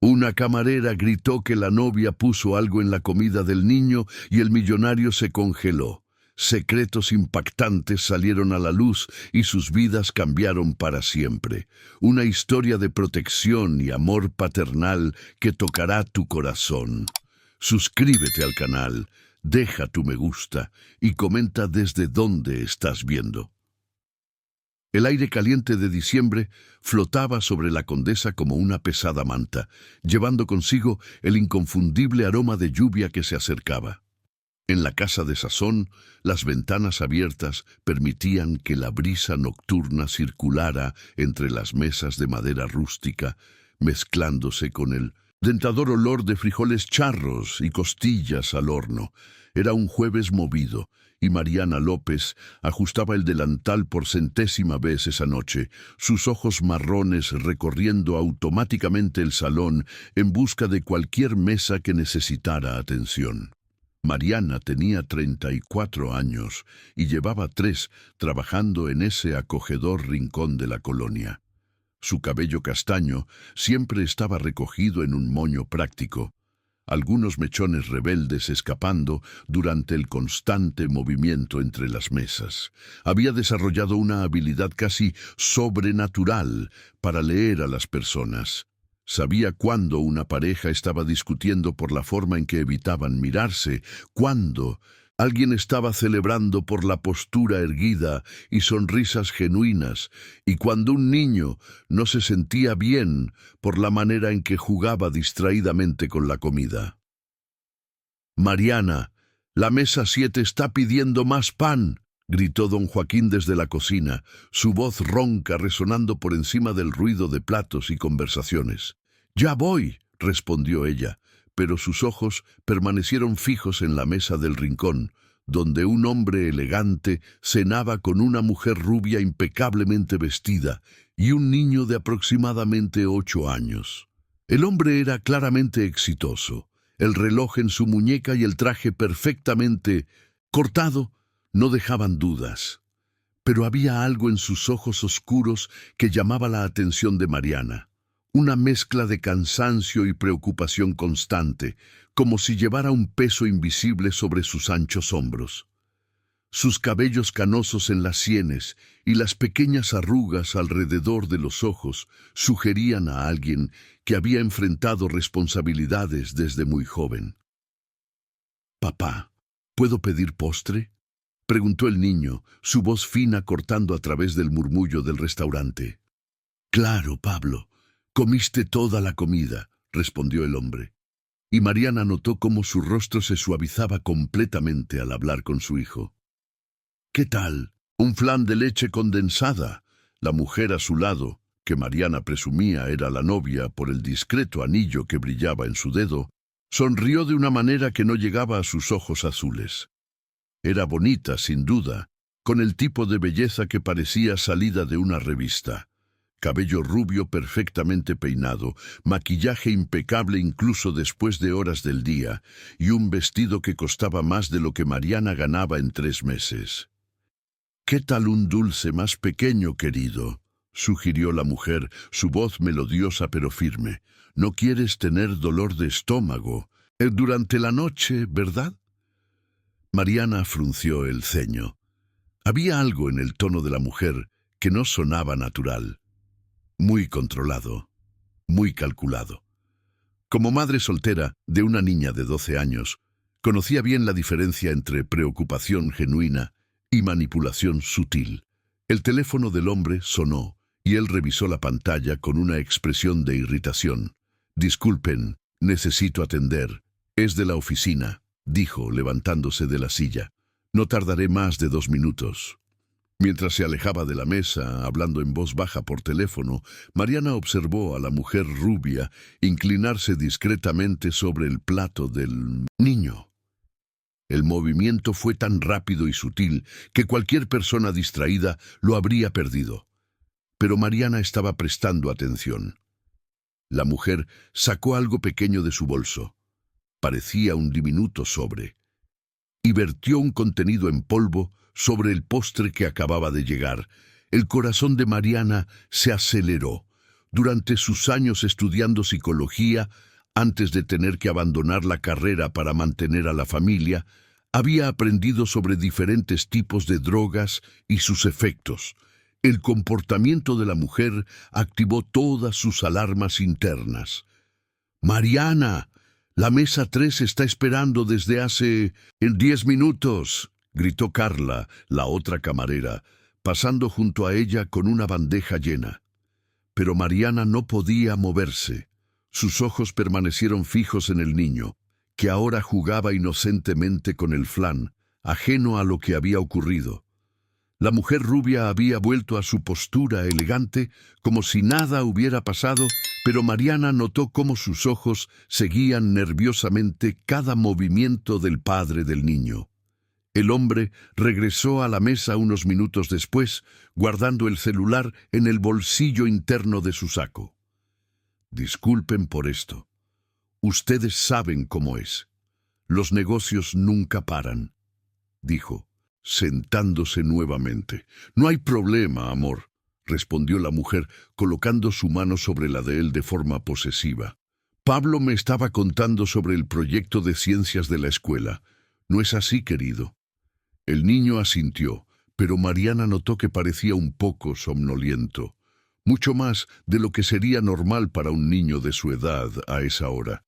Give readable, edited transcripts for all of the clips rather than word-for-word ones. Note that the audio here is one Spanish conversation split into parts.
Una camarera gritó que la novia puso algo en la comida del niño y el millonario se congeló. Secretos impactantes salieron a la luz y sus vidas cambiaron para siempre. Una historia de protección y amor paternal que tocará tu corazón. Suscríbete al canal, deja tu me gusta y comenta desde dónde estás viendo. El aire caliente de diciembre flotaba sobre la Condesa como una pesada manta, llevando consigo el inconfundible aroma de lluvia que se acercaba. En la casa de Sazón, las ventanas abiertas permitían que la brisa nocturna circulara entre las mesas de madera rústica, mezclándose con el tentador olor de frijoles charros y costillas al horno. Era un jueves movido, y Mariana López ajustaba el delantal por centésima vez esa noche, sus ojos marrones recorriendo automáticamente el salón en busca de cualquier mesa que necesitara atención. Mariana tenía 34 años y llevaba 3 trabajando en ese acogedor rincón de la colonia. Su cabello castaño siempre estaba recogido en un moño práctico, algunos mechones rebeldes escapando durante el constante movimiento entre las mesas. Había desarrollado una habilidad casi sobrenatural para leer a las personas. Sabía cuándo una pareja estaba discutiendo por la forma en que evitaban mirarse, cuándo alguien estaba celebrando por la postura erguida y sonrisas genuinas, y cuando un niño no se sentía bien por la manera en que jugaba distraídamente con la comida. «Mariana, la mesa 7 está pidiendo más pan», gritó don Joaquín desde la cocina, su voz ronca resonando por encima del ruido de platos y conversaciones. «Ya voy», respondió ella, pero sus ojos permanecieron fijos en la mesa del rincón, donde un hombre elegante cenaba con una mujer rubia impecablemente vestida y un niño de aproximadamente 8 años. El hombre era claramente exitoso. El reloj en su muñeca y el traje perfectamente cortado no dejaban dudas. Pero había algo en sus ojos oscuros que llamaba la atención de Mariana. Una mezcla de cansancio y preocupación constante, como si llevara un peso invisible sobre sus anchos hombros. Sus cabellos canosos en las sienes y las pequeñas arrugas alrededor de los ojos sugerían a alguien que había enfrentado responsabilidades desde muy joven. «Papá, ¿puedo pedir postre?», preguntó el niño, su voz fina cortando a través del murmullo del restaurante. «Claro, Pablo. Comiste toda la comida», respondió el hombre. Y Mariana notó cómo su rostro se suavizaba completamente al hablar con su hijo. «¿Qué tal? Un flan de leche condensada». La mujer a su lado, que Mariana presumía era la novia por el discreto anillo que brillaba en su dedo, sonrió de una manera que no llegaba a sus ojos azules. Era bonita, sin duda, con el tipo de belleza que parecía salida de una revista. Cabello rubio perfectamente peinado, maquillaje impecable incluso después de horas del día, y un vestido que costaba más de lo que Mariana ganaba en 3 meses. «¿Qué tal un dulce más pequeño, querido?», sugirió la mujer, su voz melodiosa pero firme. «No quieres tener dolor de estómago durante la noche, ¿verdad?». Mariana frunció el ceño. Había algo en el tono de la mujer que no sonaba natural. Muy controlado, muy calculado. Como madre soltera de una niña de 12 años, conocía bien la diferencia entre preocupación genuina y manipulación sutil. El teléfono del hombre sonó y él revisó la pantalla con una expresión de irritación. «Disculpen, necesito atender. Es de la oficina», dijo, levantándose de la silla. «No tardaré más de 2 minutos». Mientras se alejaba de la mesa, hablando en voz baja por teléfono, Mariana observó a la mujer rubia inclinarse discretamente sobre el plato del niño. El movimiento fue tan rápido y sutil que cualquier persona distraída lo habría perdido. Pero Mariana estaba prestando atención. La mujer sacó algo pequeño de su bolso. Parecía un diminuto sobre. Y vertió un contenido en polvo sobre el postre que acababa de llegar. El corazón de Mariana se aceleró. Durante sus años estudiando psicología, antes de tener que abandonar la carrera para mantener a la familia, había aprendido sobre diferentes tipos de drogas y sus efectos. El comportamiento de la mujer activó todas sus alarmas internas. «Mariana, la mesa 3 está esperando desde hace 10 minutos», gritó Carla, la otra camarera, pasando junto a ella con una bandeja llena. Pero Mariana no podía moverse. Sus ojos permanecieron fijos en el niño, que ahora jugaba inocentemente con el flan, ajeno a lo que había ocurrido. La mujer rubia había vuelto a su postura elegante, como si nada hubiera pasado, pero Mariana notó cómo sus ojos seguían nerviosamente cada movimiento del padre del niño. El hombre regresó a la mesa unos minutos después, guardando el celular en el bolsillo interno de su saco. «Disculpen por esto. Ustedes saben cómo es. Los negocios nunca paran», dijo, sentándose nuevamente. «No hay problema, amor», respondió la mujer, colocando su mano sobre la de él de forma posesiva. «Pablo me estaba contando sobre el proyecto de ciencias de la escuela. ¿No es así, querido?» El niño asintió, pero Mariana notó que parecía un poco somnoliento, mucho más de lo que sería normal para un niño de su edad a esa hora.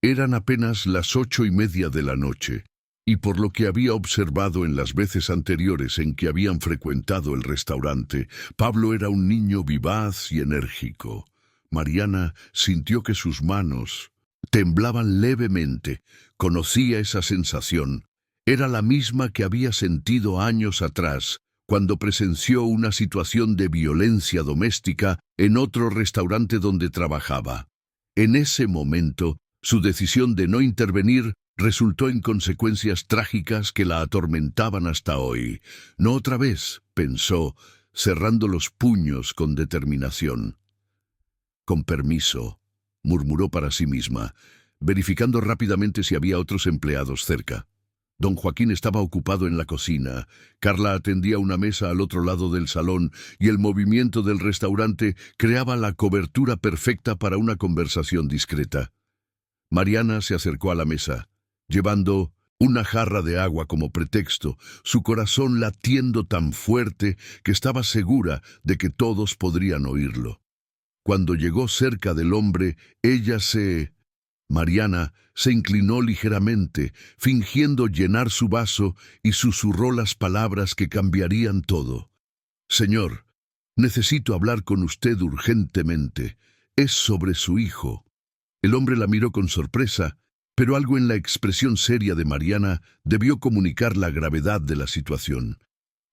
Eran apenas las 8:30 de la noche, y por lo que había observado en las veces anteriores en que habían frecuentado el restaurante, Pablo era un niño vivaz y enérgico. Mariana sintió que sus manos temblaban levemente. Conocía esa sensación. Era la misma que había sentido años atrás, cuando presenció una situación de violencia doméstica en otro restaurante donde trabajaba. En ese momento, su decisión de no intervenir resultó en consecuencias trágicas que la atormentaban hasta hoy. «No otra vez», pensó, cerrando los puños con determinación. «Con permiso», murmuró para sí misma, verificando rápidamente si había otros empleados cerca. Don Joaquín estaba ocupado en la cocina, Carla atendía una mesa al otro lado del salón y el movimiento del restaurante creaba la cobertura perfecta para una conversación discreta. Mariana se acercó a la mesa, llevando una jarra de agua como pretexto, su corazón latiendo tan fuerte que estaba segura de que todos podrían oírlo. Cuando llegó cerca del hombre, Mariana se inclinó ligeramente, fingiendo llenar su vaso, y susurró las palabras que cambiarían todo. «Señor, necesito hablar con usted urgentemente. Es sobre su hijo». El hombre la miró con sorpresa, pero algo en la expresión seria de Mariana debió comunicar la gravedad de la situación.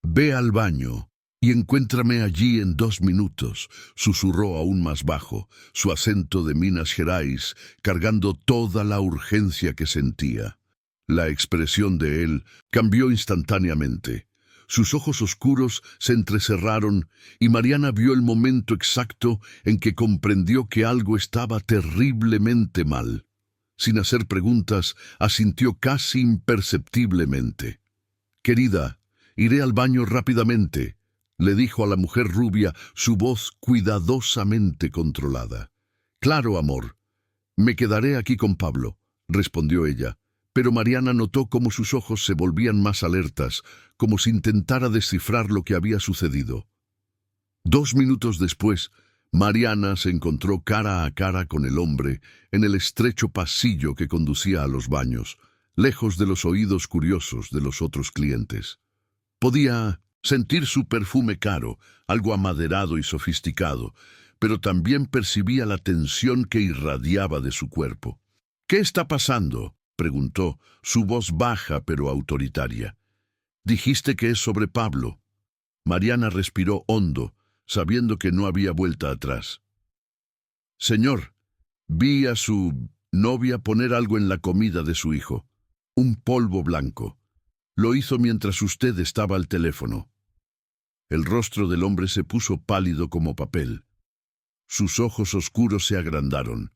«Ve al baño y encuéntrame allí en 2 minutos», susurró aún más bajo, su acento de Minas Gerais cargando toda la urgencia que sentía. La expresión de él cambió instantáneamente. Sus ojos oscuros se entrecerraron y Mariana vio el momento exacto en que comprendió que algo estaba terriblemente mal. Sin hacer preguntas, asintió casi imperceptiblemente. «Querida, iré al baño rápidamente», le dijo a la mujer rubia, su voz cuidadosamente controlada. «Claro, amor. Me quedaré aquí con Pablo», respondió ella, pero Mariana notó cómo sus ojos se volvían más alertas, como si intentara descifrar lo que había sucedido. 2 minutos después, Mariana se encontró cara a cara con el hombre en el estrecho pasillo que conducía a los baños, lejos de los oídos curiosos de los otros clientes. Podía sentir su perfume caro, algo amaderado y sofisticado, pero también percibía la tensión que irradiaba de su cuerpo. «¿Qué está pasando?», preguntó, su voz baja pero autoritaria. «Dijiste que es sobre Pablo». Mariana respiró hondo, sabiendo que no había vuelta atrás. «Señor, vi a su novia poner algo en la comida de su hijo, un polvo blanco. Lo hizo mientras usted estaba al teléfono». El rostro del hombre se puso pálido como papel. Sus ojos oscuros se agrandaron,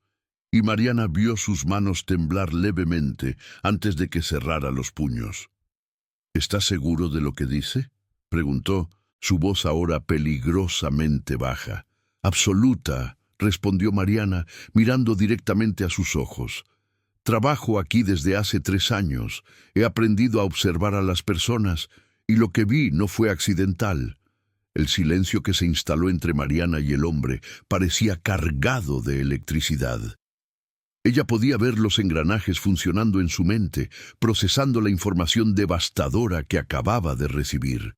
y Mariana vio sus manos temblar levemente antes de que cerrara los puños. «¿Está seguro de lo que dice?», preguntó, su voz ahora peligrosamente baja. «Absoluta respondió Mariana, mirando directamente a sus ojos. Trabajo aquí desde hace 3 años. He aprendido a observar a las personas, y lo que vi no fue accidental. El silencio que se instaló entre Mariana y el hombre parecía cargado de electricidad. Ella podía ver los engranajes funcionando en su mente, procesando la información devastadora que acababa de recibir.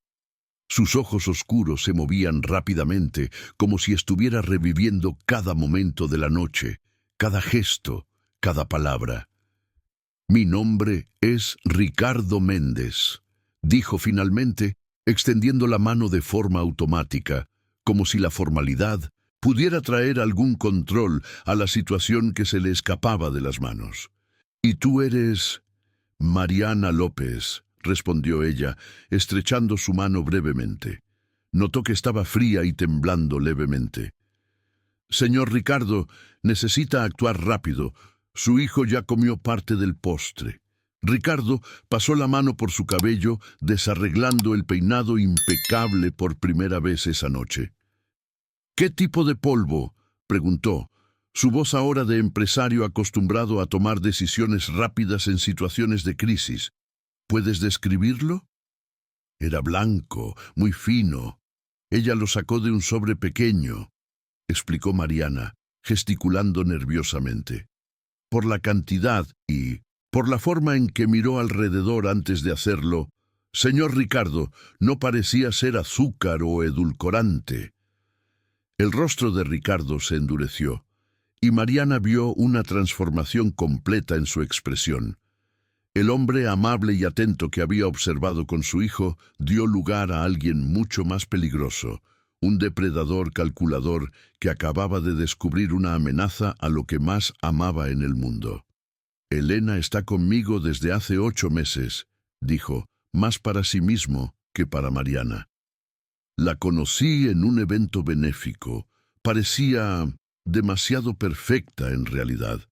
Sus ojos oscuros se movían rápidamente, como si estuviera reviviendo cada momento de la noche, cada gesto, cada palabra. «Mi nombre es Ricardo Méndez», dijo finalmente, extendiendo la mano de forma automática, como si la formalidad pudiera traer algún control a la situación que se le escapaba de las manos. «¿Y tú eres...?» «Mariana López», respondió ella, estrechando su mano brevemente. Notó que estaba fría y temblando levemente. «Señor Ricardo, necesita actuar rápido. Su hijo ya comió parte del postre». Ricardo pasó la mano por su cabello, desarreglando el peinado impecable por primera vez esa noche. «¿Qué tipo de polvo?», preguntó, su voz ahora de empresario acostumbrado a tomar decisiones rápidas en situaciones de crisis. «¿Puedes describirlo?» «Era blanco, muy fino. Ella lo sacó de un sobre pequeño», explicó Mariana, gesticulando nerviosamente. Por la cantidad y por la forma en que miró alrededor antes de hacerlo, «Señor Ricardo, no parecía ser azúcar o edulcorante». El rostro de Ricardo se endureció, y Mariana vio una transformación completa en su expresión. El hombre amable y atento que había observado con su hijo dio lugar a alguien mucho más peligroso, un depredador calculador que acababa de descubrir una amenaza a lo que más amaba en el mundo. «Elena está conmigo desde hace 8 meses», dijo, más para sí mismo que para Mariana. «La conocí en un evento benéfico. Parecía demasiado perfecta en realidad».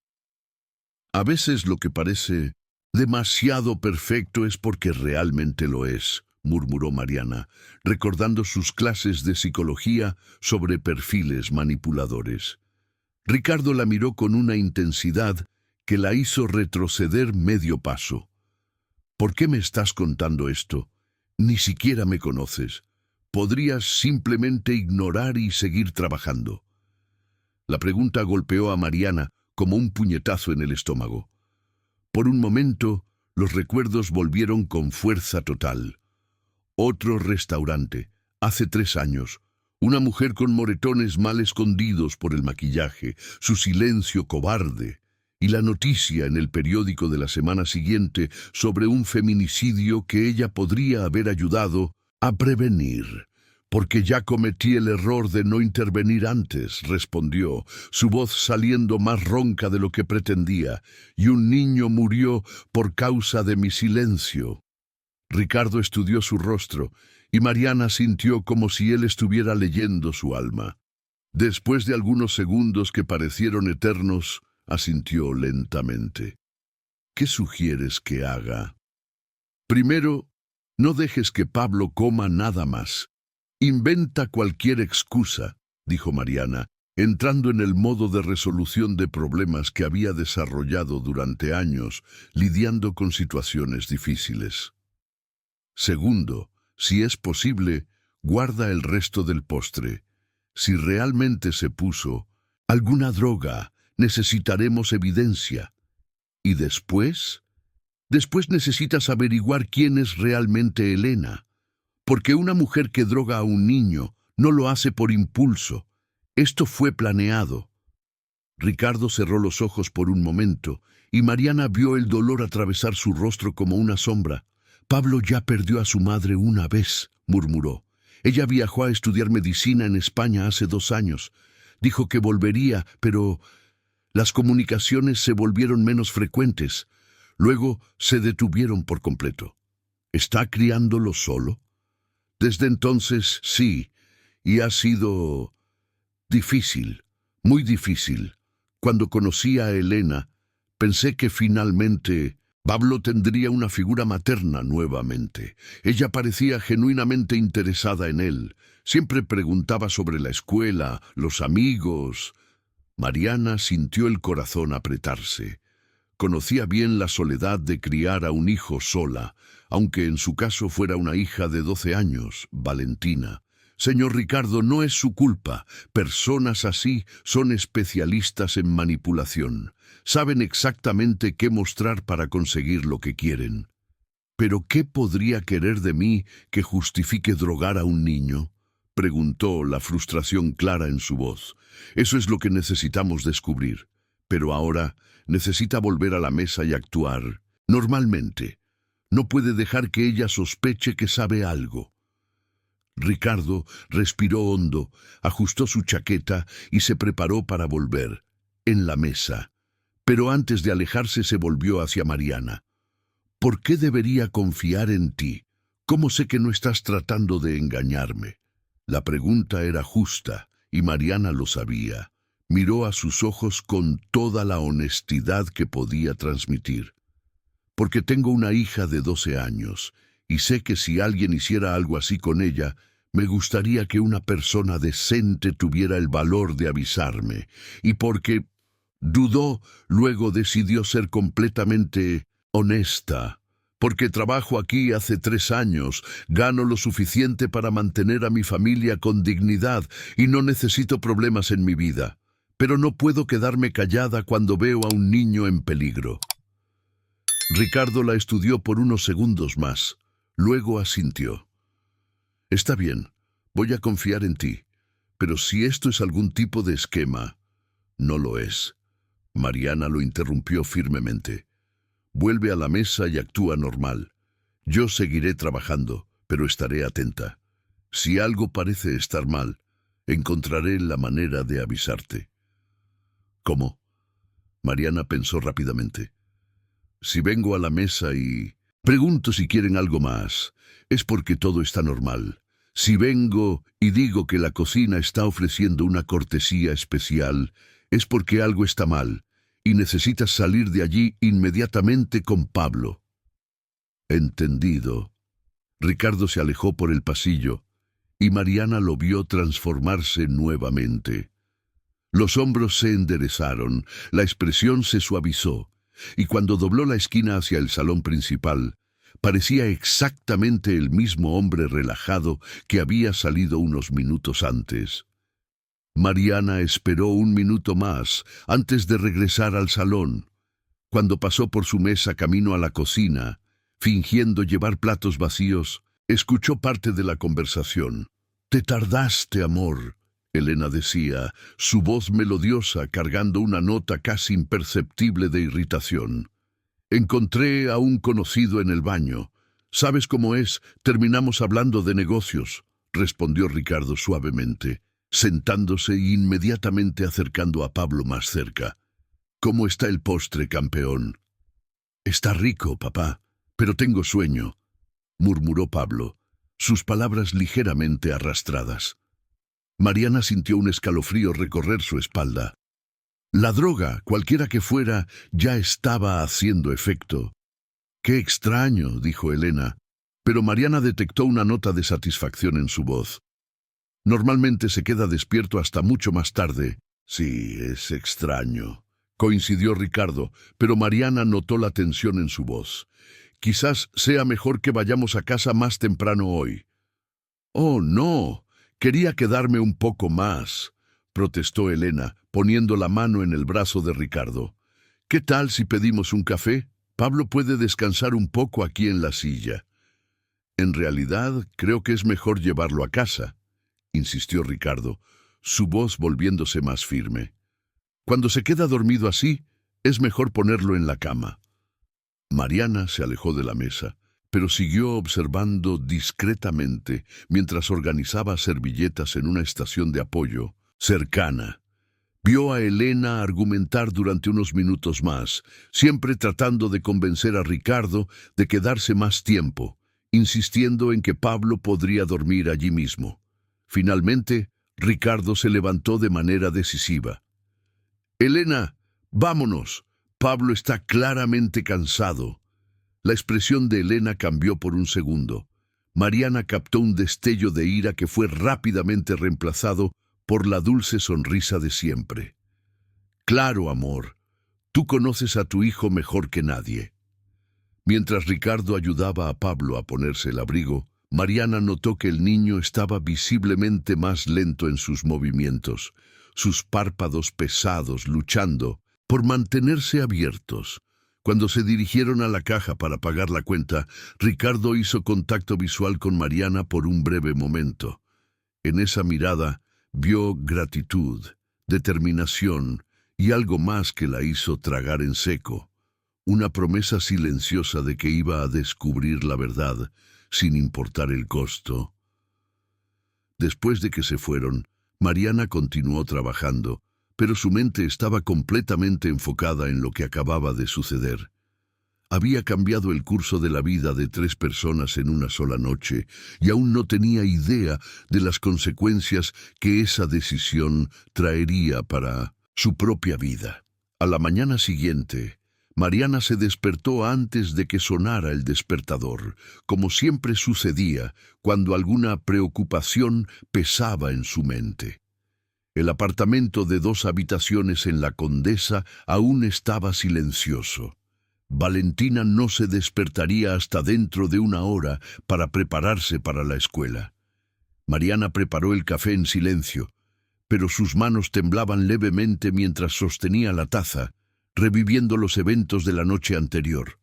«A veces lo que parece demasiado perfecto es porque realmente lo es», murmuró Mariana, recordando sus clases de psicología sobre perfiles manipuladores. Ricardo la miró con una intensidad que la hizo retroceder medio paso. «¿Por qué me estás contando esto? Ni siquiera me conoces. Podrías simplemente ignorar y seguir trabajando». La pregunta golpeó a Mariana como un puñetazo en el estómago. Por un momento, los recuerdos volvieron con fuerza total. Otro restaurante, hace 3 años, una mujer con moretones mal escondidos por el maquillaje, su silencio cobarde, y la noticia en el periódico de la semana siguiente sobre un feminicidio que ella podría haber ayudado a prevenir. «Porque ya cometí el error de no intervenir antes», respondió, su voz saliendo más ronca de lo que pretendía, «y un niño murió por causa de mi silencio». Ricardo estudió su rostro, y Mariana sintió como si él estuviera leyendo su alma. Después de algunos segundos que parecieron eternos, asintió lentamente. «¿Qué sugieres que haga?» «Primero, no dejes que Pablo coma nada más. Inventa cualquier excusa», dijo Mariana, entrando en el modo de resolución de problemas que había desarrollado durante años, lidiando con situaciones difíciles. «Segundo, si es posible, guarda el resto del postre. Si realmente se puso alguna droga, necesitaremos evidencia. Y después necesitas averiguar quién es realmente Elena. Porque una mujer que droga a un niño no lo hace por impulso. Esto fue planeado». Ricardo cerró los ojos por un momento, y Mariana vio el dolor atravesar su rostro como una sombra. «Pablo ya perdió a su madre una vez», murmuró. «Ella viajó a estudiar medicina en España hace 2 años. Dijo que volvería, pero las comunicaciones se volvieron menos frecuentes. Luego se detuvieron por completo. ¿Está criándolo solo?» «Desde entonces, sí, y ha sido difícil, muy difícil. Cuando conocí a Elena, pensé que finalmente Pablo tendría una figura materna nuevamente. Ella parecía genuinamente interesada en él. Siempre preguntaba sobre la escuela, los amigos. Mariana sintió el corazón apretarse. Conocía bien la soledad de criar a un hijo sola, aunque en su caso fuera una hija de 12 años, Valentina. Señor Ricardo, no es su culpa. Personas así son especialistas en manipulación. Saben exactamente qué mostrar para conseguir lo que quieren. ¿Pero qué podría querer de mí que justifique drogar a un niño?, preguntó, la frustración clara en su voz. Eso es lo que necesitamos descubrir. Pero ahora necesita volver a la mesa y actuar normalmente. No puede dejar que ella sospeche que sabe algo. Ricardo respiró hondo, ajustó su chaqueta y se preparó para volver. En la mesa. Pero antes de alejarse se volvió hacia Mariana. ¿Por qué debería confiar en ti? ¿Cómo sé que no estás tratando de engañarme? La pregunta era justa, y Mariana lo sabía. Miró a sus ojos con toda la honestidad que podía transmitir. Porque tengo una hija de 12 años, y sé que si alguien hiciera algo así con ella, me gustaría que una persona decente tuviera el valor de avisarme. Y porque dudó, luego decidió ser completamente honesta. Porque trabajo aquí hace 3 años, gano lo suficiente para mantener a mi familia con dignidad y no necesito problemas en mi vida. Pero no puedo quedarme callada cuando veo a un niño en peligro. Ricardo la estudió por unos segundos más. Luego asintió. Está bien, voy a confiar en ti. Pero si esto es algún tipo de esquema, no lo es. Mariana lo interrumpió firmemente. Vuelve a la mesa y actúa normal. Yo seguiré trabajando, pero estaré atenta. Si algo parece estar mal, encontraré la manera de avisarte. ¿Cómo? Mariana pensó rápidamente. Si vengo a la mesa y pregunto si quieren algo más, es porque todo está normal. Si vengo y digo que la cocina está ofreciendo una cortesía especial, es porque algo está mal. Y necesitas salir de allí inmediatamente con Pablo. Entendido. Ricardo se alejó por el pasillo, y Mariana lo vio transformarse nuevamente. Los hombros se enderezaron, la expresión se suavizó, y cuando dobló la esquina hacia el salón principal, parecía exactamente el mismo hombre relajado que había salido unos minutos antes. Mariana esperó un minuto más antes de regresar al salón. Cuando pasó por su mesa camino a la cocina, fingiendo llevar platos vacíos, escuchó parte de la conversación. «Te tardaste, amor», Elena decía, su voz melodiosa cargando una nota casi imperceptible de irritación. «Encontré a un conocido en el baño. ¿Sabes cómo es? Terminamos hablando de negocios», respondió Ricardo suavemente, sentándose e inmediatamente acercando a Pablo más cerca. «¿Cómo está el postre, campeón?» «Está rico, papá, pero tengo sueño», murmuró Pablo, sus palabras ligeramente arrastradas. Mariana sintió un escalofrío recorrer su espalda. La droga, cualquiera que fuera, ya estaba haciendo efecto. «Qué extraño», dijo Elena, pero Mariana detectó una nota de satisfacción en su voz. «Normalmente se queda despierto hasta mucho más tarde». «Sí, es extraño», coincidió Ricardo, pero Mariana notó la tensión en su voz. «Quizás sea mejor que vayamos a casa más temprano hoy». «Oh, no, quería quedarme un poco más», protestó Elena, poniendo la mano en el brazo de Ricardo. «¿Qué tal si pedimos un café? Pablo puede descansar un poco aquí en la silla». «En realidad, creo que es mejor llevarlo a casa», insistió Ricardo, su voz volviéndose más firme. «Cuando se queda dormido así, es mejor ponerlo en la cama». Mariana se alejó de la mesa, pero siguió observando discretamente mientras organizaba servilletas en una estación de apoyo cercana. Vio a Elena argumentar durante unos minutos más, siempre tratando de convencer a Ricardo de quedarse más tiempo, insistiendo en que Pablo podría dormir allí mismo. Finalmente, Ricardo se levantó de manera decisiva. «Elena, vámonos. Pablo está claramente cansado». La expresión de Elena cambió por un segundo. Mariana captó un destello de ira que fue rápidamente reemplazado por la dulce sonrisa de siempre. Claro, amor, tú conoces a tu hijo mejor que nadie. Mientras Ricardo ayudaba a Pablo a ponerse el abrigo, Mariana notó que el niño estaba visiblemente más lento en sus movimientos, sus párpados pesados luchando por mantenerse abiertos. Cuando se dirigieron a la caja para pagar la cuenta, Ricardo hizo contacto visual con Mariana por un breve momento. En esa mirada vio gratitud, determinación y algo más que la hizo tragar en seco. Una promesa silenciosa de que iba a descubrir la verdad, sin importar el costo. Después de que se fueron, Mariana continuó trabajando, pero su mente estaba completamente enfocada en lo que acababa de suceder. Había cambiado el curso de la vida de 3 personas en una sola noche, y aún no tenía idea de las consecuencias que esa decisión traería para su propia vida. A la mañana siguiente, Mariana se despertó antes de que sonara el despertador, como siempre sucedía cuando alguna preocupación pesaba en su mente. El apartamento de 2 habitaciones en la Condesa aún estaba silencioso. Valentina no se despertaría hasta dentro de 1 hora para prepararse para la escuela. Mariana preparó el café en silencio, pero sus manos temblaban levemente mientras sostenía la taza, reviviendo los eventos de la noche anterior.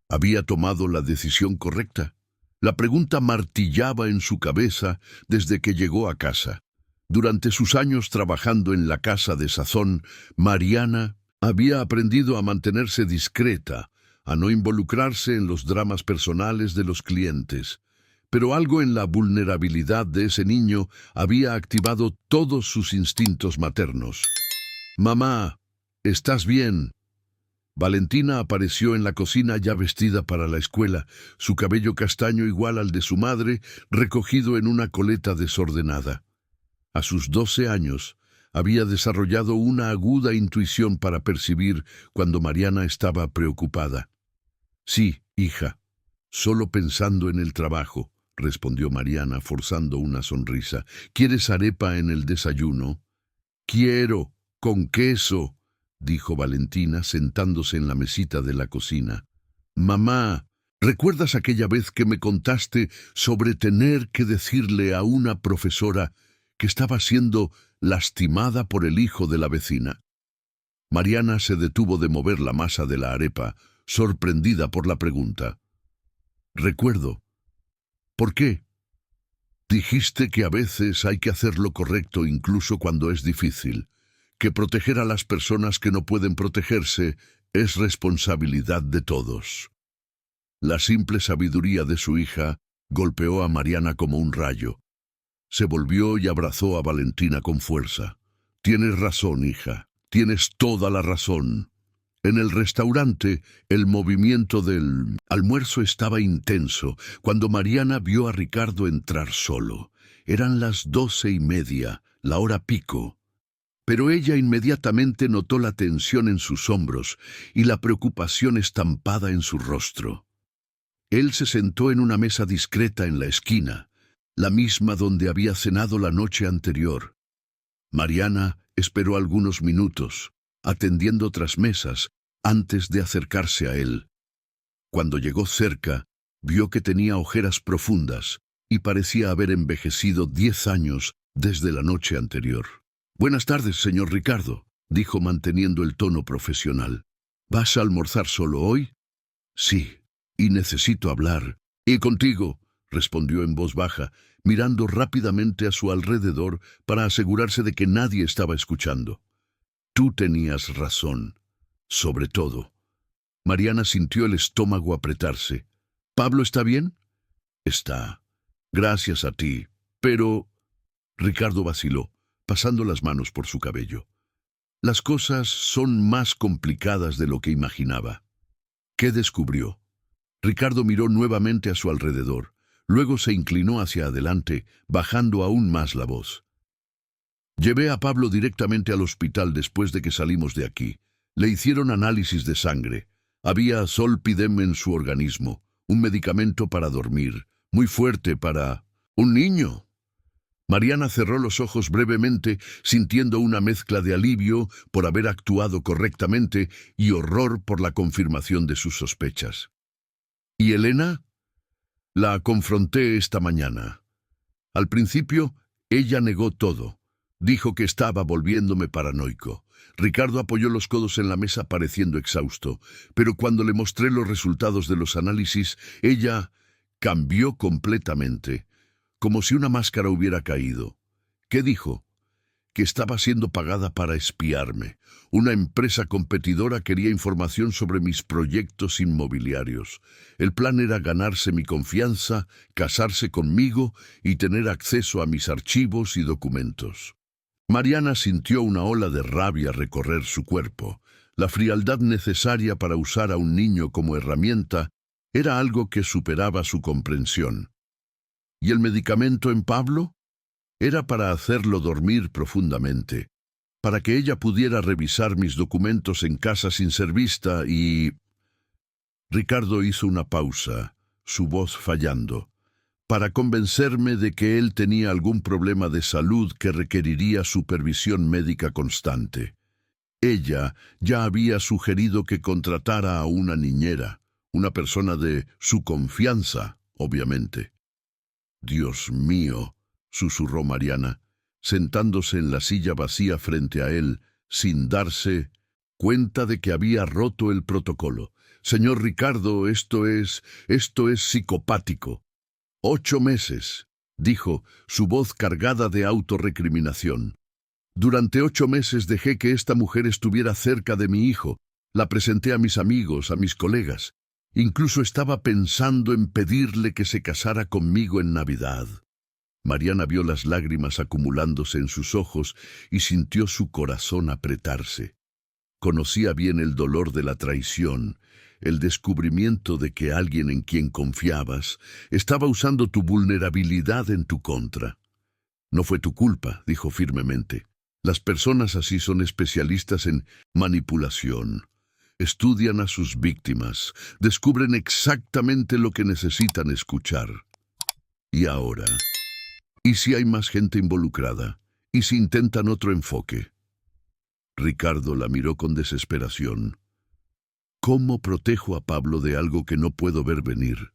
¿Había tomado la decisión correcta? La pregunta martillaba en su cabeza desde que llegó a casa. Durante sus años trabajando en la casa de sazón, Mariana había aprendido a mantenerse discreta, a no involucrarse en los dramas personales de los clientes. Pero algo en la vulnerabilidad de ese niño había activado todos sus instintos maternos. «Mamá, ¿estás bien?». Valentina apareció en la cocina ya vestida para la escuela, su cabello castaño igual al de su madre, recogido en una coleta desordenada. A sus 12 años, había desarrollado una aguda intuición para percibir cuando Mariana estaba preocupada. «Sí, hija, solo pensando en el trabajo», respondió Mariana forzando una sonrisa. «¿Quieres arepa en el desayuno?». «Quiero, con queso», dijo Valentina sentándose en la mesita de la cocina. «Mamá, ¿recuerdas aquella vez que me contaste sobre tener que decirle a una profesora que estaba siendo lastimada por el hijo de la vecina?» Mariana se detuvo de mover la masa de la arepa, sorprendida por la pregunta. «Recuerdo. ¿Por qué?». «Dijiste que a veces hay que hacer lo correcto incluso cuando es difícil, que proteger a las personas que no pueden protegerse es responsabilidad de todos». La simple sabiduría de su hija golpeó a Mariana como un rayo. Se volvió y abrazó a Valentina con fuerza. «Tienes razón, hija. Tienes toda la razón». En el restaurante, el movimiento del almuerzo estaba intenso cuando Mariana vio a Ricardo entrar solo. Eran las 12:30, la hora pico. Pero ella inmediatamente notó la tensión en sus hombros y la preocupación estampada en su rostro. Él se sentó en una mesa discreta en la esquina, la misma donde había cenado la noche anterior. Mariana esperó algunos minutos, atendiendo otras mesas, antes de acercarse a él. Cuando llegó cerca, vio que tenía ojeras profundas y parecía haber envejecido 10 años desde la noche anterior. «Buenas tardes, señor Ricardo», dijo manteniendo el tono profesional. «¿Vas a almorzar solo hoy?». «Sí, y necesito hablar». «Y contigo», respondió en voz baja, mirando rápidamente a su alrededor para asegurarse de que nadie estaba escuchando. «Tú tenías razón. Sobre todo». Mariana sintió el estómago apretarse. «¿Pablo está bien?». «Está. Gracias a ti. Pero…». Ricardo vaciló, pasando las manos por su cabello. «Las cosas son más complicadas de lo que imaginaba». ¿Qué descubrió? Ricardo miró nuevamente a su alrededor. Luego se inclinó hacia adelante, bajando aún más la voz. «Llevé a Pablo directamente al hospital después de que salimos de aquí. Le hicieron análisis de sangre. Había zolpidem en su organismo, un medicamento para dormir, muy fuerte para un niño». Mariana cerró los ojos brevemente, sintiendo una mezcla de alivio por haber actuado correctamente y horror por la confirmación de sus sospechas. ¿Y Elena? La confronté esta mañana. Al principio, ella negó todo. Dijo que estaba volviéndome paranoico. Ricardo apoyó los codos en la mesa pareciendo exhausto, pero cuando le mostré los resultados de los análisis, ella cambió completamente, como si una máscara hubiera caído. ¿Qué dijo? Que estaba siendo pagada para espiarme. Una empresa competidora quería información sobre mis proyectos inmobiliarios. El plan era ganarse mi confianza, casarse conmigo y tener acceso a mis archivos y documentos. Mariana sintió una ola de rabia recorrer su cuerpo. La frialdad necesaria para usar a un niño como herramienta era algo que superaba su comprensión. ¿Y el medicamento en Pablo? Era para hacerlo dormir profundamente, para que ella pudiera revisar mis documentos en casa sin ser vista y... Ricardo hizo una pausa, su voz fallando, para convencerme de que él tenía algún problema de salud que requeriría supervisión médica constante. Ella ya había sugerido que contratara a una niñera, una persona de su confianza, obviamente. Dios mío, susurró Mariana, sentándose en la silla vacía frente a él, sin darse cuenta de que había roto el protocolo. Señor Ricardo, esto es psicopático. 8 meses, dijo, su voz cargada de autorrecriminación. Durante 8 meses dejé que esta mujer estuviera cerca de mi hijo. La presenté a mis amigos, a mis colegas. Incluso estaba pensando en pedirle que se casara conmigo en Navidad. Mariana vio las lágrimas acumulándose en sus ojos y sintió su corazón apretarse. Conocía bien el dolor de la traición, el descubrimiento de que alguien en quien confiabas estaba usando tu vulnerabilidad en tu contra. No fue tu culpa, dijo firmemente. Las personas así son especialistas en manipulación. Estudian a sus víctimas, descubren exactamente lo que necesitan escuchar. Y ahora, ¿y si hay más gente involucrada? ¿Y si intentan otro enfoque? Ricardo la miró con desesperación. ¿Cómo protejo a Pablo de algo que no puedo ver venir?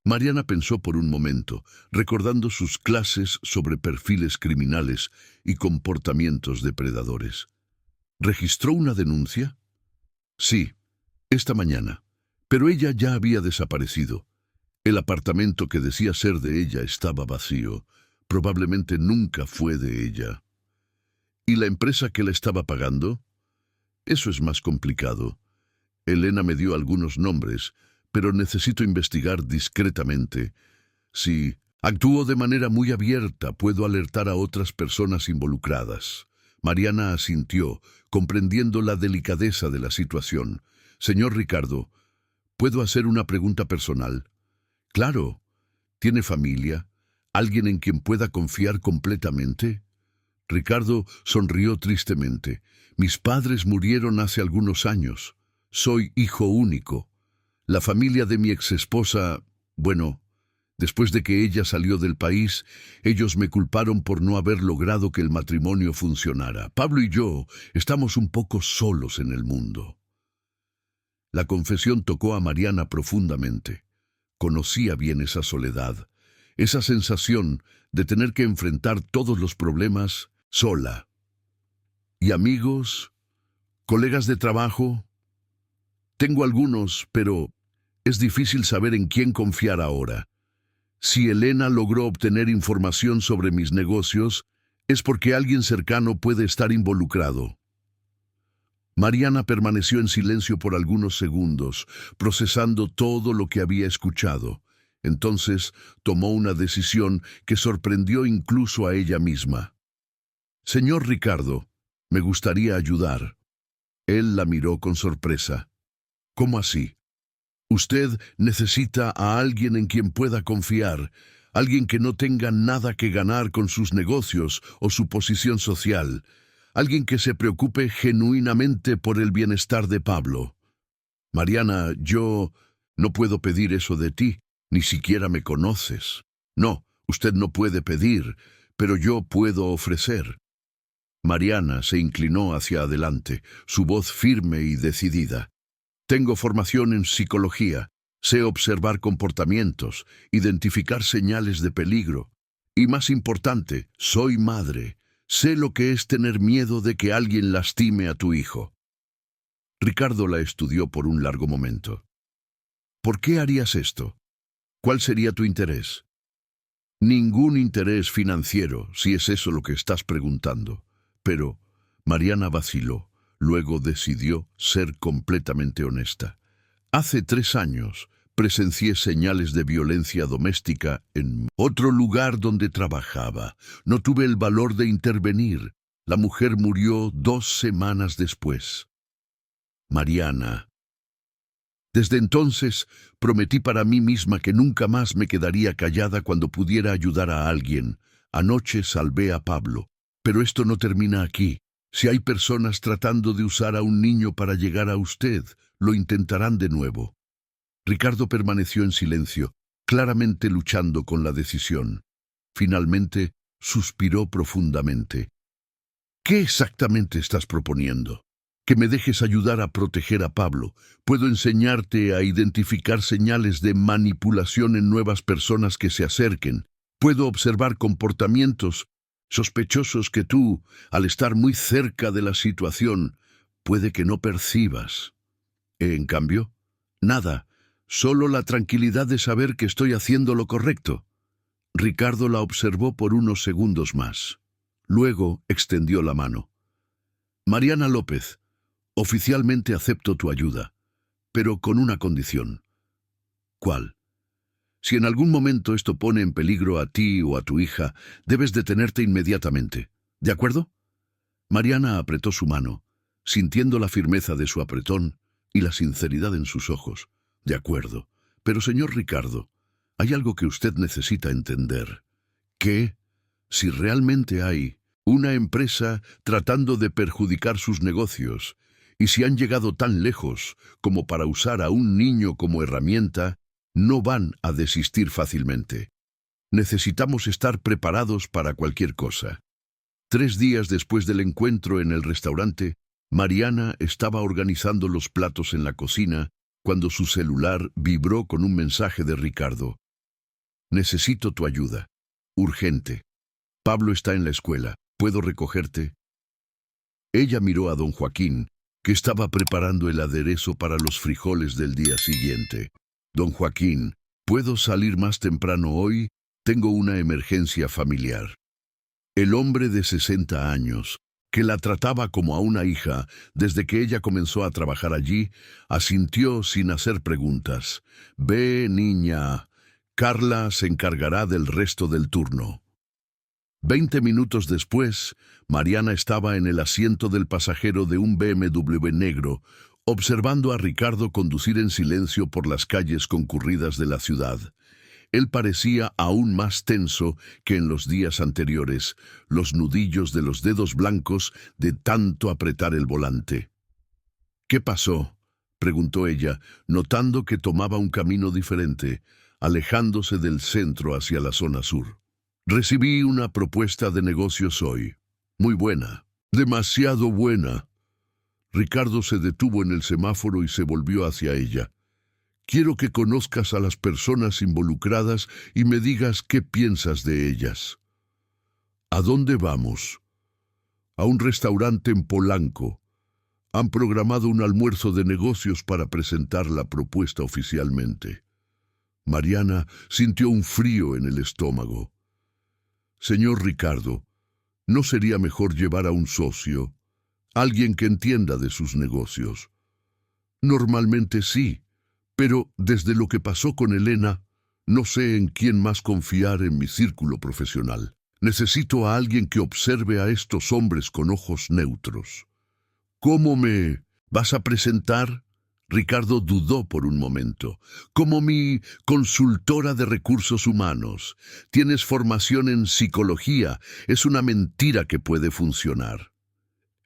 Mariana pensó por un momento, recordando sus clases sobre perfiles criminales y comportamientos depredadores. ¿Registró una denuncia? Sí, esta mañana, pero ella ya había desaparecido. El apartamento que decía ser de ella estaba vacío. Probablemente nunca fue de ella. ¿Y la empresa que la estaba pagando? Eso es más complicado. Elena me dio algunos nombres, pero necesito investigar discretamente. Si actúo de manera muy abierta, puedo alertar a otras personas involucradas. Mariana asintió, comprendiendo la delicadeza de la situación. Señor Ricardo, ¿puedo hacer una pregunta personal? Claro. ¿Tiene familia? ¿Alguien en quien pueda confiar completamente? Ricardo sonrió tristemente. Mis padres murieron hace algunos años. Soy hijo único. La familia de mi exesposa, bueno, después de que ella salió del país, ellos me culparon por no haber logrado que el matrimonio funcionara. Pablo y yo estamos un poco solos en el mundo. La confesión tocó a Mariana profundamente. Conocía bien esa soledad, esa sensación de tener que enfrentar todos los problemas sola. ¿Y amigos? ¿Colegas de trabajo? Tengo algunos, pero es difícil saber en quién confiar ahora. Si Elena logró obtener información sobre mis negocios, es porque alguien cercano puede estar involucrado. Mariana permaneció en silencio por algunos segundos, procesando todo lo que había escuchado. Entonces tomó una decisión que sorprendió incluso a ella misma. Señor Ricardo, me gustaría ayudar. Él la miró con sorpresa. ¿Cómo así? Usted necesita a alguien en quien pueda confiar, alguien que no tenga nada que ganar con sus negocios o su posición social, alguien que se preocupe genuinamente por el bienestar de Pablo. Mariana, yo no puedo pedir eso de ti, ni siquiera me conoces. No, usted no puede pedir, pero yo puedo ofrecer. Mariana se inclinó hacia adelante, su voz firme y decidida. Tengo formación en psicología, sé observar comportamientos, identificar señales de peligro. Y más importante, soy madre. Sé lo que es tener miedo de que alguien lastime a tu hijo. Ricardo la estudió por un largo momento. ¿Por qué harías esto? ¿Cuál sería tu interés? Ningún interés financiero, si es eso lo que estás preguntando. Pero Mariana vaciló, luego decidió ser completamente honesta. Hace 3 años presencié señales de violencia doméstica en otro lugar donde trabajaba. No tuve el valor de intervenir. La mujer murió 2 semanas después. Mariana. Desde entonces prometí para mí misma que nunca más me quedaría callada cuando pudiera ayudar a alguien. Anoche salvé a Pablo. Pero esto no termina aquí. Si hay personas tratando de usar a un niño para llegar a usted, lo intentarán de nuevo. Ricardo permaneció en silencio, claramente luchando con la decisión. Finalmente, suspiró profundamente. ¿Qué exactamente estás proponiendo? Que me dejes ayudar a proteger a Pablo. Puedo enseñarte a identificar señales de manipulación en nuevas personas que se acerquen. Puedo observar comportamientos sospechosos que tú, al estar muy cerca de la situación, puede que no percibas. En cambio, nada, solo la tranquilidad de saber que estoy haciendo lo correcto. Ricardo la observó por unos segundos más. Luego extendió la mano. Mariana López, oficialmente acepto tu ayuda, pero con una condición. ¿Cuál? Si en algún momento esto pone en peligro a ti o a tu hija, debes detenerte inmediatamente. ¿De acuerdo? Mariana apretó su mano, sintiendo la firmeza de su apretón y la sinceridad en sus ojos. De acuerdo. Pero, señor Ricardo, hay algo que usted necesita entender. Que, si realmente hay una empresa tratando de perjudicar sus negocios, y si han llegado tan lejos como para usar a un niño como herramienta, no van a desistir fácilmente. Necesitamos estar preparados para cualquier cosa. 3 días después del encuentro en el restaurante, Mariana estaba organizando los platos en la cocina cuando su celular vibró con un mensaje de Ricardo. Necesito tu ayuda. Urgente. Pablo está en la escuela. ¿Puedo recogerte? Ella miró a don Joaquín, que estaba preparando el aderezo para los frijoles del día siguiente. Don Joaquín, ¿puedo salir más temprano hoy? Tengo una emergencia familiar. El hombre de 60 años, que la trataba como a una hija desde que ella comenzó a trabajar allí, asintió sin hacer preguntas. Ve, niña. Carla se encargará del resto del turno. 20 minutos después, Mariana estaba en el asiento del pasajero de un BMW negro, observando a Ricardo conducir en silencio por las calles concurridas de la ciudad. Él parecía aún más tenso que en los días anteriores, los nudillos de los dedos blancos de tanto apretar el volante. ¿Qué pasó?, preguntó ella, notando que tomaba un camino diferente, alejándose del centro hacia la zona sur. Recibí una propuesta de negocios hoy. Muy buena. Demasiado buena. Ricardo se detuvo en el semáforo y se volvió hacia ella. Quiero que conozcas a las personas involucradas y me digas qué piensas de ellas. ¿A dónde vamos? A un restaurante en Polanco. Han programado un almuerzo de negocios para presentar la propuesta oficialmente. Mariana sintió un frío en el estómago. Señor Ricardo, ¿no sería mejor llevar a un socio? Alguien que entienda de sus negocios. Normalmente sí, pero desde lo que pasó con Elena, no sé en quién más confiar en mi círculo profesional. Necesito a alguien que observe a estos hombres con ojos neutros. ¿Cómo me vas a presentar? Ricardo dudó por un momento. Como mi consultora de recursos humanos. Tienes formación en psicología. Es una mentira que puede funcionar.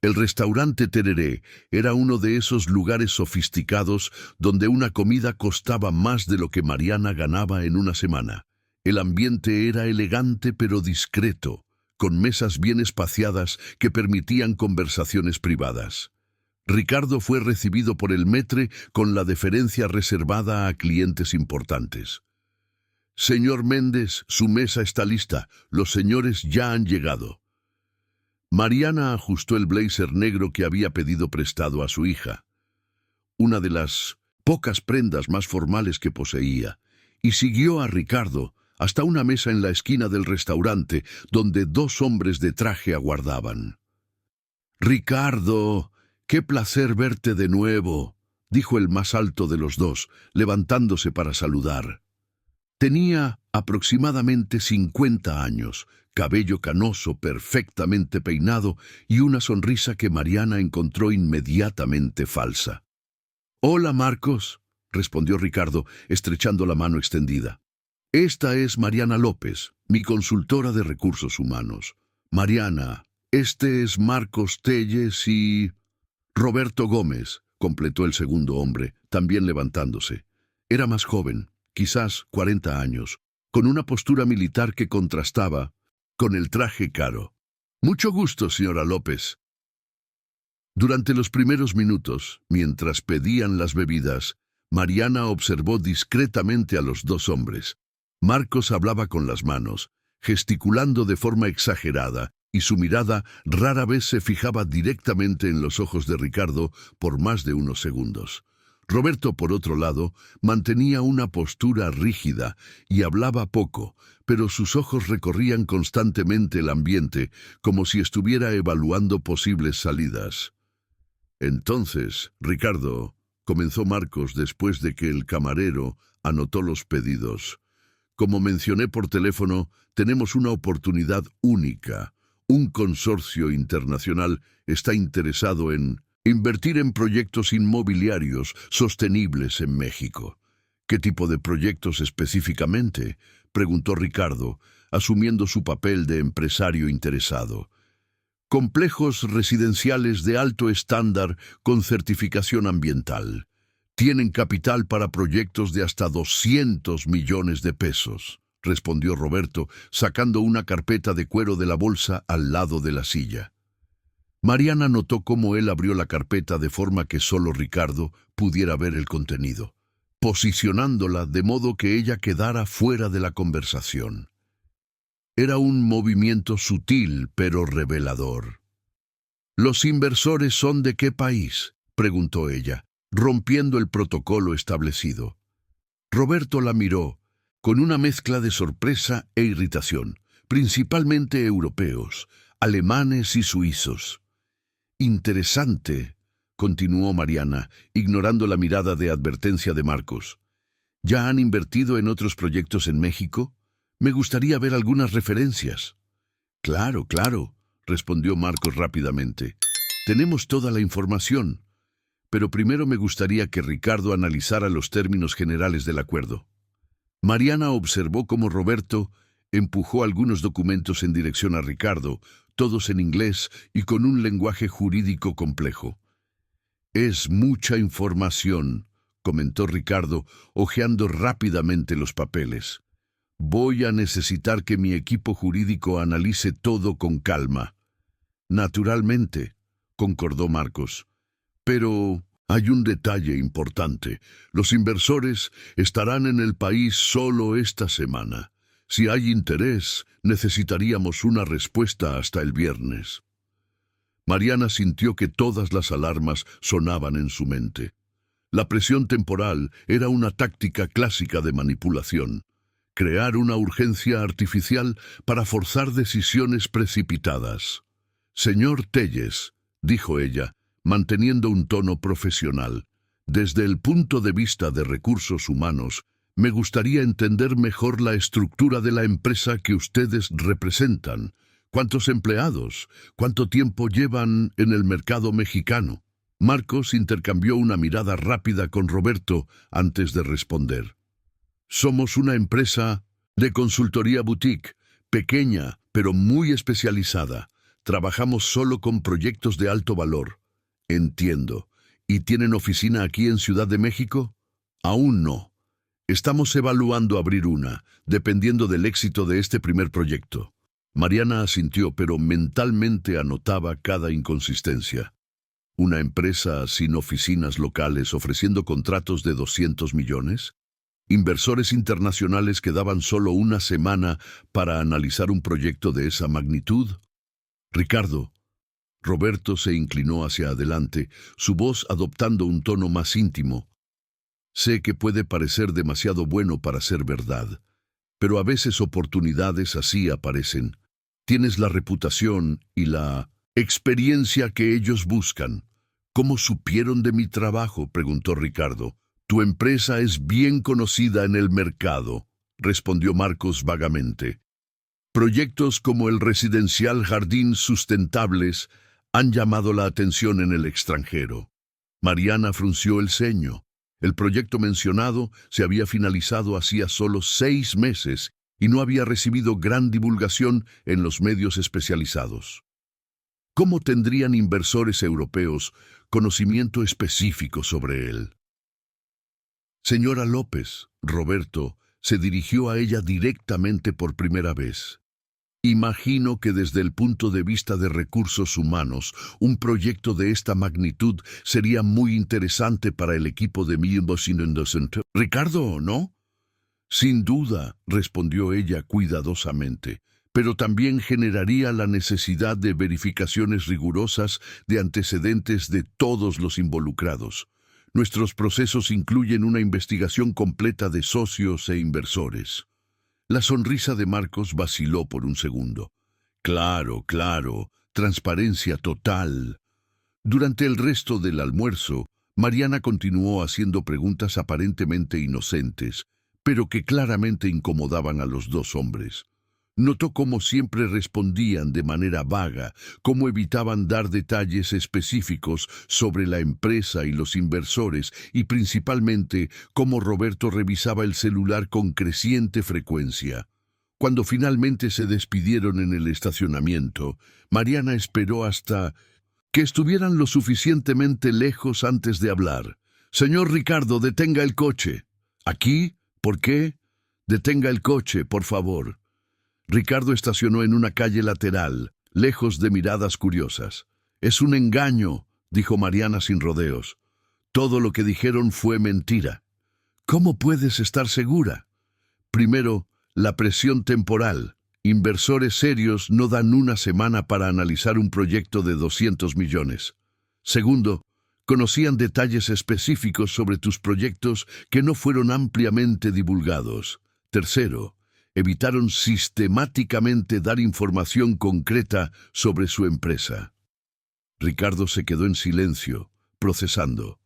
El restaurante Tereré era uno de esos lugares sofisticados donde una comida costaba más de lo que Mariana ganaba en una semana. El ambiente era elegante pero discreto. con mesas bien espaciadas que permitían conversaciones privadas. Ricardo fue recibido por el maître con la deferencia reservada a clientes importantes. «Señor Méndez, su mesa está lista. Los señores ya han llegado». Mariana ajustó el blazer negro que había pedido prestado a su hija, una de las pocas prendas más formales que poseía, y siguió a Ricardo hasta una mesa en la esquina del restaurante donde dos hombres de traje aguardaban. «Ricardo, qué placer verte de nuevo», dijo el más alto de los dos, levantándose para saludar. Tenía aproximadamente 50 años, cabello canoso perfectamente peinado y una sonrisa que Mariana encontró inmediatamente falsa. «Hola, Marcos», respondió Ricardo, estrechando la mano extendida. «Esta es Mariana López, mi consultora de recursos humanos. Mariana, este es Marcos Telles y...» «Roberto Gómez», completó el segundo hombre, también levantándose. Era más joven, quizás 40 años, con una postura militar que contrastaba con el traje caro. «Mucho gusto, señora López». Durante los primeros minutos, mientras pedían las bebidas, Mariana observó discretamente a los dos hombres. Marcos hablaba con las manos, gesticulando de forma exagerada, y su mirada rara vez se fijaba directamente en los ojos de Ricardo por más de unos segundos. Roberto, por otro lado, mantenía una postura rígida y hablaba poco, pero sus ojos recorrían constantemente el ambiente como si estuviera evaluando posibles salidas. «Entonces, Ricardo», comenzó Marcos después de que el camarero anotó los pedidos, «como mencioné por teléfono, tenemos una oportunidad única. Un consorcio internacional está interesado en invertir en proyectos inmobiliarios sostenibles en México». «¿Qué tipo de proyectos específicamente?», preguntó Ricardo, asumiendo su papel de empresario interesado. «Complejos residenciales de alto estándar con certificación ambiental. Tienen capital para proyectos de hasta 200 millones de pesos», respondió Roberto, sacando una carpeta de cuero de la bolsa al lado de la silla. Mariana notó cómo él abrió la carpeta de forma que solo Ricardo pudiera ver el contenido, posicionándola de modo que ella quedara fuera de la conversación. Era un movimiento sutil pero revelador. «¿Los inversores son de qué país?», preguntó ella, rompiendo el protocolo establecido. Roberto la miró, con una mezcla de sorpresa e irritación, principalmente europeos, alemanes y suizos. «Interesante», continuó Mariana, ignorando la mirada de advertencia de Marcos. «¿Ya han invertido en otros proyectos en México? Me gustaría ver algunas referencias». «Claro, claro», respondió Marcos rápidamente. «Tenemos toda la información, pero primero me gustaría que Ricardo analizara los términos generales del acuerdo». Mariana observó cómo Roberto empujó algunos documentos en dirección a Ricardo, todos en inglés y con un lenguaje jurídico complejo. «Es mucha información», comentó Ricardo, hojeando rápidamente los papeles. «Voy a necesitar que mi equipo jurídico analice todo con calma». «Naturalmente», concordó Marcos. «Pero hay un detalle importante. Los inversores estarán en el país solo esta semana. Si hay interés, necesitaríamos una respuesta hasta el viernes». Mariana sintió que todas las alarmas sonaban en su mente. La presión temporal era una táctica clásica de manipulación. Crear una urgencia artificial para forzar decisiones precipitadas. «Señor Telles», dijo ella, manteniendo un tono profesional, «desde el punto de vista de recursos humanos, me gustaría entender mejor la estructura de la empresa que ustedes representan. ¿Cuántos empleados? ¿Cuánto tiempo llevan en el mercado mexicano?» Marcos intercambió una mirada rápida con Roberto antes de responder. «Somos una empresa de consultoría boutique, pequeña pero muy especializada. Trabajamos solo con proyectos de alto valor». «Entiendo. ¿Y tienen oficina aquí en Ciudad de México?» «Aún no. Estamos evaluando abrir una, dependiendo del éxito de este primer proyecto». Mariana asintió, pero mentalmente anotaba cada inconsistencia. ¿Una empresa sin oficinas locales ofreciendo contratos de 200 millones? ¿Inversores internacionales que daban solo una semana para analizar un proyecto de esa magnitud? Ricardo. Roberto se inclinó hacia adelante, su voz adoptando un tono más íntimo. Sé que puede parecer demasiado bueno para ser verdad, pero a veces oportunidades así aparecen. Tienes la reputación y la experiencia que ellos buscan. ¿Cómo supieron de mi trabajo?, preguntó Ricardo. Tu empresa es bien conocida en el mercado, respondió Marcos vagamente. Proyectos como el residencial Jardín Sustentables han llamado la atención en el extranjero. Mariana frunció el ceño. El proyecto mencionado se había finalizado hacía solo 6 meses y no había recibido gran divulgación en los medios especializados. ¿Cómo tendrían inversores europeos conocimiento específico sobre él? Señora López, Roberto se dirigió a ella directamente por primera vez. Imagino que desde el punto de vista de recursos humanos, un proyecto de esta magnitud sería muy interesante para el equipo de miembros inocentes. Ricardo, ¿no? Sin duda, respondió ella cuidadosamente, pero también generaría la necesidad de verificaciones rigurosas de antecedentes de todos los involucrados. Nuestros procesos incluyen una investigación completa de socios e inversores. La sonrisa de Marcos vaciló por un segundo. Claro, claro, transparencia total. Durante el resto del almuerzo, Mariana continuó haciendo preguntas aparentemente inocentes, pero que claramente incomodaban a los dos hombres. Notó cómo siempre respondían de manera vaga, cómo evitaban dar detalles específicos sobre la empresa y los inversores, y principalmente cómo Roberto revisaba el celular con creciente frecuencia. Cuando finalmente se despidieron en el estacionamiento, Mariana esperó hasta que estuvieran lo suficientemente lejos antes de hablar. «Señor Ricardo, detenga el coche». «¿Aquí? ¿Por qué?» «Detenga el coche, por favor». Ricardo estacionó en una calle lateral, lejos de miradas curiosas. «Es un engaño», dijo Mariana sin rodeos. «Todo lo que dijeron fue mentira». «¿Cómo puedes estar segura?» «Primero, la presión temporal. Inversores serios no dan una semana para analizar un proyecto de 200 millones. Segundo, conocían detalles específicos sobre tus proyectos que no fueron ampliamente divulgados. Tercero, evitaron sistemáticamente dar información concreta sobre su empresa». Ricardo se quedó en silencio, procesando.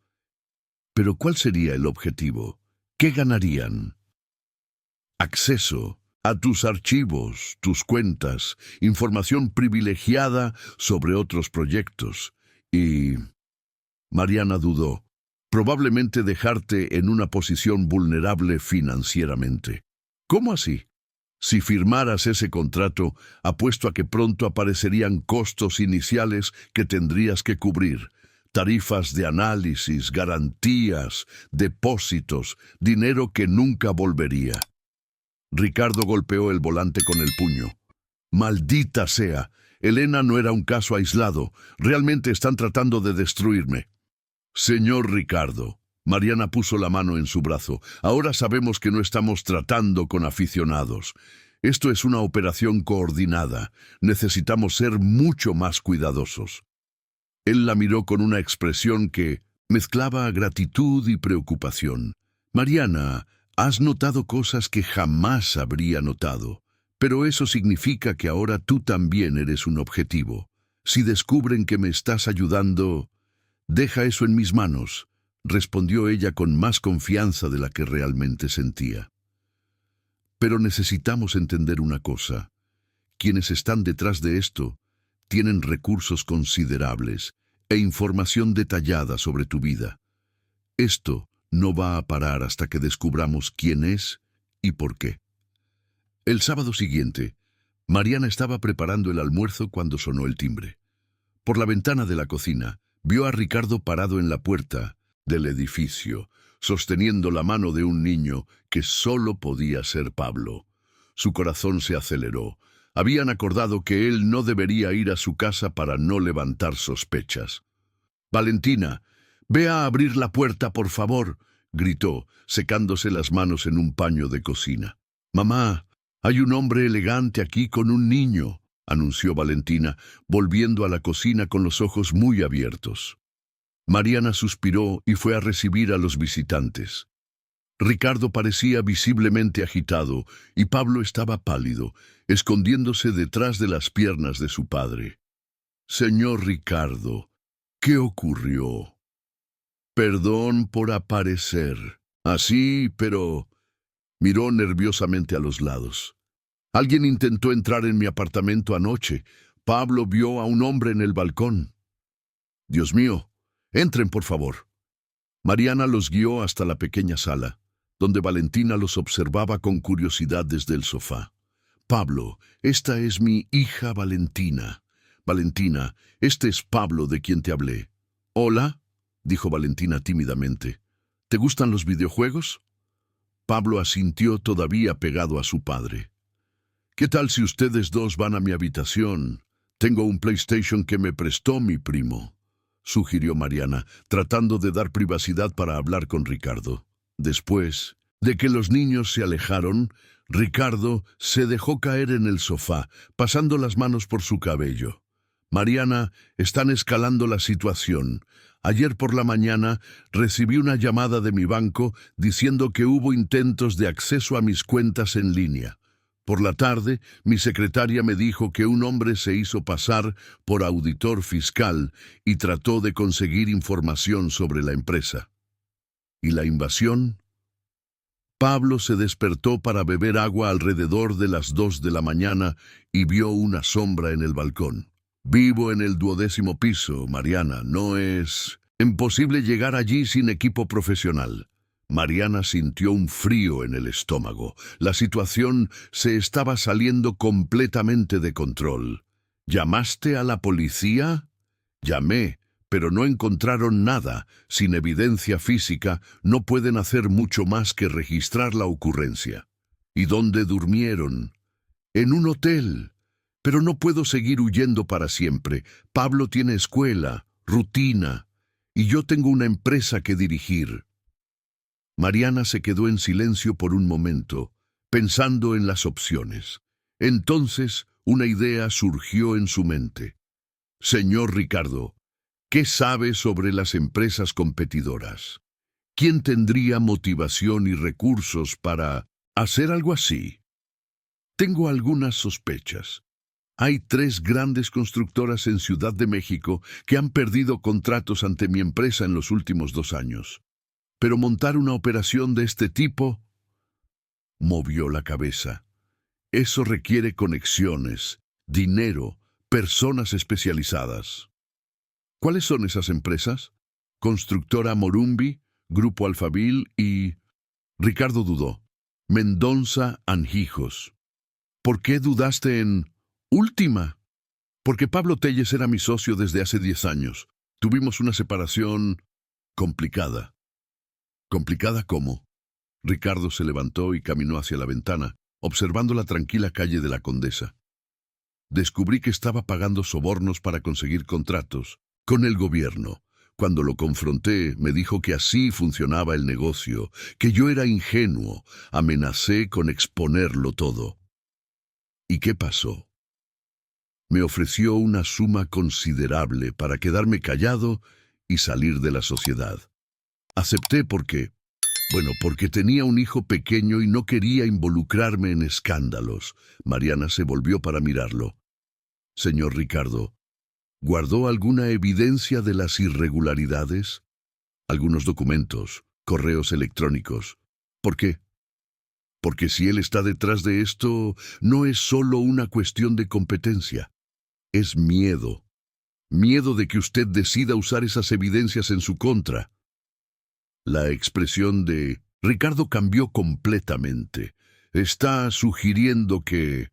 ¿Pero cuál sería el objetivo? ¿Qué ganarían? Acceso a tus archivos, tus cuentas, información privilegiada sobre otros proyectos. Y... Mariana dudó. Probablemente dejarte en una posición vulnerable financieramente. ¿Cómo así? Si firmaras ese contrato, apuesto a que pronto aparecerían costos iniciales que tendrías que cubrir. Tarifas de análisis, garantías, depósitos, dinero que nunca volvería. Ricardo golpeó el volante con el puño. «Maldita sea. Elena no era un caso aislado. Realmente están tratando de destruirme». «Señor Ricardo». Mariana puso la mano en su brazo. «Ahora sabemos que no estamos tratando con aficionados. Esto es una operación coordinada. Necesitamos ser mucho más cuidadosos». Él la miró con una expresión que mezclaba gratitud y preocupación. «Mariana, has notado cosas que jamás habría notado. Pero eso significa que ahora tú también eres un objetivo. Si descubren que me estás ayudando, deja eso en mis manos», respondió ella con más confianza de la que realmente sentía. «Pero necesitamos entender una cosa. Quienes están detrás de esto tienen recursos considerables e información detallada sobre tu vida. Esto no va a parar hasta que descubramos quién es y por qué». El sábado siguiente, Mariana estaba preparando el almuerzo cuando sonó el timbre. Por la ventana de la cocina, vio a Ricardo parado en la puerta del edificio, sosteniendo la mano de un niño que solo podía ser Pablo. Su corazón se aceleró. Habían acordado que él no debería ir a su casa para no levantar sospechas. «Valentina, ve a abrir la puerta, por favor», gritó, secándose las manos en un paño de cocina. «Mamá, hay un hombre elegante aquí con un niño», anunció Valentina, volviendo a la cocina con los ojos muy abiertos. Mariana suspiró y fue a recibir a los visitantes. Ricardo parecía visiblemente agitado y Pablo estaba pálido, escondiéndose detrás de las piernas de su padre. «Señor Ricardo, ¿qué ocurrió?» «Perdón por aparecer. Así, pero...» Miró nerviosamente a los lados. «Alguien intentó entrar en mi apartamento anoche. Pablo vio a un hombre en el balcón». «Dios mío, entren, por favor». Mariana los guió hasta la pequeña sala, donde Valentina los observaba con curiosidad desde el sofá. «Pablo, esta es mi hija Valentina. Valentina, este es Pablo de quien te hablé». «Hola», dijo Valentina tímidamente. «¿Te gustan los videojuegos?» Pablo asintió todavía pegado a su padre. «¿Qué tal si ustedes dos van a mi habitación? Tengo un PlayStation que me prestó mi primo», sugirió Mariana, tratando de dar privacidad para hablar con Ricardo. Después de que los niños se alejaron, Ricardo se dejó caer en el sofá, pasando las manos por su cabello. «Mariana, están escalando la situación. Ayer por la mañana recibí una llamada de mi banco diciendo que hubo intentos de acceso a mis cuentas en línea. Por la tarde, mi secretaria me dijo que un hombre se hizo pasar por auditor fiscal y trató de conseguir información sobre la empresa. ¿Y la invasión?» Pablo se despertó para beber agua alrededor de las 2 de la mañana y vio una sombra en el balcón. «Vivo en el 12º piso, Mariana. No es imposible llegar allí sin equipo profesional». Mariana sintió un frío en el estómago. La situación se estaba saliendo completamente de control. «¿Llamaste a la policía?» «Llamé, pero no encontraron nada. Sin evidencia física, no pueden hacer mucho más que registrar la ocurrencia». «¿Y dónde durmieron?» «En un hotel. Pero no puedo seguir huyendo para siempre. Pablo tiene escuela, rutina, y yo tengo una empresa que dirigir». Mariana se quedó en silencio por un momento, pensando en las opciones. Entonces, una idea surgió en su mente. «Señor Ricardo, ¿qué sabe sobre las empresas competidoras? ¿Quién tendría motivación y recursos para hacer algo así?» «Tengo algunas sospechas. Hay 3 grandes constructoras en Ciudad de México que han perdido contratos ante mi empresa en los últimos 2 años. Pero montar una operación de este tipo...» Movió la cabeza. «Eso requiere conexiones, dinero, personas especializadas». «¿Cuáles son esas empresas?» «Constructora Morumbi, Grupo Alfabil y...» Ricardo dudó. «Mendonza Anjijos». «¿Por qué dudaste en última?» «Porque Pablo Telles era mi socio desde hace 10 años. Tuvimos una separación complicada». «¿Complicada cómo?» Ricardo se levantó y caminó hacia la ventana, observando la tranquila calle de la Condesa. «Descubrí que estaba pagando sobornos para conseguir contratos con el gobierno. Cuando lo confronté, me dijo que así funcionaba el negocio, que yo era ingenuo. Amenacé con exponerlo todo». «¿Y qué pasó?» «Me ofreció una suma considerable para quedarme callado y salir de la sociedad. Acepté porque tenía un hijo pequeño y no quería involucrarme en escándalos». Mariana se volvió para mirarlo. «Señor Ricardo, ¿guardó alguna evidencia de las irregularidades? Algunos documentos, correos electrónicos. ¿Por qué? Porque si él está detrás de esto, no es solo una cuestión de competencia. Es miedo. Miedo de que usted decida usar esas evidencias en su contra». La expresión de Ricardo cambió completamente. «Está sugiriendo que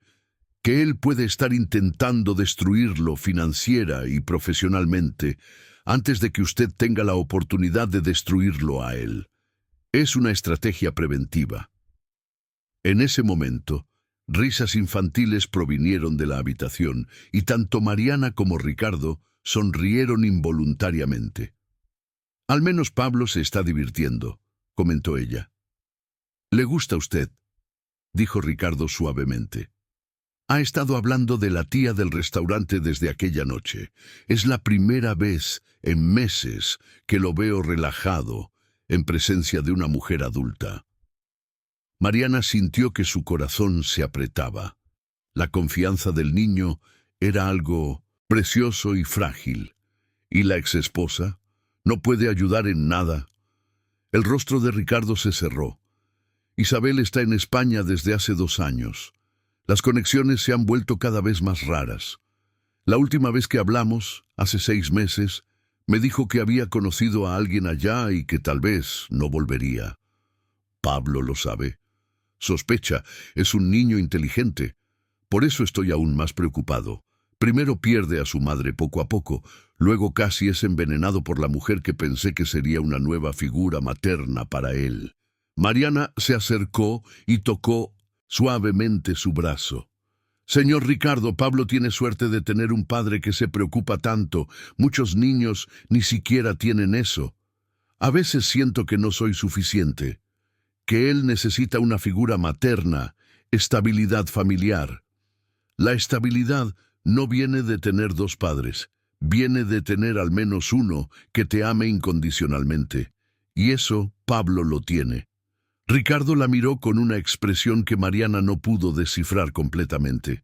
él puede estar intentando destruirlo financiera y profesionalmente antes de que usted tenga la oportunidad de destruirlo a él. Es una estrategia preventiva». En ese momento, Risas infantiles provinieron de la habitación, y tanto Mariana como Ricardo sonrieron involuntariamente. «Al menos Pablo se está divirtiendo», comentó ella. «¿Le gusta a usted?», dijo Ricardo suavemente. «Ha estado hablando de la tía del restaurante desde aquella noche. Es la primera vez en meses que lo veo relajado en presencia de una mujer adulta». Mariana sintió que su corazón se apretaba. La confianza del niño era algo precioso y frágil. ¿Y la exesposa? ¿No puede ayudar en nada? El rostro de Ricardo se cerró. Isabel está en España desde hace 2 años. Las conexiones se han vuelto cada vez más raras. La última vez que hablamos, hace 6 meses, me dijo que había conocido a alguien allá y que tal vez no volvería. Pablo lo sabe. Sospecha, es un niño inteligente. Por eso estoy aún más preocupado. Primero pierde a su madre poco a poco, luego casi es envenenado por la mujer que pensé que sería una nueva figura materna para él. Mariana se acercó y tocó suavemente su brazo. «Señor Ricardo, Pablo tiene suerte de tener un padre que se preocupa tanto. Muchos niños ni siquiera tienen eso. A veces siento que no soy suficiente, que él necesita una figura materna, estabilidad familiar. La estabilidad no viene de tener 2 padres, viene de tener al menos uno que te ame incondicionalmente. Y eso Pablo lo tiene». Ricardo la miró con una expresión que Mariana no pudo descifrar completamente.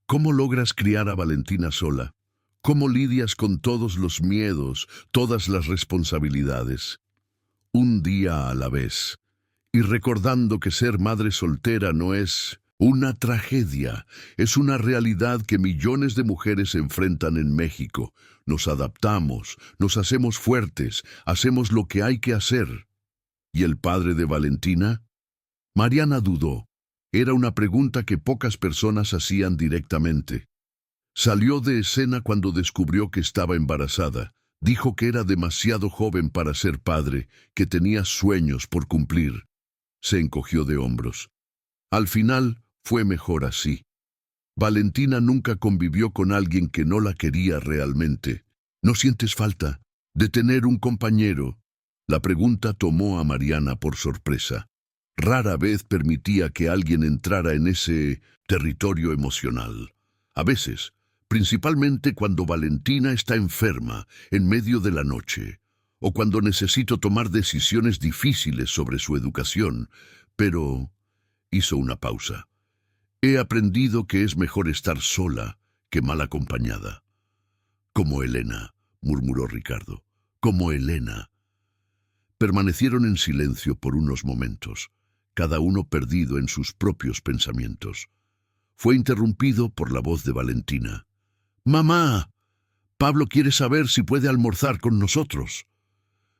«¿Cómo logras criar a Valentina sola? ¿Cómo lidias con todos los miedos, todas las responsabilidades? Un día a la vez. Y recordando que ser madre soltera no es una tragedia, es una realidad que millones de mujeres enfrentan en México. Nos adaptamos, nos hacemos fuertes, hacemos lo que hay que hacer». «¿Y el padre de Valentina?». Mariana dudó. Era una pregunta que pocas personas hacían directamente. Salió de escena cuando descubrió que estaba embarazada. Dijo que era demasiado joven para ser padre, que tenía sueños por cumplir. Se encogió de hombros. Al final, fue mejor así. Valentina nunca convivió con alguien que no la quería realmente. «¿No sientes falta de tener un compañero?». La pregunta tomó a Mariana por sorpresa. Rara vez permitía que alguien entrara en ese territorio emocional. A veces, principalmente cuando Valentina está enferma, en medio de la noche, o cuando necesito tomar decisiones difíciles sobre su educación. Pero hizo una pausa. «He aprendido que es mejor estar sola que mal acompañada». «Como Elena», murmuró Ricardo. «Como Elena». Permanecieron en silencio por unos momentos, cada uno perdido en sus propios pensamientos. Fue interrumpido por la voz de Valentina. «¡Mamá! Pablo quiere saber si puede almorzar con nosotros».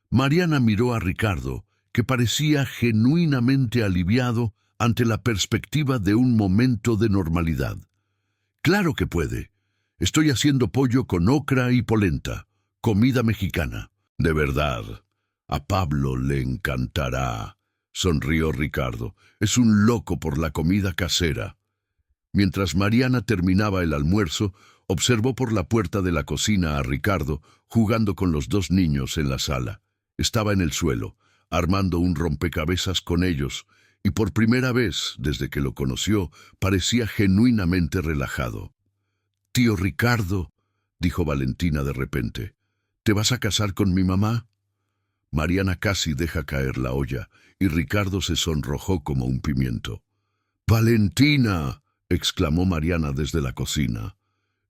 Mariana miró a Ricardo, que parecía genuinamente aliviado ante la perspectiva de un momento de normalidad. «Claro que puede. Estoy haciendo pollo con ocra y polenta, comida mexicana». «De verdad. A Pablo le encantará», sonrió Ricardo. «Es un loco por la comida casera». Mientras Mariana terminaba el almuerzo, observó por la puerta de la cocina a Ricardo jugando con los 2 niños en la sala. Estaba en el suelo, armando un rompecabezas con ellos, y por primera vez, desde que lo conoció, parecía genuinamente relajado. «Tío Ricardo», dijo Valentina de repente, «¿te vas a casar con mi mamá?». Mariana casi deja caer la olla, y Ricardo se sonrojó como un pimiento. «¡Valentina!», exclamó Mariana desde la cocina.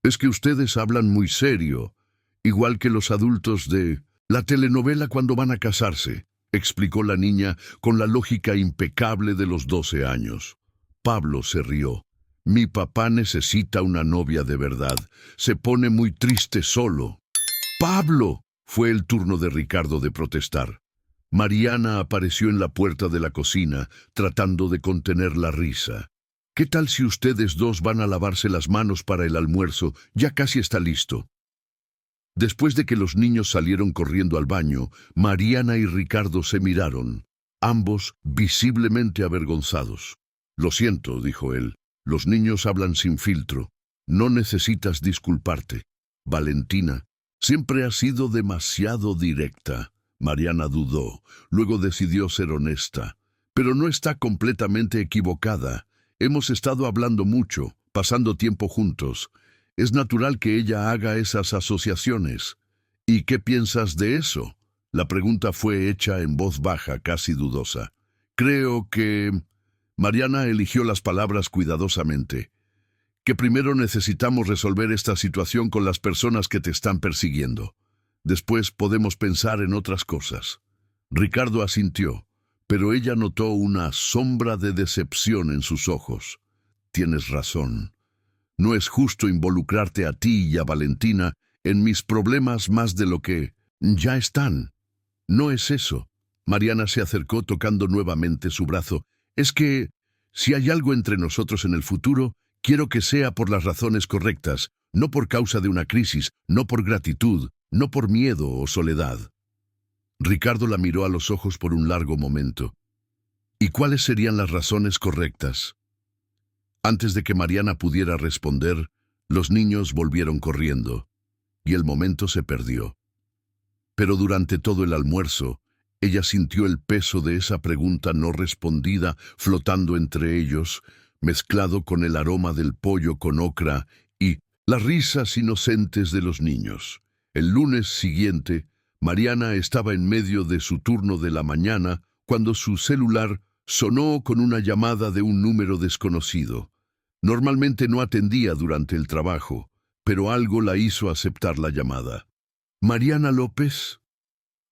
«Es que ustedes hablan muy serio, igual que los adultos de la telenovela cuando van a casarse», explicó la niña con la lógica impecable de los 12 años. Pablo se rió. «Mi papá necesita una novia de verdad. Se pone muy triste solo». «¡Pablo!», fue el turno de Ricardo de protestar. Mariana apareció en la puerta de la cocina, tratando de contener la risa. «¿Qué tal si ustedes 2 van a lavarse las manos para el almuerzo? Ya casi está listo». Después de que los niños salieron corriendo al baño, Mariana y Ricardo se miraron, ambos visiblemente avergonzados. «Lo siento», dijo él. Los niños hablan sin filtro. No necesitas disculparte. Valentina siempre ha sido demasiado directa. Mariana dudó, luego decidió ser honesta. Pero no está completamente equivocada. Hemos estado hablando mucho, pasando tiempo juntos. Es natural que ella haga esas asociaciones. ¿Y qué piensas de eso? La pregunta fue hecha en voz baja, casi dudosa. Creo que... Mariana eligió las palabras cuidadosamente. Que primero necesitamos resolver esta situación con las personas que te están persiguiendo. Después podemos pensar en otras cosas. Ricardo asintió, pero ella notó una sombra de decepción en sus ojos. Tienes razón. No es justo involucrarte a ti y a Valentina en mis problemas más de lo que ya están. No es eso. Mariana se acercó tocando nuevamente su brazo. Es que, si hay algo entre nosotros en el futuro, quiero que sea por las razones correctas, no por causa de una crisis, no por gratitud, no por miedo o soledad. Ricardo la miró a los ojos por un largo momento. ¿Y cuáles serían las razones correctas? Antes de que Mariana pudiera responder, los niños volvieron corriendo, y el momento se perdió. Pero durante todo el almuerzo, ella sintió el peso de esa pregunta no respondida flotando entre ellos, mezclado con el aroma del pollo con ocra y las risas inocentes de los niños. El lunes siguiente, Mariana estaba en medio de su turno de la mañana cuando su celular sonó con una llamada de un número desconocido. Normalmente no atendía durante el trabajo, pero algo la hizo aceptar la llamada. ¿Mariana López?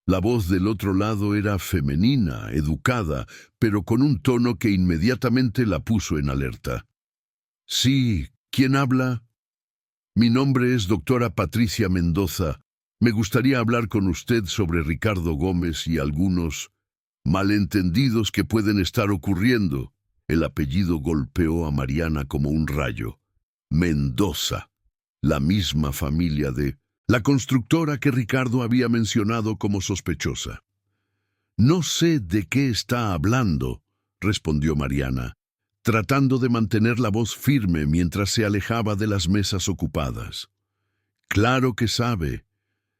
La voz del otro lado era femenina, educada, pero con un tono que inmediatamente la puso en alerta. Sí, ¿quién habla? Mi nombre es doctora Patricia Mendoza. Me gustaría hablar con usted sobre Ricardo Gómez y algunos malentendidos que pueden estar ocurriendo. El apellido golpeó a Mariana como un rayo. Mendoza, la misma familia de la constructora que Ricardo había mencionado como sospechosa. No sé de qué está hablando, respondió Mariana, tratando de mantener la voz firme mientras se alejaba de las mesas ocupadas. Claro que sabe.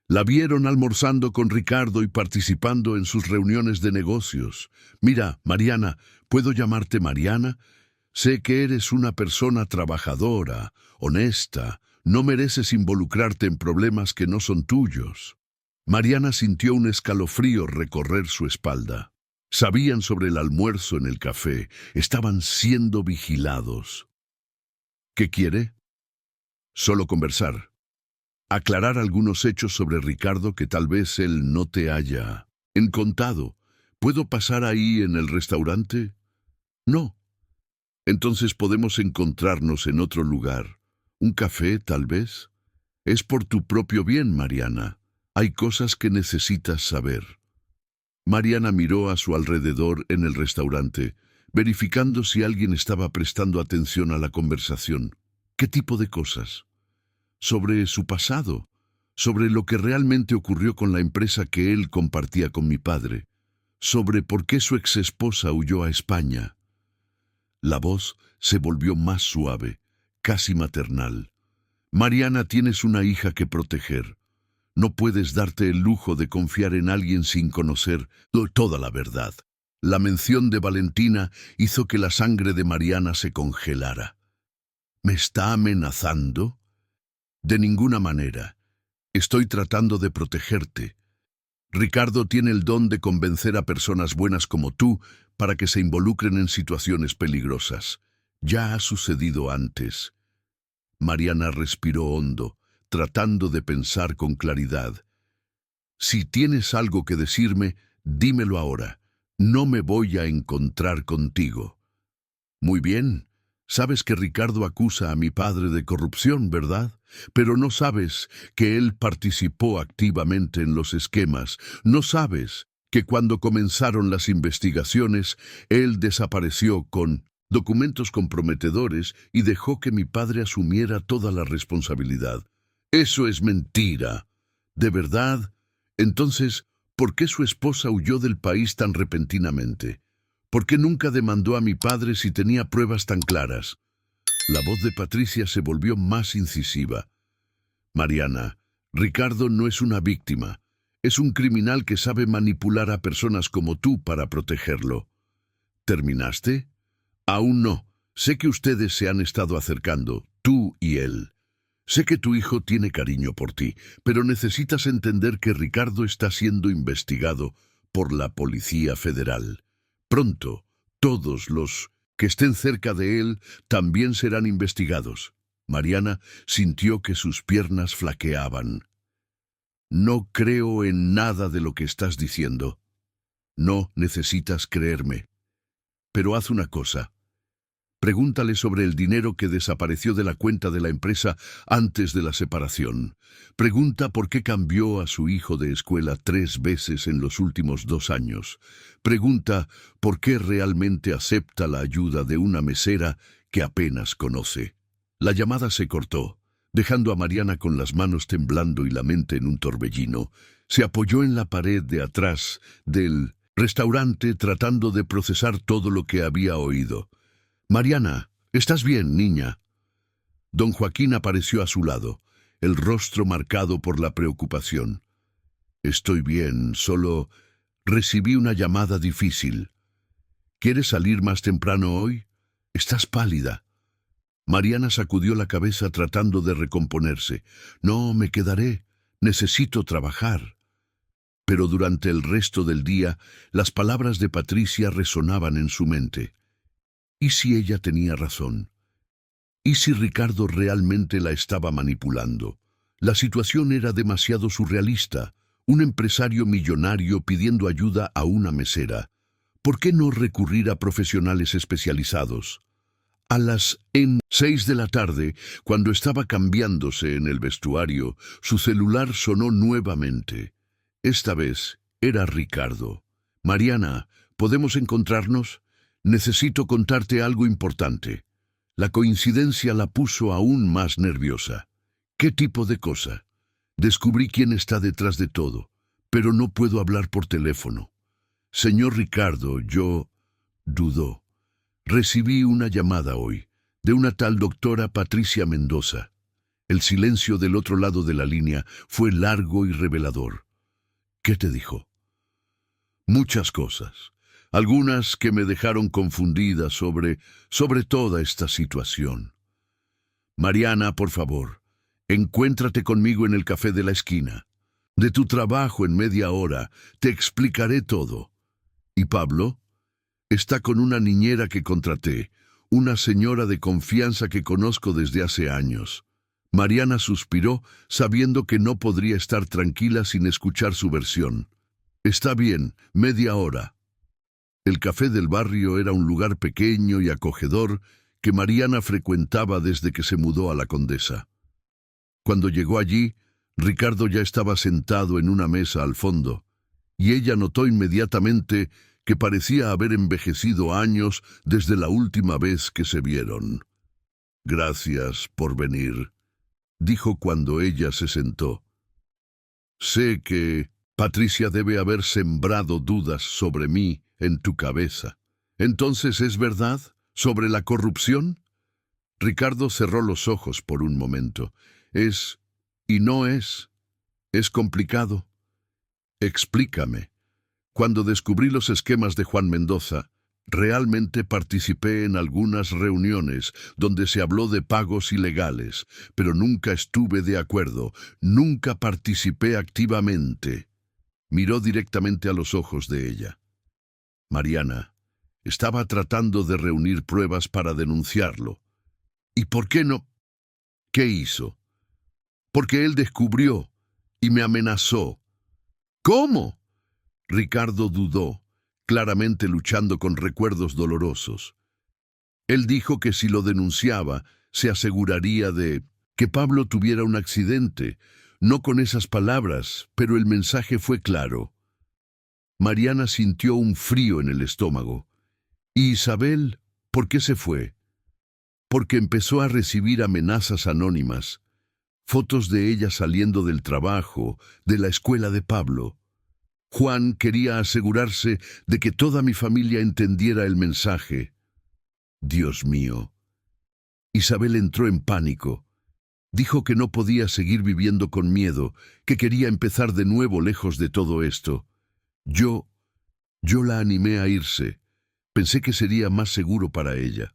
La vieron almorzando con Ricardo y participando en sus reuniones de negocios. Mira, Mariana, ¿puedo llamarte Mariana? Sé que eres una persona trabajadora, honesta, no mereces involucrarte en problemas que no son tuyos. Mariana sintió un escalofrío recorrer su espalda. Sabían sobre el almuerzo en el café, estaban siendo vigilados. ¿Qué quiere? Solo conversar. Aclarar algunos hechos sobre Ricardo que tal vez él no te haya contado. ¿Puedo pasar ahí en el restaurante? No. Entonces podemos encontrarnos en otro lugar. ¿Un café, tal vez? Es por tu propio bien, Mariana. Hay cosas que necesitas saber. Mariana miró a su alrededor en el restaurante, verificando si alguien estaba prestando atención a la conversación. ¿Qué tipo de cosas? Sobre su pasado, sobre lo que realmente ocurrió con la empresa que él compartía con mi padre, sobre por qué su exesposa huyó a España. La voz se volvió más suave, casi maternal. Mariana, tienes una hija que proteger. No puedes darte el lujo de confiar en alguien sin conocer toda la verdad. La mención de Valentina hizo que la sangre de Mariana se congelara. ¿Me está amenazando? De ninguna manera. Estoy tratando de protegerte. Ricardo tiene el don de convencer a personas buenas como tú para que se involucren en situaciones peligrosas. Ya ha sucedido antes. Mariana respiró hondo, tratando de pensar con claridad. Si tienes algo que decirme, dímelo ahora. No me voy a encontrar contigo. Muy bien. Sabes que Ricardo acusa a mi padre de corrupción, ¿verdad? Pero no sabes que él participó activamente en los esquemas. No sabes que cuando comenzaron las investigaciones, él desapareció con documentos comprometedores y dejó que mi padre asumiera toda la responsabilidad. Eso es mentira. ¿De verdad? Entonces, ¿por qué su esposa huyó del país tan repentinamente? ¿Por qué nunca demandó a mi padre si tenía pruebas tan claras? La voz de Patricia se volvió más incisiva. Mariana, Ricardo no es una víctima. Es un criminal que sabe manipular a personas como tú para protegerlo. ¿Terminaste? Aún no. Sé que ustedes se han estado acercando, tú y él. Sé que tu hijo tiene cariño por ti, pero necesitas entender que Ricardo está siendo investigado por la Policía Federal. Pronto, todos los que estén cerca de él también serán investigados. Mariana sintió que sus piernas flaqueaban. No creo en nada de lo que estás diciendo. No necesitas creerme. Pero haz una cosa. Pregúntale sobre el dinero que desapareció de la cuenta de la empresa antes de la separación. Pregunta por qué cambió a su hijo de escuela 3 veces en los últimos 2 años. Pregunta por qué realmente acepta la ayuda de una mesera que apenas conoce. La llamada se cortó, dejando a Mariana con las manos temblando y la mente en un torbellino. Se apoyó en la pared de atrás del restaurante tratando de procesar todo lo que había oído. «Mariana, ¿estás bien, niña?» Don Joaquín apareció a su lado, el rostro marcado por la preocupación. «Estoy bien, solo recibí una llamada difícil. ¿Quieres salir más temprano hoy? Estás pálida». Mariana sacudió la cabeza tratando de recomponerse. «No, me quedaré. Necesito trabajar». Pero durante el resto del día, las palabras de Patricia resonaban en su mente. ¿Y si ella tenía razón? ¿Y si Ricardo realmente la estaba manipulando? La situación era demasiado surrealista. Un empresario millonario pidiendo ayuda a una mesera. ¿Por qué no recurrir a profesionales especializados? A las 6 de la tarde, cuando estaba cambiándose en el vestuario, su celular sonó nuevamente. Esta vez era Ricardo. «Mariana, ¿podemos encontrarnos? Necesito contarte algo importante». La coincidencia la puso aún más nerviosa. ¿Qué tipo de cosa? Descubrí quién está detrás de todo, pero no puedo hablar por teléfono. Señor Ricardo, yo... dudó. Recibí una llamada hoy, de una tal doctora Patricia Mendoza. El silencio del otro lado de la línea fue largo y revelador. ¿Qué te dijo? Muchas cosas. Algunas que me dejaron confundida sobre toda esta situación. «Mariana, por favor, encuéntrate conmigo en el café de la esquina. De tu trabajo en media hora te explicaré todo. ¿Y Pablo? Está con una niñera que contraté, una señora de confianza que conozco desde hace años». Mariana suspiró, sabiendo que no podría estar tranquila sin escuchar su versión. «Está bien, media hora». El café del barrio era un lugar pequeño y acogedor que Mariana frecuentaba desde que se mudó a la Condesa. Cuando llegó allí, Ricardo ya estaba sentado en una mesa al fondo, y ella notó inmediatamente que parecía haber envejecido años desde la última vez que se vieron. «Gracias por venir», dijo cuando ella se sentó. «Sé que Patricia debe haber sembrado dudas sobre mí en tu cabeza. ¿Entonces es verdad sobre la corrupción?» Ricardo cerró los ojos por un momento. «Es y no es. Es complicado». «Explícame». Cuando descubrí los esquemas de Juan Mendoza, realmente participé en algunas reuniones donde se habló de pagos ilegales, pero nunca estuve de acuerdo, nunca participé activamente. Miró directamente a los ojos de ella. Mariana estaba tratando de reunir pruebas para denunciarlo. ¿Y por qué no? ¿Qué hizo? Porque él descubrió y me amenazó. ¿Cómo? Ricardo dudó, claramente luchando con recuerdos dolorosos. Él dijo que si lo denunciaba, se aseguraría de que Pablo tuviera un accidente. No con esas palabras, pero el mensaje fue claro. Mariana sintió un frío en el estómago. ¿Y Isabel, por qué se fue? Porque empezó a recibir amenazas anónimas, fotos de ella saliendo del trabajo, de la escuela de Pablo. Juan quería asegurarse de que toda mi familia entendiera el mensaje. Dios mío. Isabel entró en pánico. Dijo que no podía seguir viviendo con miedo, que quería empezar de nuevo lejos de todo esto. Yo la animé a irse. Pensé que sería más seguro para ella.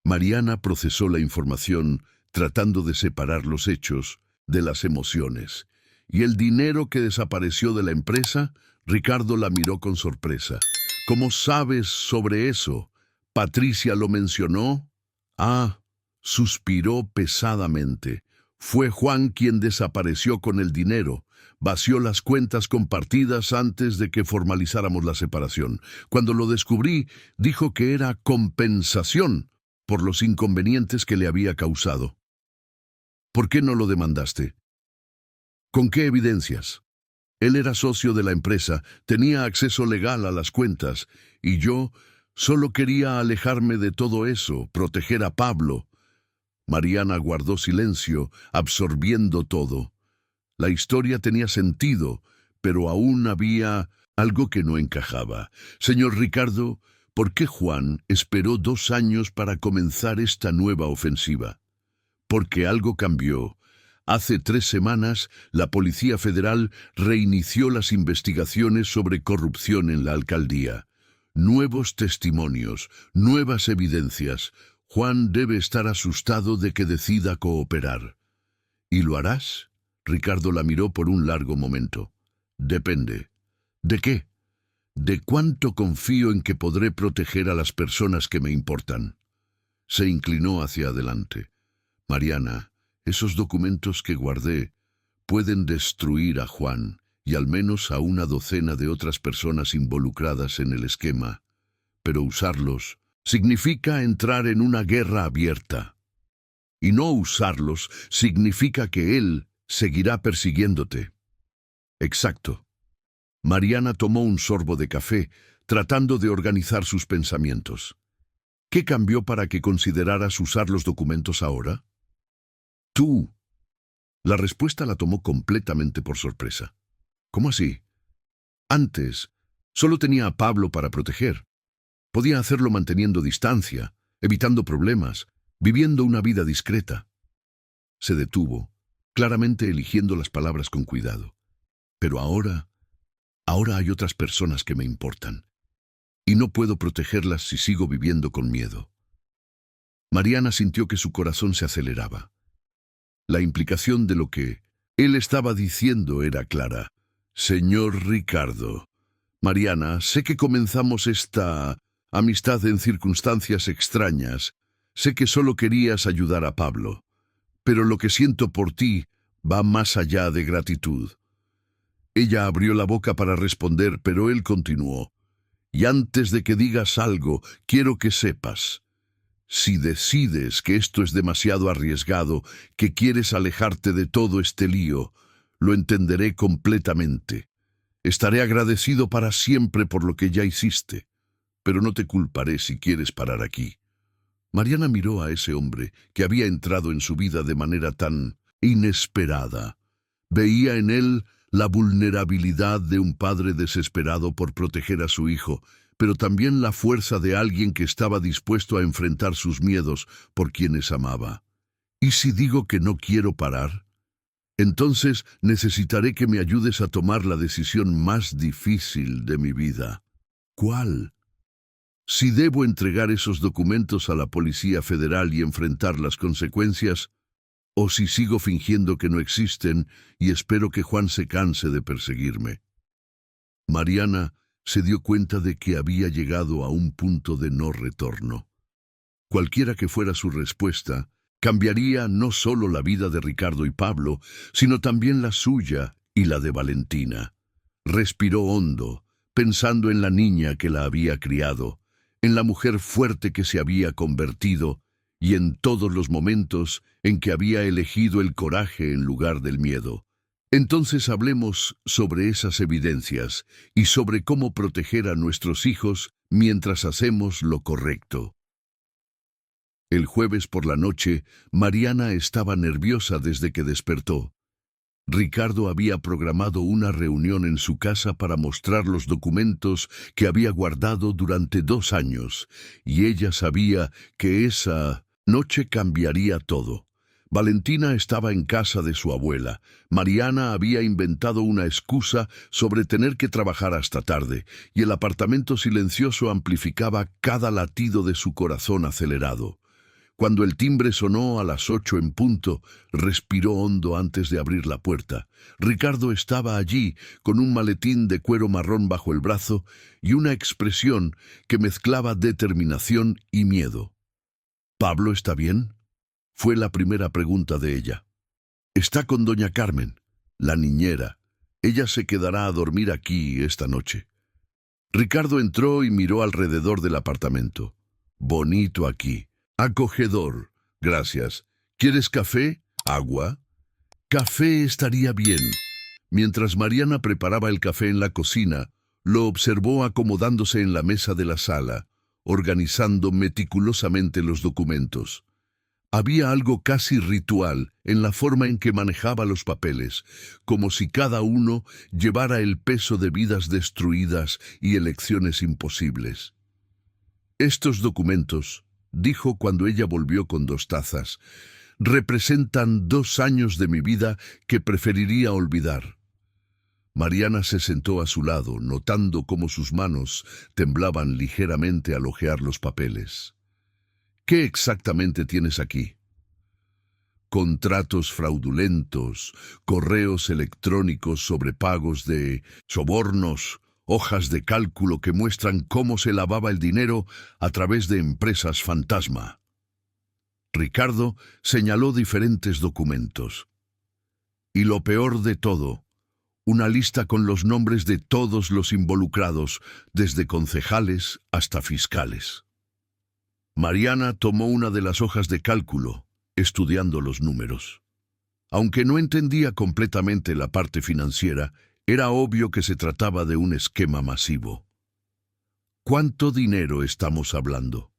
Mariana procesó la información, tratando de separar los hechos de las emociones. ¿Y el dinero que desapareció de la empresa? Ricardo la miró con sorpresa. ¿Cómo sabes sobre eso? ¿Patricia lo mencionó? Ah, suspiró pesadamente. Fue Juan quien desapareció con el dinero. Vació las cuentas compartidas antes de que formalizáramos la separación. Cuando lo descubrí, dijo que era compensación por los inconvenientes que le había causado. ¿Por qué no lo demandaste? ¿Con qué evidencias? Él era socio de la empresa, tenía acceso legal a las cuentas, y yo solo quería alejarme de todo eso, proteger a Pablo. Mariana guardó silencio, absorbiendo todo. La historia tenía sentido, pero aún había algo que no encajaba. Señor Ricardo, ¿por qué Juan esperó 2 años para comenzar esta nueva ofensiva? Porque algo cambió. Hace 3 semanas, la Policía Federal reinició las investigaciones sobre corrupción en la alcaldía. Nuevos testimonios, nuevas evidencias. Juan debe estar asustado de que decida cooperar. ¿Y lo harás? Ricardo la miró por un largo momento. Depende. ¿De qué? De cuánto confío en que podré proteger a las personas que me importan. Se inclinó hacia adelante. Mariana, esos documentos que guardé pueden destruir a Juan y al menos a una docena de otras personas involucradas en el esquema, pero usarlos significa entrar en una guerra abierta. Y no usarlos significa que él seguirá persiguiéndote. Exacto. Mariana tomó un sorbo de café, tratando de organizar sus pensamientos. ¿Qué cambió para que consideraras usar los documentos ahora? Tú. La respuesta la tomó completamente por sorpresa. ¿Cómo así? Antes, solo tenía a Pablo para proteger. Podía hacerlo manteniendo distancia, evitando problemas, viviendo una vida discreta. Se detuvo, claramente eligiendo las palabras con cuidado. Pero ahora hay otras personas que me importan. Y no puedo protegerlas si sigo viviendo con miedo. Mariana sintió que su corazón se aceleraba. La implicación de lo que él estaba diciendo era clara. Señor Ricardo, Mariana, sé que comenzamos esta amistad en circunstancias extrañas. Sé que solo querías ayudar a Pablo. Pero lo que siento por ti va más allá de gratitud. Ella abrió la boca para responder, pero él continuó. Y antes de que digas algo, quiero que sepas. Si decides que esto es demasiado arriesgado, que quieres alejarte de todo este lío, lo entenderé completamente. Estaré agradecido para siempre por lo que ya hiciste, pero no te culparé si quieres parar aquí. Mariana miró a ese hombre que había entrado en su vida de manera tan inesperada. Veía en él la vulnerabilidad de un padre desesperado por proteger a su hijo, pero también la fuerza de alguien que estaba dispuesto a enfrentar sus miedos por quienes amaba. ¿Y si digo que no quiero parar? Entonces necesitaré que me ayudes a tomar la decisión más difícil de mi vida. ¿Cuál? Si debo entregar esos documentos a la Policía Federal y enfrentar las consecuencias, o si sigo fingiendo que no existen y espero que Juan se canse de perseguirme. Mariana se dio cuenta de que había llegado a un punto de no retorno. Cualquiera que fuera su respuesta, cambiaría no solo la vida de Ricardo y Pablo, sino también la suya y la de Valentina. Respiró hondo, pensando en la niña que la había criado, en la mujer fuerte que se había convertido y en todos los momentos en que había elegido el coraje en lugar del miedo. Entonces hablemos sobre esas evidencias y sobre cómo proteger a nuestros hijos mientras hacemos lo correcto. El jueves por la noche, Mariana estaba nerviosa desde que despertó. Ricardo había programado una reunión en su casa para mostrar los documentos que había guardado durante 2 años, y ella sabía que esa noche cambiaría todo. Valentina estaba en casa de su abuela. Mariana había inventado una excusa sobre tener que trabajar hasta tarde, y el apartamento silencioso amplificaba cada latido de su corazón acelerado. Cuando el timbre sonó a las 8 en punto, respiró hondo antes de abrir la puerta. Ricardo estaba allí, con un maletín de cuero marrón bajo el brazo y una expresión que mezclaba determinación y miedo. «¿Pablo está bien?», fue la primera pregunta de ella. «Está con doña Carmen, la niñera. Ella se quedará a dormir aquí esta noche». Ricardo entró y miró alrededor del apartamento. «Bonito aquí. Acogedor. Gracias. ¿Quieres café? ¿Agua?» «Café estaría bien». Mientras Mariana preparaba el café en la cocina, lo observó acomodándose en la mesa de la sala, organizando meticulosamente los documentos. Había algo casi ritual en la forma en que manejaba los papeles, como si cada uno llevara el peso de vidas destruidas y elecciones imposibles. «Estos documentos», dijo cuando ella volvió con 2 tazas, «representan 2 años de mi vida que preferiría olvidar». Mariana se sentó a su lado, notando cómo sus manos temblaban ligeramente al hojear los papeles. «¿Qué exactamente tienes aquí?» «Contratos fraudulentos, correos electrónicos sobre pagos de sobornos, hojas de cálculo que muestran cómo se lavaba el dinero a través de empresas fantasma». Ricardo señaló diferentes documentos. «Y lo peor de todo, una lista con los nombres de todos los involucrados, desde concejales hasta fiscales». Mariana tomó una de las hojas de cálculo, estudiando los números. Aunque no entendía completamente la parte financiera, era obvio que se trataba de un esquema masivo. ¿Cuánto dinero estamos hablando?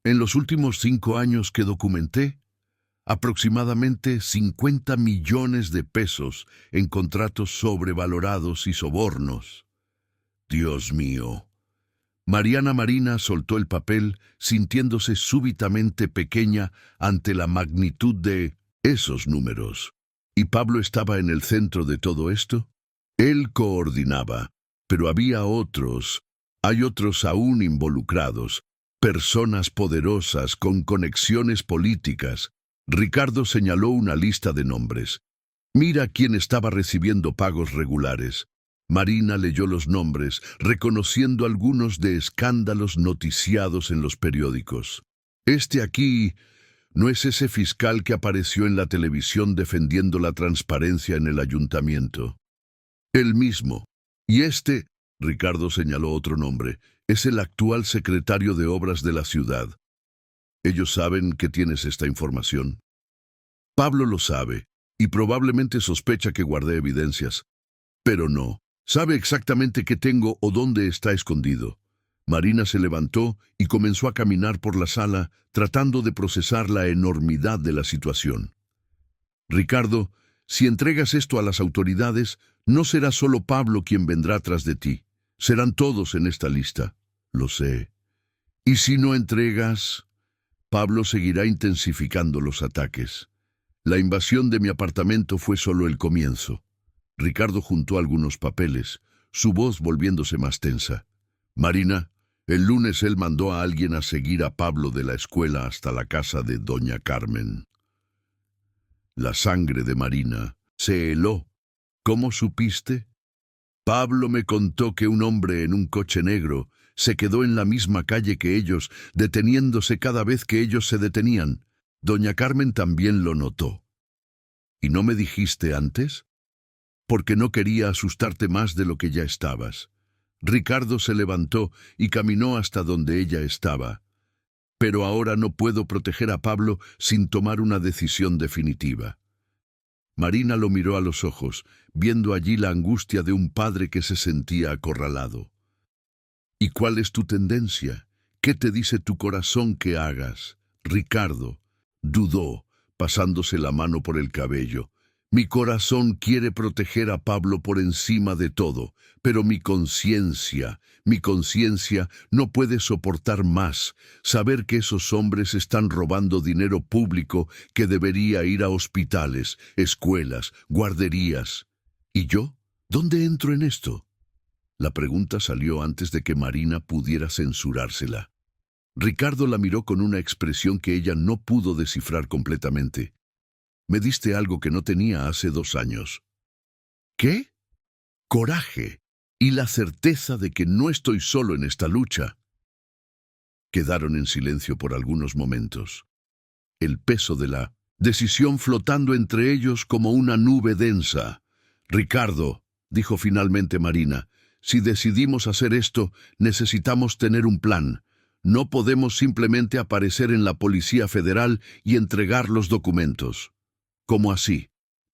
En los últimos 5 años que documenté, aproximadamente 50 millones de pesos en contratos sobrevalorados y sobornos. Dios mío. Mariana Marina soltó el papel, sintiéndose súbitamente pequeña ante la magnitud de esos números. ¿Y Pablo estaba en el centro de todo esto? Él coordinaba, pero había otros. Hay otros aún involucrados, personas poderosas con conexiones políticas. Ricardo señaló una lista de nombres. «Mira quién estaba recibiendo pagos regulares». Marina leyó los nombres, reconociendo algunos de escándalos noticiados en los periódicos. «Este aquí no es ese fiscal que apareció en la televisión defendiendo la transparencia en el ayuntamiento». «El mismo. Y este», Ricardo señaló otro nombre, «es el actual secretario de Obras de la ciudad». «¿Ellos saben que tienes esta información?» «Pablo lo sabe, y probablemente sospecha que guardé evidencias. Pero no. Sabe exactamente qué tengo o dónde está escondido». Marina se levantó y comenzó a caminar por la sala, tratando de procesar la enormidad de la situación. «Ricardo, si entregas esto a las autoridades, no será solo Pablo quien vendrá tras de ti. Serán todos en esta lista». «Lo sé». «¿Y si no entregas?» «Pablo seguirá intensificando los ataques. La invasión de mi apartamento fue solo el comienzo». Ricardo juntó algunos papeles, su voz volviéndose más tensa. «Marina, el lunes él mandó a alguien a seguir a Pablo de la escuela hasta la casa de doña Carmen». La sangre de Marina se heló. «¿Cómo supiste?» «Pablo me contó que un hombre en un coche negro se quedó en la misma calle que ellos, deteniéndose cada vez que ellos se detenían. Doña Carmen también lo notó». «¿Y no me dijiste antes?» «Porque no quería asustarte más de lo que ya estabas». Ricardo se levantó y caminó hasta donde ella estaba. «Pero ahora no puedo proteger a Pablo sin tomar una decisión definitiva». Marina lo miró a los ojos, viendo allí la angustia de un padre que se sentía acorralado. «¿Y cuál es tu tendencia? ¿Qué te dice tu corazón que hagas?» Ricardo dudó, pasándose la mano por el cabello. Mi corazón quiere proteger a Pablo por encima de todo, pero mi conciencia no puede soportar más saber que esos hombres están robando dinero público que debería ir a hospitales, escuelas, guarderías. ¿Y yo? ¿Dónde entro en esto? La pregunta salió antes de que Marina pudiera censurársela. Ricardo la miró con una expresión que ella no pudo descifrar completamente. Me diste algo que no tenía hace 2 años. ¿Qué? Coraje y la certeza de que no estoy solo en esta lucha. Quedaron en silencio por algunos momentos. El peso de la decisión flotando entre ellos como una nube densa. Ricardo, dijo finalmente Marina, si decidimos hacer esto, necesitamos tener un plan. No podemos simplemente aparecer en la Policía Federal y entregar los documentos. ¿Cómo así?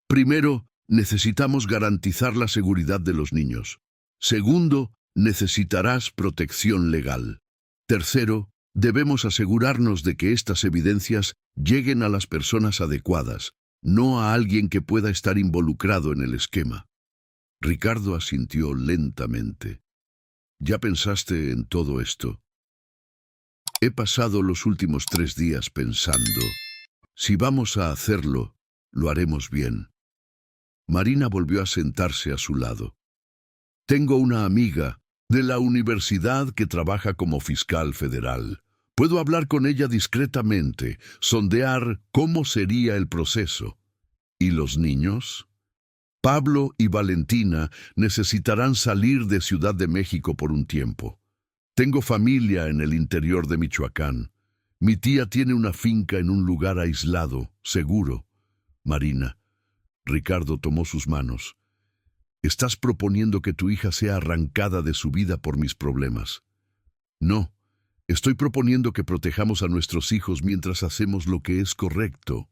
Primero, necesitamos garantizar la seguridad de los niños. Segundo, necesitarás protección legal. Tercero, debemos asegurarnos de que estas evidencias lleguen a las personas adecuadas, no a alguien que pueda estar involucrado en el esquema. Ricardo asintió lentamente. ¿Ya pensaste en todo esto? He pasado los últimos 3 días pensando. Si vamos a hacerlo, lo haremos bien. Marina volvió a sentarse a su lado. Tengo una amiga de la universidad que trabaja como fiscal federal. Puedo hablar con ella discretamente, sondear cómo sería el proceso. ¿Y los niños? Pablo y Valentina necesitarán salir de Ciudad de México por un tiempo. Tengo familia en el interior de Michoacán. Mi tía tiene una finca en un lugar aislado, seguro. Marina. Ricardo tomó sus manos. ¿Estás proponiendo que tu hija sea arrancada de su vida por mis problemas? No, estoy proponiendo que protejamos a nuestros hijos mientras hacemos lo que es correcto.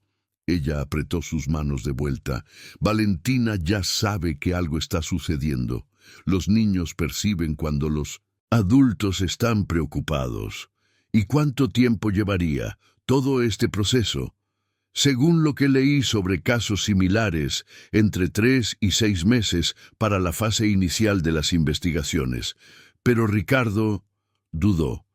Ella apretó sus manos de vuelta. Valentina ya sabe que algo está sucediendo. Los niños perciben cuando los adultos están preocupados. ¿Y cuánto tiempo llevaría todo este proceso? Según lo que leí sobre casos similares, entre 3 y 6 meses para la fase inicial de las investigaciones. Pero Ricardo dudó.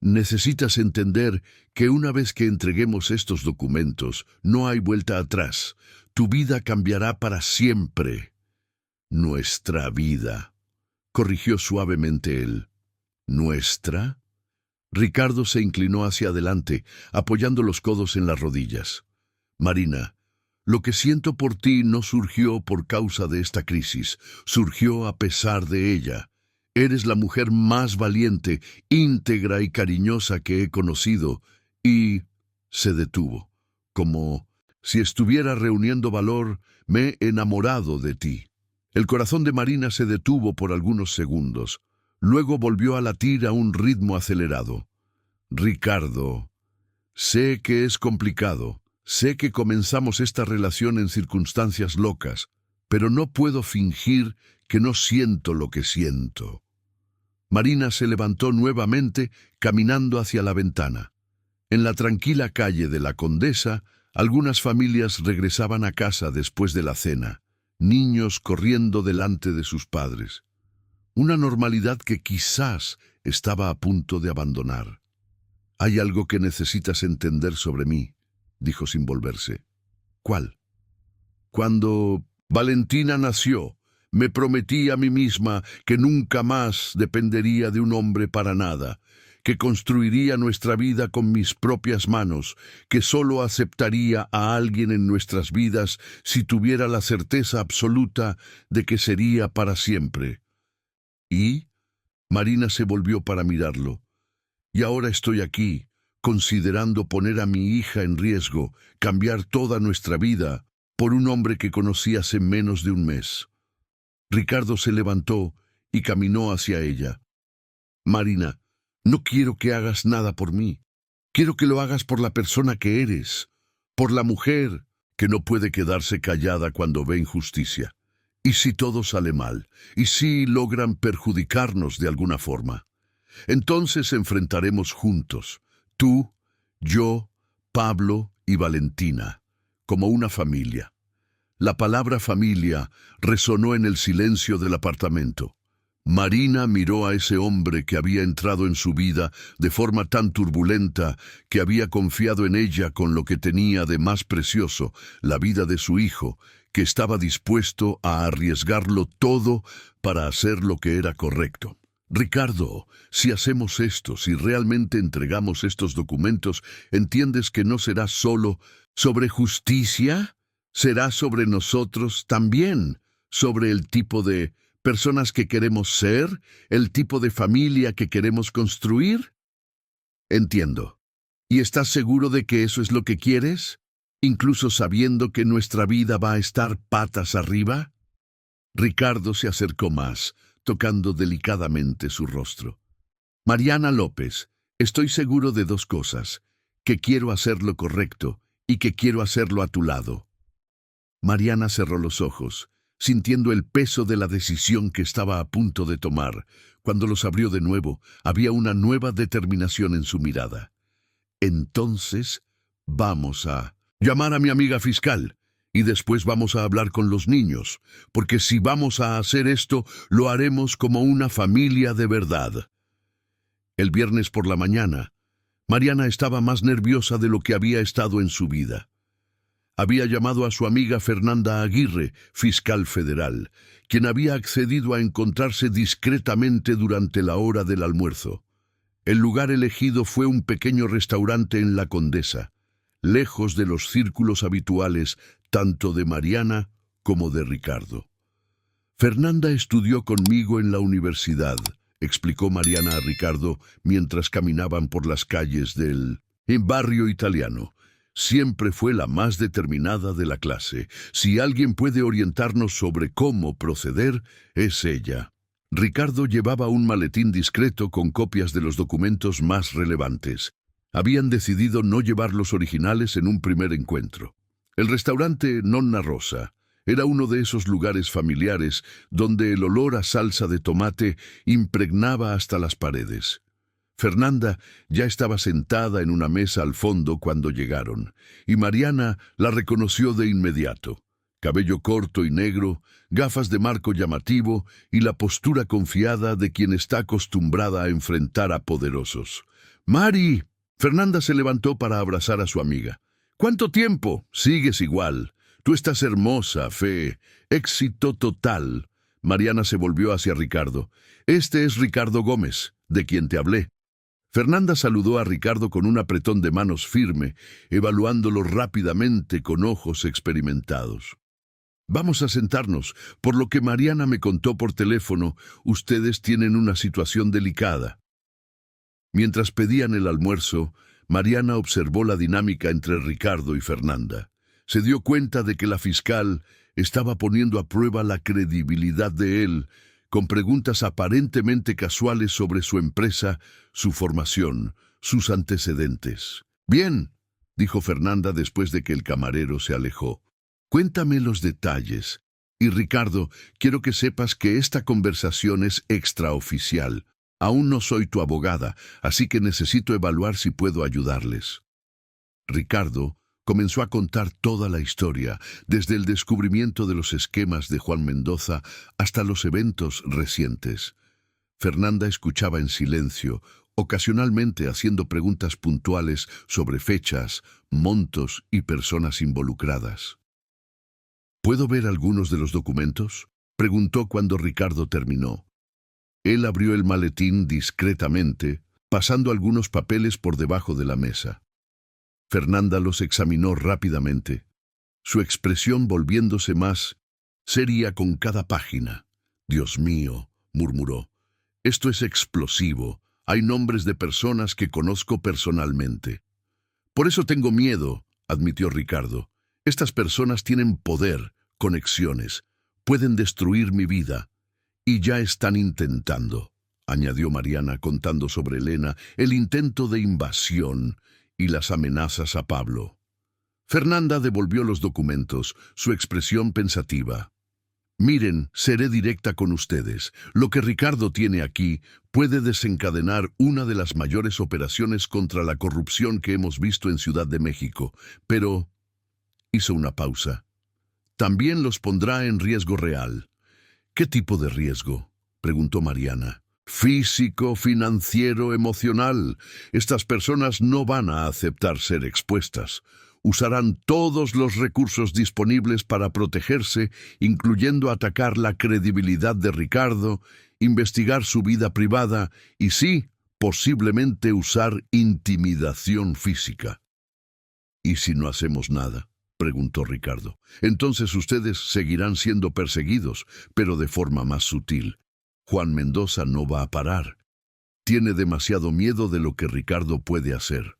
Necesitas entender que una vez que entreguemos estos documentos, no hay vuelta atrás. Tu vida cambiará para siempre. Nuestra vida, corrigió suavemente él. ¿Nuestra? Ricardo se inclinó hacia adelante, apoyando los codos en las rodillas. Marina, lo que siento por ti no surgió por causa de esta crisis, surgió a pesar de ella. Eres la mujer más valiente, íntegra y cariñosa que he conocido, y se detuvo. Como si estuviera reuniendo valor, me he enamorado de ti. El corazón de Marina se detuvo por algunos segundos. Luego volvió a latir a un ritmo acelerado. Ricardo, sé que es complicado. Sé que comenzamos esta relación en circunstancias locas, pero no puedo fingir que no siento lo que siento. Marina se levantó nuevamente, caminando hacia la ventana. En la tranquila calle de la Condesa, algunas familias regresaban a casa después de la cena, niños corriendo delante de sus padres. Una normalidad que quizás estaba a punto de abandonar. Hay algo que necesitas entender sobre mí, dijo sin volverse. ¿Cuál? Cuando Valentina nació, me prometí a mí misma que nunca más dependería de un hombre para nada, que construiría nuestra vida con mis propias manos, que solo aceptaría a alguien en nuestras vidas si tuviera la certeza absoluta de que sería para siempre. ¿Y? Marina se volvió para mirarlo. Y ahora estoy aquí, considerando poner a mi hija en riesgo, cambiar toda nuestra vida por un hombre que conocí hace menos de un mes. Ricardo se levantó y caminó hacia ella. Marina, no quiero que hagas nada por mí. Quiero que lo hagas por la persona que eres, por la mujer que no puede quedarse callada cuando ve injusticia. ¿Y si todo sale mal? ¿Y si logran perjudicarnos de alguna forma? Entonces enfrentaremos juntos, tú, yo, Pablo y Valentina, como una familia. La palabra familia resonó en el silencio del apartamento. Marina miró a ese hombre que había entrado en su vida de forma tan turbulenta, que había confiado en ella con lo que tenía de más precioso, la vida de su hijo, que estaba dispuesto a arriesgarlo todo para hacer lo que era correcto. Ricardo, si hacemos esto, si realmente entregamos estos documentos, ¿entiendes que no será solo sobre justicia? Será sobre nosotros también, sobre el tipo de personas que queremos ser, el tipo de familia que queremos construir. Entiendo. ¿Y estás seguro de que eso es lo que quieres? Incluso sabiendo que nuestra vida va a estar patas arriba. Ricardo se acercó más, tocando delicadamente su rostro. Mariana López, estoy seguro de dos cosas: que quiero hacer lo correcto y que quiero hacerlo a tu lado. Mariana cerró los ojos, sintiendo el peso de la decisión que estaba a punto de tomar. Cuando los abrió de nuevo, había una nueva determinación en su mirada. Entonces, vamos a llamar a mi amiga fiscal, y después vamos a hablar con los niños, porque si vamos a hacer esto, lo haremos como una familia de verdad. El viernes por la mañana, Mariana estaba más nerviosa de lo que había estado en su vida. Había llamado a su amiga Fernanda Aguirre, fiscal federal, quien había accedido a encontrarse discretamente durante la hora del almuerzo. El lugar elegido fue un pequeño restaurante en La Condesa, lejos de los círculos habituales tanto de Mariana como de Ricardo. Fernanda estudió conmigo en la universidad, explicó Mariana a Ricardo mientras caminaban por las calles del barrio italiano. Siempre fue la más determinada de la clase. Si alguien puede orientarnos sobre cómo proceder, es ella. Ricardo llevaba un maletín discreto con copias de los documentos más relevantes. Habían decidido no llevar los originales en un primer encuentro. El restaurante Nonna Rosa era uno de esos lugares familiares donde el olor a salsa de tomate impregnaba hasta las paredes. Fernanda ya estaba sentada en una mesa al fondo cuando llegaron, y Mariana la reconoció de inmediato. Cabello corto y negro, gafas de marco llamativo y la postura confiada de quien está acostumbrada a enfrentar a poderosos. ¡Mari! Fernanda se levantó para abrazar a su amiga. ¿Cuánto tiempo? Sigues igual. Tú estás hermosa, Fe. Éxito total. Mariana se volvió hacia Ricardo. Este es Ricardo Gómez, de quien te hablé. Fernanda saludó a Ricardo con un apretón de manos firme, evaluándolo rápidamente con ojos experimentados. Vamos a sentarnos. Por lo que Mariana me contó por teléfono, ustedes tienen una situación delicada. Mientras pedían el almuerzo, Mariana observó la dinámica entre Ricardo y Fernanda. Se dio cuenta de que la fiscal estaba poniendo a prueba la credibilidad de él, con preguntas aparentemente casuales sobre su empresa, su formación, sus antecedentes. «Bien», dijo Fernanda después de que el camarero se alejó. «Cuéntame los detalles. Y Ricardo, quiero que sepas que esta conversación es extraoficial. Aún no soy tu abogada, así que necesito evaluar si puedo ayudarles». Ricardo comenzó a contar toda la historia, desde el descubrimiento de los esquemas de Juan Mendoza hasta los eventos recientes. Fernanda escuchaba en silencio, ocasionalmente haciendo preguntas puntuales sobre fechas, montos y personas involucradas. «¿Puedo ver algunos de los documentos?», preguntó cuando Ricardo terminó. Él abrió el maletín discretamente, pasando algunos papeles por debajo de la mesa. Fernanda los examinó rápidamente, su expresión volviéndose más seria con cada página. «Dios mío», murmuró, «esto es explosivo. Hay nombres de personas que conozco personalmente». «Por eso tengo miedo», admitió Ricardo. «Estas personas tienen poder, conexiones, pueden destruir mi vida. Y ya están intentando», añadió Mariana contando sobre Elena, el intento de invasión y las amenazas a Pablo. Fernanda devolvió los documentos, su expresión pensativa. «Miren, seré directa con ustedes. Lo que Ricardo tiene aquí puede desencadenar una de las mayores operaciones contra la corrupción que hemos visto en Ciudad de México. Pero...» hizo una pausa. también los pondrá en riesgo real. ¿Qué tipo de riesgo?, preguntó Mariana. Físico, financiero, emocional. Estas personas no van a aceptar ser expuestas. Usarán todos los recursos disponibles para protegerse, incluyendo atacar la credibilidad de Ricardo, investigar su vida privada y, sí, posiblemente usar intimidación física. ¿Y si no hacemos nada?, preguntó Ricardo. Entonces ustedes seguirán siendo perseguidos, pero de forma más sutil. Juan Mendoza no va a parar. Tiene demasiado miedo de lo que Ricardo puede hacer.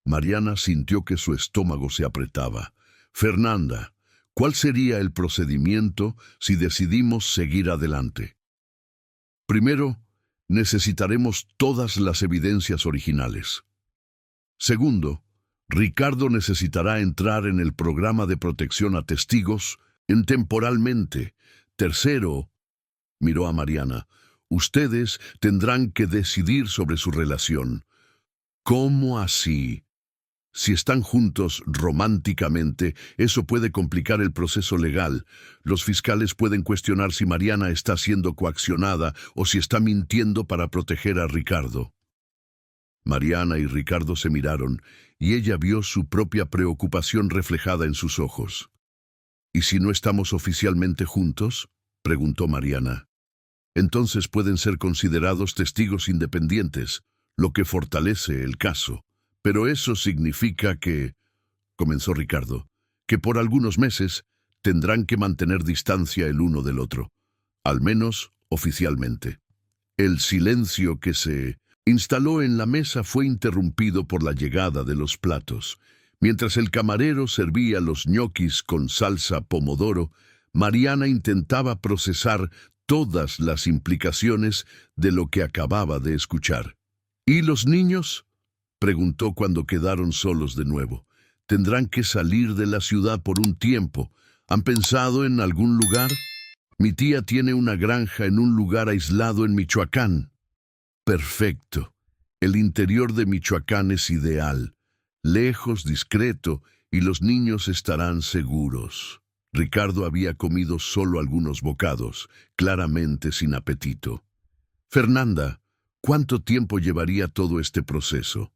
Mariana sintió que su estómago se apretaba. Fernanda, ¿cuál sería el procedimiento si decidimos seguir adelante? Primero, necesitaremos todas las evidencias originales. Segundo, Ricardo necesitará entrar en el programa de protección a testigos temporalmente. Tercero, miró a Mariana, ustedes tendrán que decidir sobre su relación. ¿Cómo así? Si están juntos románticamente, eso puede complicar el proceso legal. Los fiscales pueden cuestionar si Mariana está siendo coaccionada o si está mintiendo para proteger a Ricardo. Mariana y Ricardo se miraron, y ella vio su propia preocupación reflejada en sus ojos. ¿Y si no estamos oficialmente juntos?, preguntó Mariana. Entonces pueden ser considerados testigos independientes, lo que fortalece el caso. Pero eso significa que, comenzó Ricardo, que por algunos meses tendrán que mantener distancia el uno del otro, al menos oficialmente. El silencio que se instaló en la mesa fue interrumpido por la llegada de los platos. Mientras el camarero servía los ñoquis con salsa pomodoro, Mariana intentaba procesar todas las implicaciones de lo que acababa de escuchar. ¿Y los niños?, preguntó cuando quedaron solos de nuevo. Tendrán que salir de la ciudad por un tiempo. ¿Han pensado en algún lugar? Mi tía tiene una granja en un lugar aislado en Michoacán. Perfecto. El interior de Michoacán es ideal. Lejos, discreto, y los niños estarán seguros. Ricardo había comido solo algunos bocados, claramente sin apetito. Fernanda, ¿cuánto tiempo llevaría todo este proceso?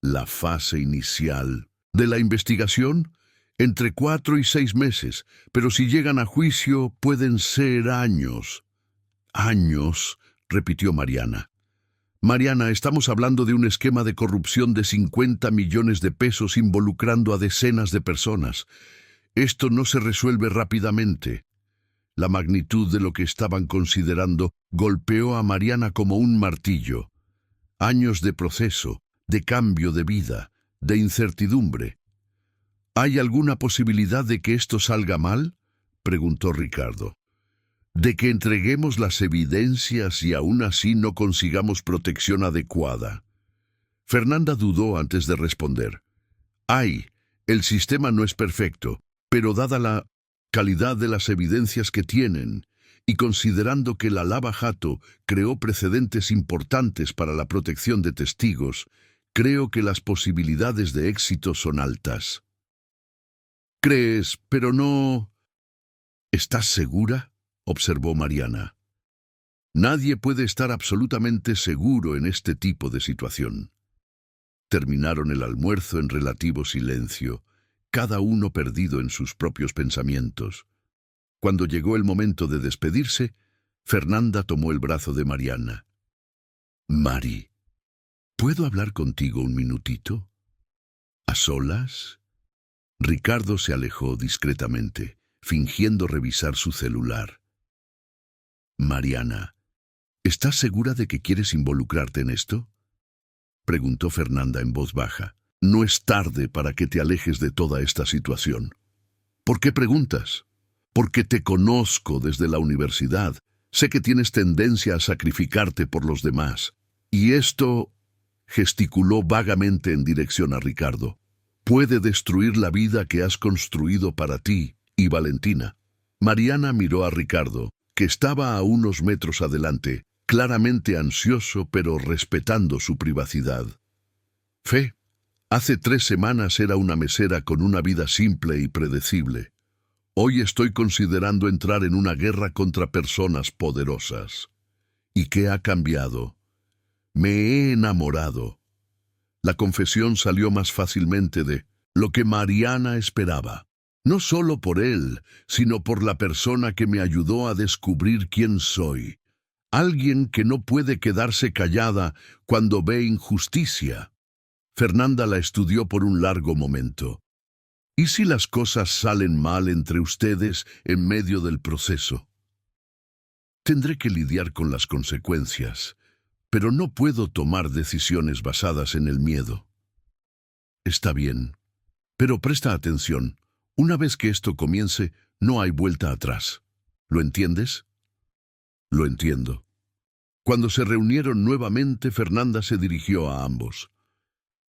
La fase inicial de la investigación, entre 4 y 6 meses, pero si llegan a juicio pueden ser años. ¿Años?, repitió Mariana. Mariana, estamos hablando de un esquema de corrupción de 50 millones de pesos involucrando a decenas de personas. Esto no se resuelve rápidamente. La magnitud de lo que estaban considerando golpeó a Mariana como un martillo. Años de proceso, de cambio de vida, de incertidumbre. ¿Hay alguna posibilidad de que esto salga mal?, preguntó Ricardo. ¿De que entreguemos las evidencias y aún así no consigamos protección adecuada? Fernanda dudó antes de responder. El sistema no es perfecto, pero dada la calidad de las evidencias que tienen, y considerando que la Lava Jato creó precedentes importantes para la protección de testigos, creo que las posibilidades de éxito son altas. ¿Crees, pero no? ¿Estás segura?, observó Mariana. Nadie puede estar absolutamente seguro en este tipo de situación. Terminaron el almuerzo en relativo silencio, cada uno perdido en sus propios pensamientos. Cuando llegó el momento de despedirse, Fernanda tomó el brazo de Mariana. Mari, ¿puedo hablar contigo un minutito? ¿A solas? Ricardo se alejó discretamente, fingiendo revisar su celular. Mariana, ¿estás segura de que quieres involucrarte en esto?, preguntó Fernanda en voz baja. No es tarde para que te alejes de toda esta situación. ¿Por qué preguntas? Porque te conozco desde la universidad. Sé que tienes tendencia a sacrificarte por los demás. Y esto, gesticuló vagamente en dirección a Ricardo, puede destruir la vida que has construido para ti y Valentina. Mariana miró a Ricardo, que estaba a unos metros adelante, claramente ansioso pero respetando su privacidad. Hace 3 semanas era una mesera con una vida simple y predecible. Hoy estoy considerando entrar en una guerra contra personas poderosas. ¿Y qué ha cambiado? Me he enamorado. La confesión salió más fácilmente de lo que Mariana esperaba. No solo por él, sino por la persona que me ayudó a descubrir quién soy. Alguien que no puede quedarse callada cuando ve injusticia. Fernanda la estudió por un largo momento. ¿Y si las cosas salen mal entre ustedes en medio del proceso? Tendré que lidiar con las consecuencias, pero no puedo tomar decisiones basadas en el miedo. Está bien, pero presta atención. Una vez que esto comience, no hay vuelta atrás. ¿Lo entiendes? Lo entiendo. Cuando se reunieron nuevamente, Fernanda se dirigió a ambos.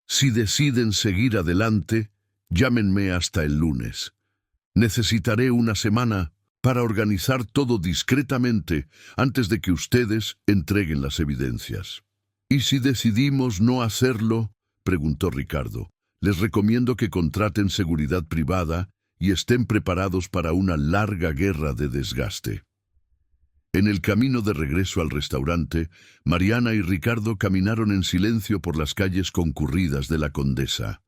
Si deciden seguir adelante, llámenme hasta el lunes. Necesitaré una semana para organizar todo discretamente antes de que ustedes entreguen las evidencias. ¿Y si decidimos no hacerlo?, preguntó Ricardo. Les recomiendo que contraten seguridad privada y estén preparados para una larga guerra de desgaste. En el camino de regreso al restaurante, Mariana y Ricardo caminaron en silencio por las calles concurridas de la Condesa.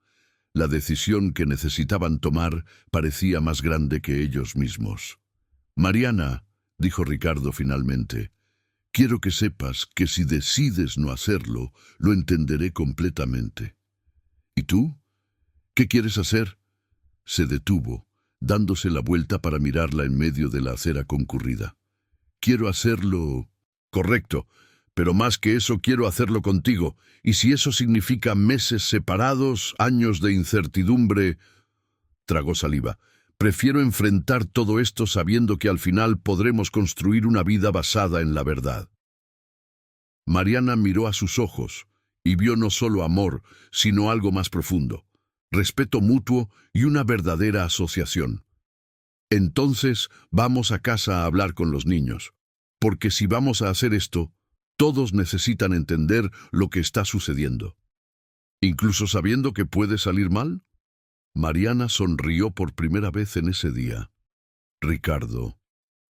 La decisión que necesitaban tomar parecía más grande que ellos mismos. «Mariana», dijo Ricardo finalmente, «quiero que sepas que si decides no hacerlo, lo entenderé completamente». «¿Y tú? ¿Qué quieres hacer?». Se detuvo, dándose la vuelta para mirarla en medio de la acera concurrida. «Quiero hacerlo...». «Correcto, pero más que eso quiero hacerlo contigo, y si eso significa meses separados, años de incertidumbre...». Tragó saliva. «Prefiero enfrentar todo esto sabiendo que al final podremos construir una vida basada en la verdad». Mariana miró a sus ojos y vio no solo amor, sino algo más profundo, respeto mutuo y una verdadera asociación. «Entonces vamos a casa a hablar con los niños, porque si vamos a hacer esto, todos necesitan entender lo que está sucediendo. ¿Incluso sabiendo que puede salir mal?». Mariana sonrió por primera vez en ese día. «Ricardo,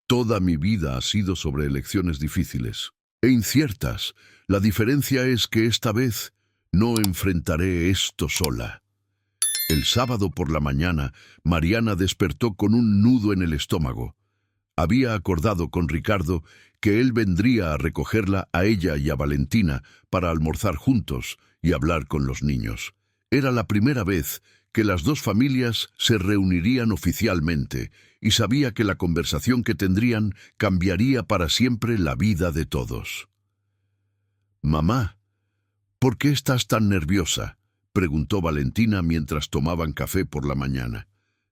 toda mi vida ha sido sobre elecciones difíciles e inciertas. La diferencia es que esta vez no enfrentaré esto sola». El sábado por la mañana, Mariana despertó con un nudo en el estómago. Había acordado con Ricardo que él vendría a recogerla a ella y a Valentina para almorzar juntos y hablar con los niños. Era la primera vez que las dos familias se reunirían oficialmente, y sabía que la conversación que tendrían cambiaría para siempre la vida de todos. «Mamá, ¿por qué estás tan nerviosa?», preguntó Valentina mientras tomaban café por la mañana.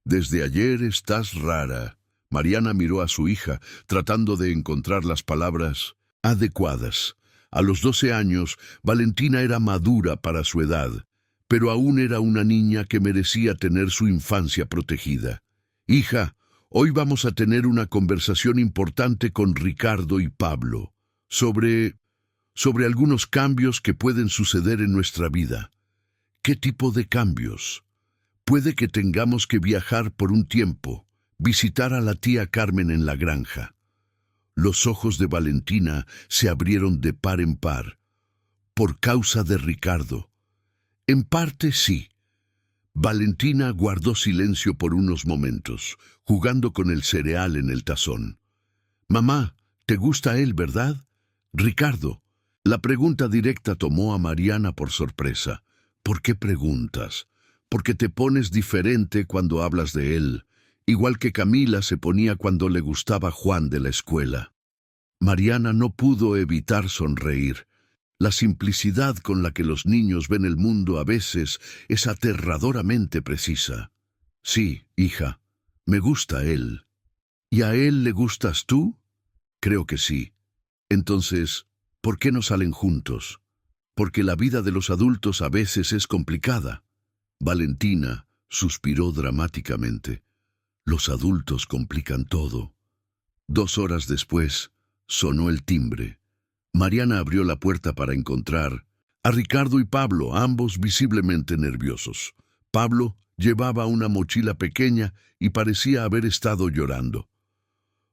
«Desde ayer estás rara». Mariana miró a su hija, tratando de encontrar las palabras adecuadas. A los 12 años, Valentina era madura para su edad, pero aún era una niña que merecía tener su infancia protegida. «Hija, hoy vamos a tener una conversación importante con Ricardo y Pablo sobre algunos cambios que pueden suceder en nuestra vida». «¿Qué tipo de cambios?». «Puede que tengamos que viajar por un tiempo, visitar a la tía Carmen en la granja». Los ojos de Valentina se abrieron de par en par. «¿Por causa de Ricardo?». «En parte sí». Valentina guardó silencio por unos momentos, jugando con el cereal en el tazón. «Mamá, ¿te gusta él, verdad?». «Ricardo». La pregunta directa tomó a Mariana por sorpresa. «¿Por qué preguntas?». «Porque te pones diferente cuando hablas de él, igual que Camila se ponía cuando le gustaba Juan de la escuela». Mariana no pudo evitar sonreír. La simplicidad con la que los niños ven el mundo a veces es aterradoramente precisa. «Sí, hija, me gusta él». «¿Y a él le gustas tú?». «Creo que sí». «Entonces, ¿por qué no salen juntos?». «Porque la vida de los adultos a veces es complicada». Valentina suspiró dramáticamente. «Los adultos complican todo». 2 horas después, sonó el timbre. Mariana abrió la puerta para encontrar a Ricardo y Pablo, ambos visiblemente nerviosos. Pablo Llevaba una mochila pequeña y parecía haber estado llorando.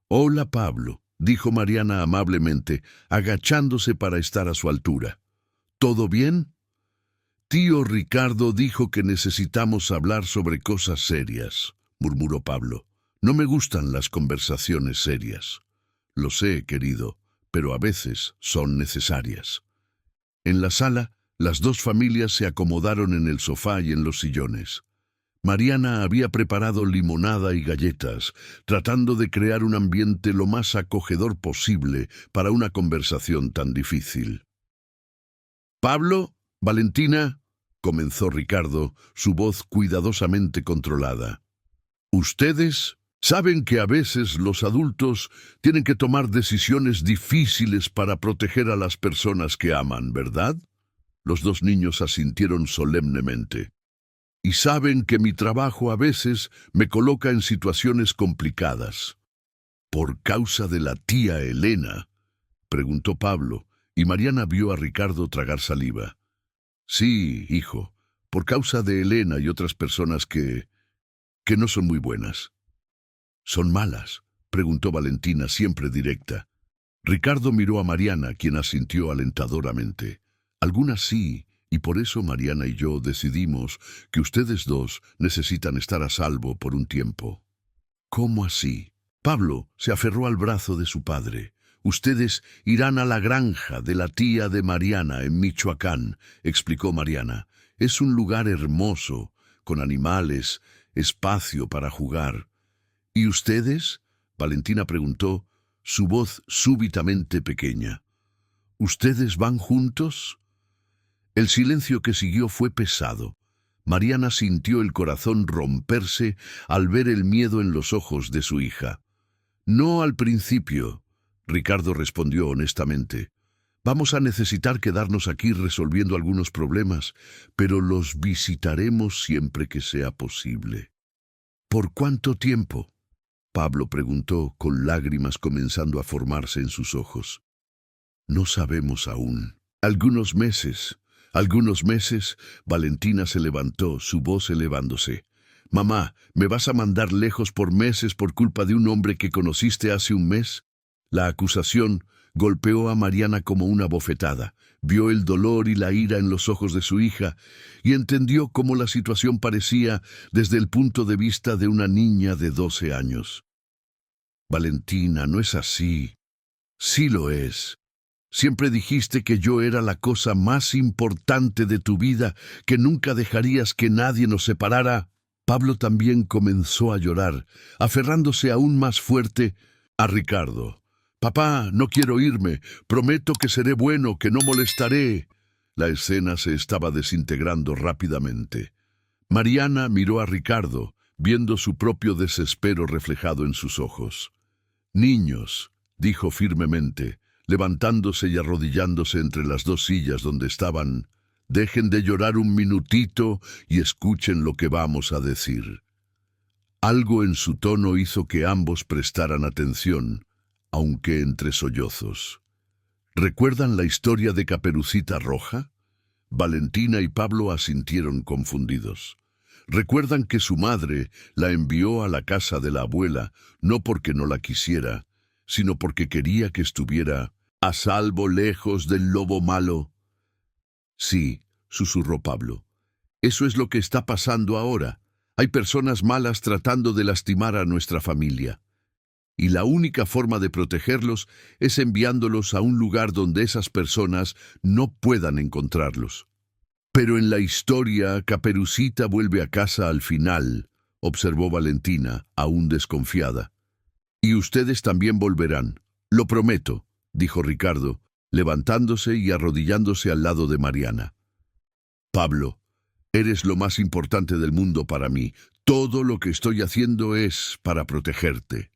«Hola, Pablo», dijo Mariana amablemente, agachándose para estar a su altura. «¿Todo bien?» «Tío Ricardo dijo que necesitamos hablar sobre cosas serias», murmuró Pablo. «No me gustan las conversaciones serias». «Lo sé, querido, pero a veces son necesarias». En la sala, las dos familias se acomodaron en el sofá y en los sillones. Mariana había preparado limonada y galletas, tratando de crear un ambiente lo más acogedor posible para una conversación tan difícil. «Pablo, Valentina», comenzó Ricardo, su voz cuidadosamente controlada. «Ustedes saben que a veces los adultos tienen que tomar decisiones difíciles para proteger a las personas que aman, ¿verdad?» Los dos niños asintieron solemnemente. «Y saben que mi trabajo a veces me coloca en situaciones complicadas». «¿Por causa de la tía Elena?», preguntó Pablo, y Mariana vio a Ricardo tragar saliva. «Sí, hijo, por causa de Elena y otras personas que no son muy buenas». «¿Son malas?», preguntó Valentina, siempre directa. Ricardo miró a Mariana, quien asintió alentadoramente. «Algunas sí, y por eso Mariana y yo decidimos que ustedes dos necesitan estar a salvo por un tiempo». «¿Cómo así?». Pablo se aferró al brazo de su padre. «Ustedes irán a la granja de la tía de Mariana en Michoacán», explicó Mariana. «Es un lugar hermoso, con animales, espacio para jugar». «¿Y ustedes?», Valentina preguntó, su voz súbitamente pequeña. «¿Ustedes van juntos?». El silencio que siguió fue pesado. Mariana sintió el corazón romperse al ver el miedo en los ojos de su hija. «No al principio», Ricardo respondió honestamente. «Vamos a necesitar quedarnos aquí resolviendo algunos problemas, pero los visitaremos siempre que sea posible». «¿Por cuánto tiempo?», Pablo preguntó, con lágrimas comenzando a formarse en sus ojos. «No sabemos aún. Algunos meses». «Algunos meses», Valentina se levantó, su voz elevándose. «Mamá, ¿me vas a mandar lejos por meses por culpa de un hombre que conociste hace un mes?». La acusación golpeó a Mariana como una bofetada. Vio el dolor y la ira en los ojos de su hija y entendió cómo la situación parecía desde el punto de vista de una niña de 12 años. «Valentina, no es así». «Sí lo es. Siempre dijiste que yo era la cosa más importante de tu vida, que nunca dejarías que nadie nos separara». Pablo también comenzó a llorar, aferrándose aún más fuerte a Ricardo. «Papá, no quiero irme. Prometo que seré bueno, que no molestaré». La escena se estaba desintegrando rápidamente. Mariana miró a Ricardo, viendo su propio desespero reflejado en sus ojos. «Niños», dijo firmemente, levantándose y arrodillándose entre las dos sillas donde estaban, «dejen de llorar un minutito y escuchen lo que vamos a decir». Algo en su tono hizo que ambos prestaran atención, aunque entre sollozos. ¿Recuerdan la historia de Caperucita Roja? Valentina y Pablo asintieron confundidos. ¿Recuerdan que su madre la envió a la casa de la abuela no porque no la quisiera, sino porque quería que estuviera a salvo lejos del lobo malo? «Sí», susurró Pablo. «Eso es lo que está pasando ahora. Hay personas malas tratando de lastimar a nuestra familia. Y la única forma de protegerlos es enviándolos a un lugar donde esas personas no puedan encontrarlos». «Pero en la historia, Caperucita vuelve a casa al final», observó Valentina, aún desconfiada. «Y ustedes también volverán, lo prometo», dijo Ricardo, levantándose y arrodillándose al lado de Mariana. «Pablo, eres lo más importante del mundo para mí. Todo lo que estoy haciendo es para protegerte».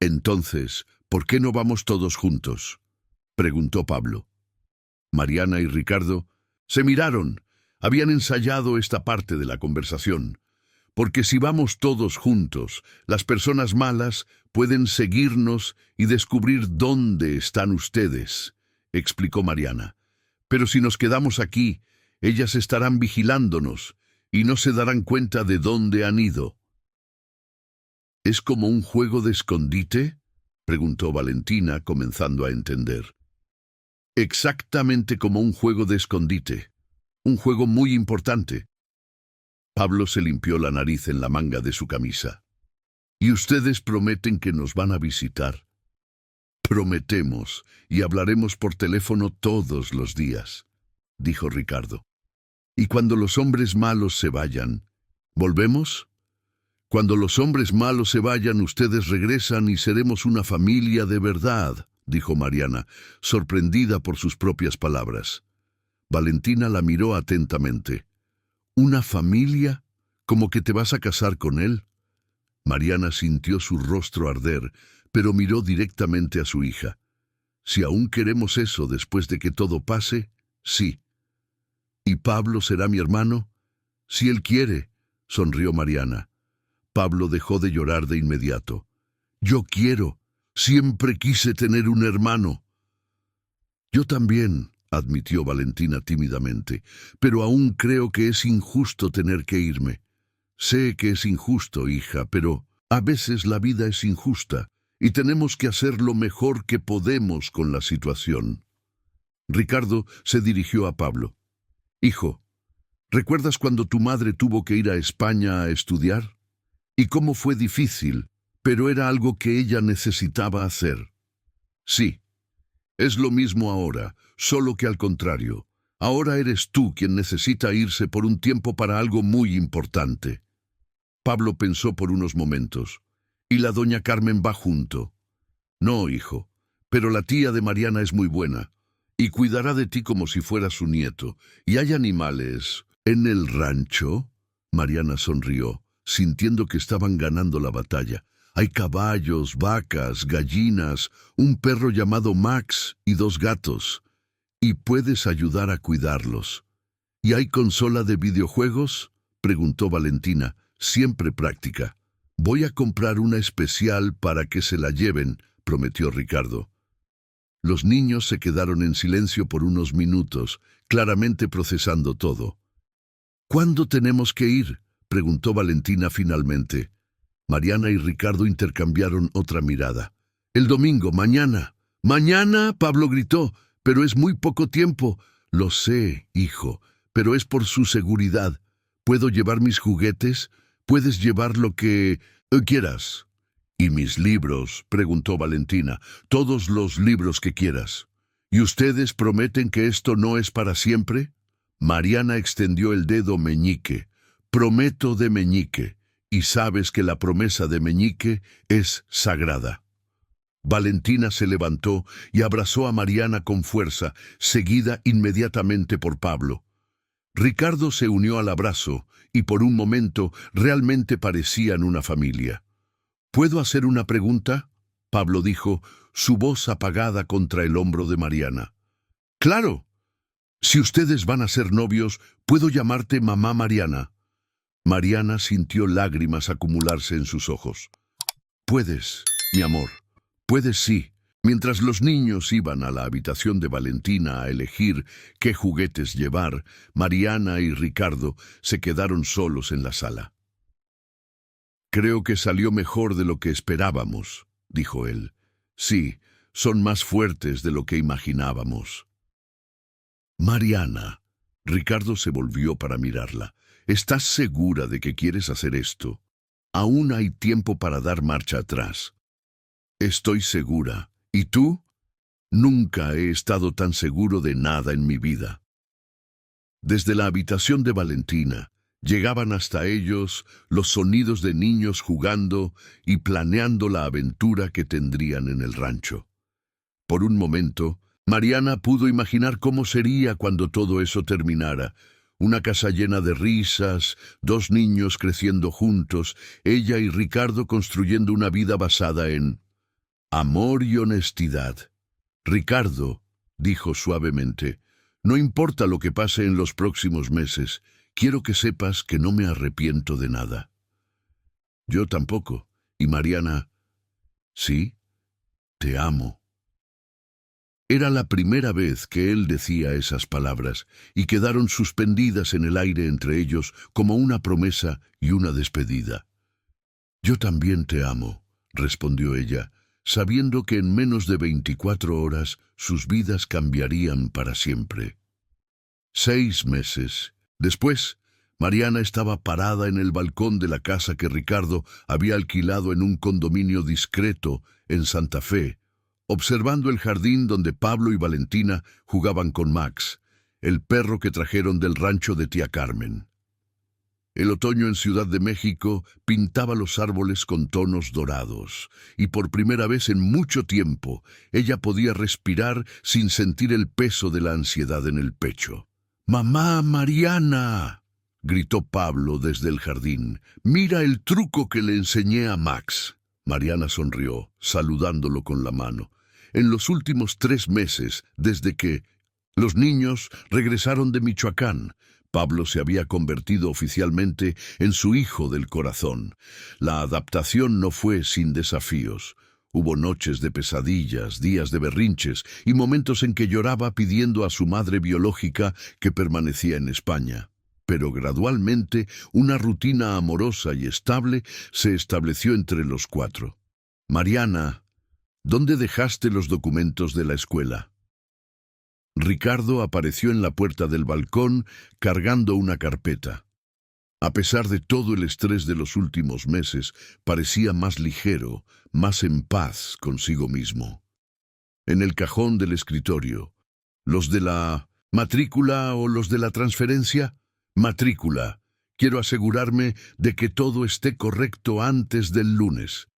«Entonces, ¿por qué no vamos todos juntos?», preguntó Pablo. Mariana y Ricardo se miraron. Habían ensayado esta parte de la conversación. «Porque si vamos todos juntos, las personas malas pueden seguirnos y descubrir dónde están ustedes», explicó Mariana. «Pero si nos quedamos aquí, ellas estarán vigilándonos. y no se darán cuenta de dónde han ido. ¿Es como un juego de escondite?, preguntó Valentina, comenzando a entender. Exactamente como un juego de escondite. Un juego muy importante. Pablo se limpió la nariz en la manga de su camisa. ¿Y ustedes prometen que nos van a visitar? Prometemos, y hablaremos por teléfono todos los días, dijo Ricardo. ¿Y cuando los hombres malos se vayan, volvemos? Cuando los hombres malos se vayan, ustedes regresan y seremos una familia de verdad, dijo Mariana, sorprendida por sus propias palabras. Valentina la miró atentamente. ¿Una familia? ¿Como que te vas a casar con él? Mariana sintió su rostro arder, pero miró directamente a su hija. Si aún queremos eso después de que todo pase, sí. ¿Y Pablo será mi hermano? Si él quiere, sonrió Mariana. Pablo dejó de llorar de inmediato. Yo quiero, siempre quise tener un hermano. Yo también, admitió Valentina tímidamente, pero aún creo que es injusto tener que irme. Sé que es injusto, hija, pero a veces la vida es injusta y tenemos que hacer lo mejor que podemos con la situación. Ricardo se dirigió a Pablo. Hijo, ¿recuerdas cuando tu madre tuvo que ir a España a estudiar? ¿Y cómo fue difícil, pero era algo que ella necesitaba hacer? Sí, es lo mismo ahora, solo que al contrario. Ahora eres tú quien necesita irse por un tiempo para algo muy importante. Pablo pensó por unos momentos. ¿Y la doña Carmen va junto? No, hijo, pero la tía de Mariana es muy buena, y cuidará de ti como si fueras su nieto. ¿Y hay animales en el rancho? Mariana sonrió, sintiendo que estaban ganando la batalla. Hay caballos, vacas, gallinas, un perro llamado Max y 2 gatos. Y puedes ayudar a cuidarlos. ¿Y hay consola de videojuegos?, preguntó Valentina, siempre práctica. Voy a comprar una especial para que se la lleven, prometió Ricardo. Los niños se quedaron en silencio por unos minutos, claramente procesando todo. ¿Cuándo tenemos que ir?, preguntó Valentina finalmente. Mariana y Ricardo intercambiaron otra mirada. El domingo, mañana. ¡Mañana!, Pablo gritó. Pero es muy poco tiempo. Lo sé, hijo, pero es por su seguridad. ¿Puedo llevar mis juguetes? Puedes llevar lo que quieras. ¿Y mis libros?, preguntó Valentina. Todos los libros que quieras. ¿Y ustedes prometen que esto no es para siempre? Mariana extendió el dedo meñique. Prometo de meñique. Y sabes que la promesa de meñique es sagrada. Valentina se levantó y abrazó a Mariana con fuerza, seguida inmediatamente por Pablo. Ricardo se unió al abrazo y por un momento realmente parecían una familia. ¿Puedo hacer una pregunta?, Pablo dijo, su voz apagada contra el hombro de Mariana. ¡Claro! Si ustedes van a ser novios, ¿puedo llamarte mamá Mariana? Mariana sintió lágrimas acumularse en sus ojos. Puedes, mi amor. Puedes, sí. Mientras los niños iban a la habitación de Valentina a elegir qué juguetes llevar, Mariana y Ricardo se quedaron solos en la sala. Creo que salió mejor de lo que esperábamos, dijo él. Sí, son más fuertes de lo que imaginábamos. Mariana, Ricardo se volvió para mirarla. ¿Estás segura de que quieres hacer esto? Aún hay tiempo para dar marcha atrás. Estoy segura. ¿Y tú? Nunca he estado tan seguro de nada en mi vida. Desde la habitación de Valentina, llegaban hasta ellos los sonidos de niños jugando y planeando la aventura que tendrían en el rancho. Por un momento, Mariana pudo imaginar cómo sería cuando todo eso terminara. Una casa llena de risas, 2 niños creciendo juntos, ella y Ricardo construyendo una vida basada en amor y honestidad. Ricardo, dijo suavemente, no importa lo que pase en los próximos meses, quiero que sepas que no me arrepiento de nada. Yo tampoco. Y Mariana, sí, te amo. Era la primera vez que él decía esas palabras, y quedaron suspendidas en el aire entre ellos como una promesa y una despedida. «Yo también te amo», respondió ella, sabiendo que en menos de 24 horas sus vidas cambiarían para siempre. 6 meses después, Mariana estaba parada en el balcón de la casa que Ricardo había alquilado en un condominio discreto en Santa Fe, observando el jardín donde Pablo y Valentina jugaban con Max, el perro que trajeron del rancho de tía Carmen. El otoño en Ciudad de México pintaba los árboles con tonos dorados, y por primera vez en mucho tiempo ella podía respirar sin sentir el peso de la ansiedad en el pecho. «¡Mamá, Mariana!», gritó Pablo desde el jardín. «¡Mira el truco que le enseñé a Max!». Mariana sonrió, saludándolo con la mano. En los últimos 3 meses, desde que los niños regresaron de Michoacán, Pablo se había convertido oficialmente en su hijo del corazón. La adaptación no fue sin desafíos. Hubo noches de pesadillas, días de berrinches y momentos en que lloraba pidiendo a su madre biológica que permanecía en España. Pero gradualmente una rutina amorosa y estable se estableció entre los 4. «Mariana, ¿dónde dejaste los documentos de la escuela?». Ricardo apareció en la puerta del balcón cargando una carpeta. A pesar de todo el estrés de los últimos meses, parecía más ligero, más en paz consigo mismo. En el cajón del escritorio. ¿Los de la matrícula o los de la transferencia? Matrícula. Quiero asegurarme de que todo esté correcto antes del lunes.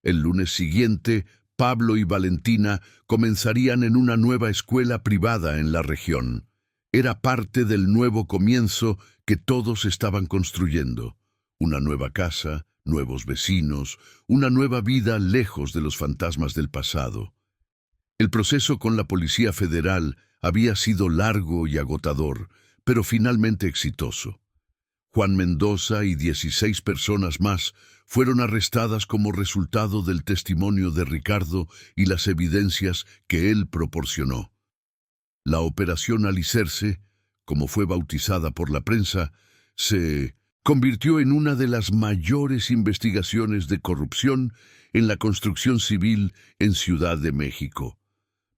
El lunes siguiente, Pablo y Valentina comenzarían en una nueva escuela privada en la región. Era parte del nuevo comienzo que todos estaban construyendo. Una nueva casa, nuevos vecinos, una nueva vida lejos de los fantasmas del pasado. El proceso con la Policía Federal había sido largo y agotador, pero finalmente exitoso. Juan Mendoza y 16 personas más fueron arrestadas como resultado del testimonio de Ricardo y las evidencias que él proporcionó. La Operación Alicerce, como fue bautizada por la prensa, se convirtió en una de las mayores investigaciones de corrupción en la construcción civil en Ciudad de México.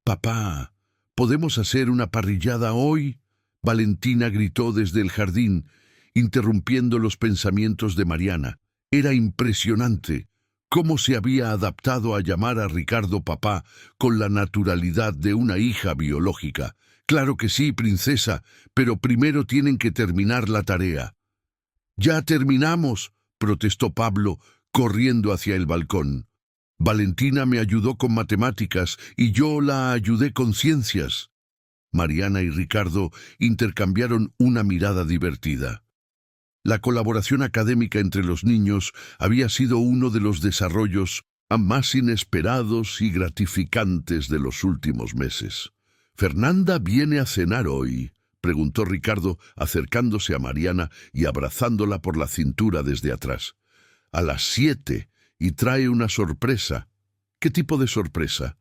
«Papá, ¿podemos hacer una parrillada hoy?», Valentina gritó desde el jardín, interrumpiendo los pensamientos de Mariana. Era impresionante cómo se había adaptado a llamar a Ricardo papá con la naturalidad de una hija biológica. «Claro que sí, princesa, pero primero tienen que terminar la tarea». «Ya terminamos», protestó Pablo, corriendo hacia el balcón. «Valentina me ayudó con matemáticas y yo la ayudé con ciencias». Mariana y Ricardo intercambiaron una mirada divertida. La colaboración académica entre los niños había sido uno de los desarrollos más inesperados y gratificantes de los últimos meses. «¿Fernanda viene a cenar hoy?», preguntó Ricardo, acercándose a Mariana y abrazándola por la cintura desde atrás. «A las 7, y trae una sorpresa». «¿Qué tipo de sorpresa?».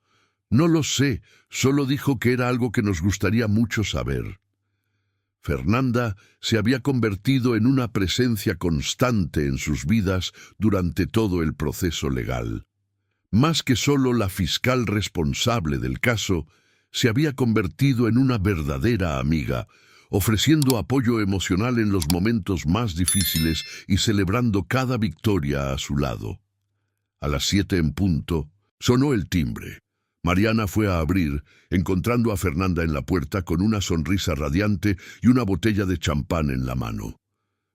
«No lo sé, solo dijo que era algo que nos gustaría mucho saber». Fernanda se había convertido en una presencia constante en sus vidas durante todo el proceso legal. Más que solo la fiscal responsable del caso, se había convertido en una verdadera amiga, ofreciendo apoyo emocional en los momentos más difíciles y celebrando cada victoria a su lado. A las 7 en punto, sonó el timbre. Mariana fue a abrir, encontrando a Fernanda en la puerta con una sonrisa radiante y una botella de champán en la mano.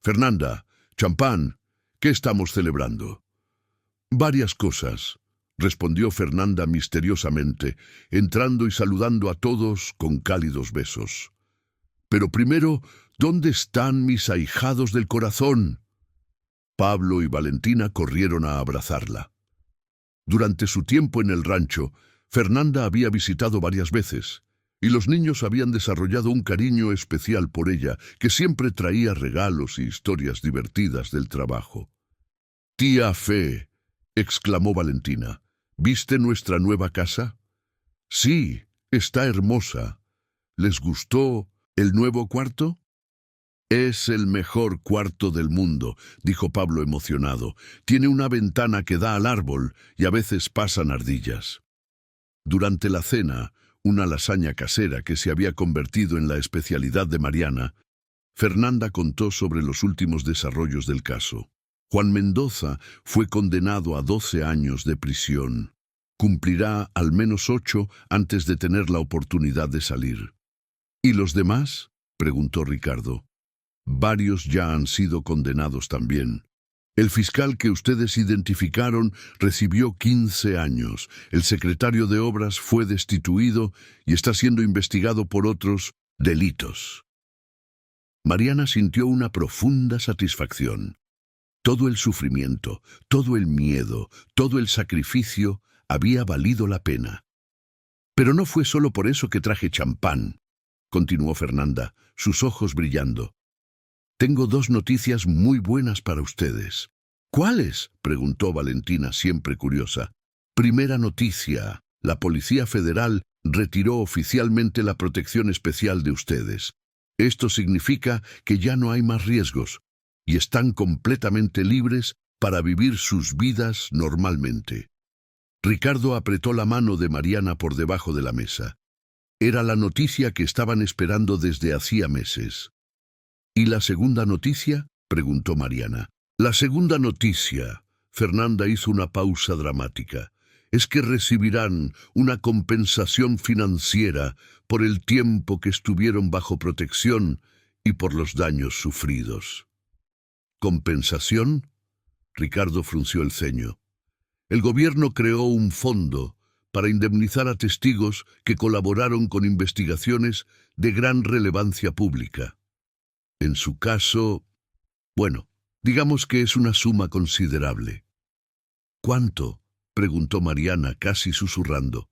«Fernanda, champán, ¿qué estamos celebrando?». «Varias cosas», respondió Fernanda misteriosamente, entrando y saludando a todos con cálidos besos. «Pero primero, ¿dónde están mis ahijados del corazón?». Pablo y Valentina corrieron a abrazarla. Durante su tiempo en el rancho, Fernanda había visitado varias veces, y los niños habían desarrollado un cariño especial por ella, que siempre traía regalos y historias divertidas del trabajo. «Tía Fe», exclamó Valentina, «¿viste nuestra nueva casa?». «Sí», Está hermosa. ¿Les gustó el nuevo cuarto? Es el mejor cuarto del mundo, dijo Pablo emocionado. Tiene una ventana que da al árbol y a veces pasan ardillas. Durante la cena, una lasaña casera que se había convertido en la especialidad de Mariana, Fernanda contó sobre los últimos desarrollos del caso. Juan Mendoza fue condenado a 12 años de prisión. Cumplirá al menos 8 antes de tener la oportunidad de salir. ¿Y los demás?, preguntó Ricardo. Varios ya han sido condenados también. El fiscal que ustedes identificaron recibió 15 años. El secretario de Obras fue destituido y está siendo investigado por otros delitos. Mariana sintió una profunda satisfacción. Todo el sufrimiento, todo el miedo, todo el sacrificio había valido la pena. Pero no fue solo por eso que traje champán, continuó Fernanda, sus ojos brillando. Tengo 2 noticias muy buenas para ustedes. ¿Cuáles?, preguntó Valentina, siempre curiosa. Primera noticia: la Policía Federal retiró oficialmente la protección especial de ustedes. Esto significa que ya no hay más riesgos y están completamente libres para vivir sus vidas normalmente. Ricardo apretó la mano de Mariana por debajo de la mesa. Era la noticia que estaban esperando desde hacía meses. ¿Y la segunda noticia?, preguntó Mariana. La segunda noticia, Fernanda hizo una pausa dramática, es que recibirán una compensación financiera por el tiempo que estuvieron bajo protección y por los daños sufridos. ¿Compensación? Ricardo frunció el ceño. El gobierno creó un fondo para indemnizar a testigos que colaboraron con investigaciones de gran relevancia pública. En su caso, bueno, digamos que es una suma considerable. ¿Cuánto?, preguntó Mariana, casi susurrando.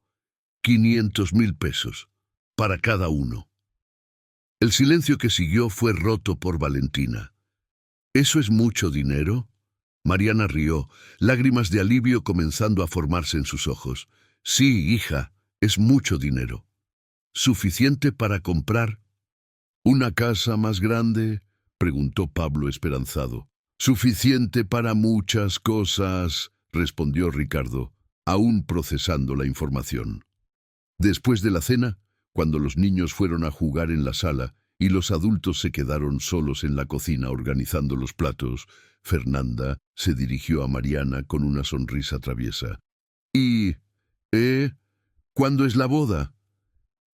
500.000 pesos, para cada uno. El silencio que siguió fue roto por Valentina. ¿Eso es mucho dinero? Mariana rió, lágrimas de alivio comenzando a formarse en sus ojos. Sí, hija, es mucho dinero. ¿Suficiente para comprar una casa más grande?, preguntó Pablo esperanzado. Suficiente para muchas cosas, respondió Ricardo, aún procesando la información. Después de la cena, cuando los niños fueron a jugar en la sala y los adultos se quedaron solos en la cocina organizando los platos, Fernanda se dirigió a Mariana con una sonrisa traviesa. ¿Y, cuándo es la boda?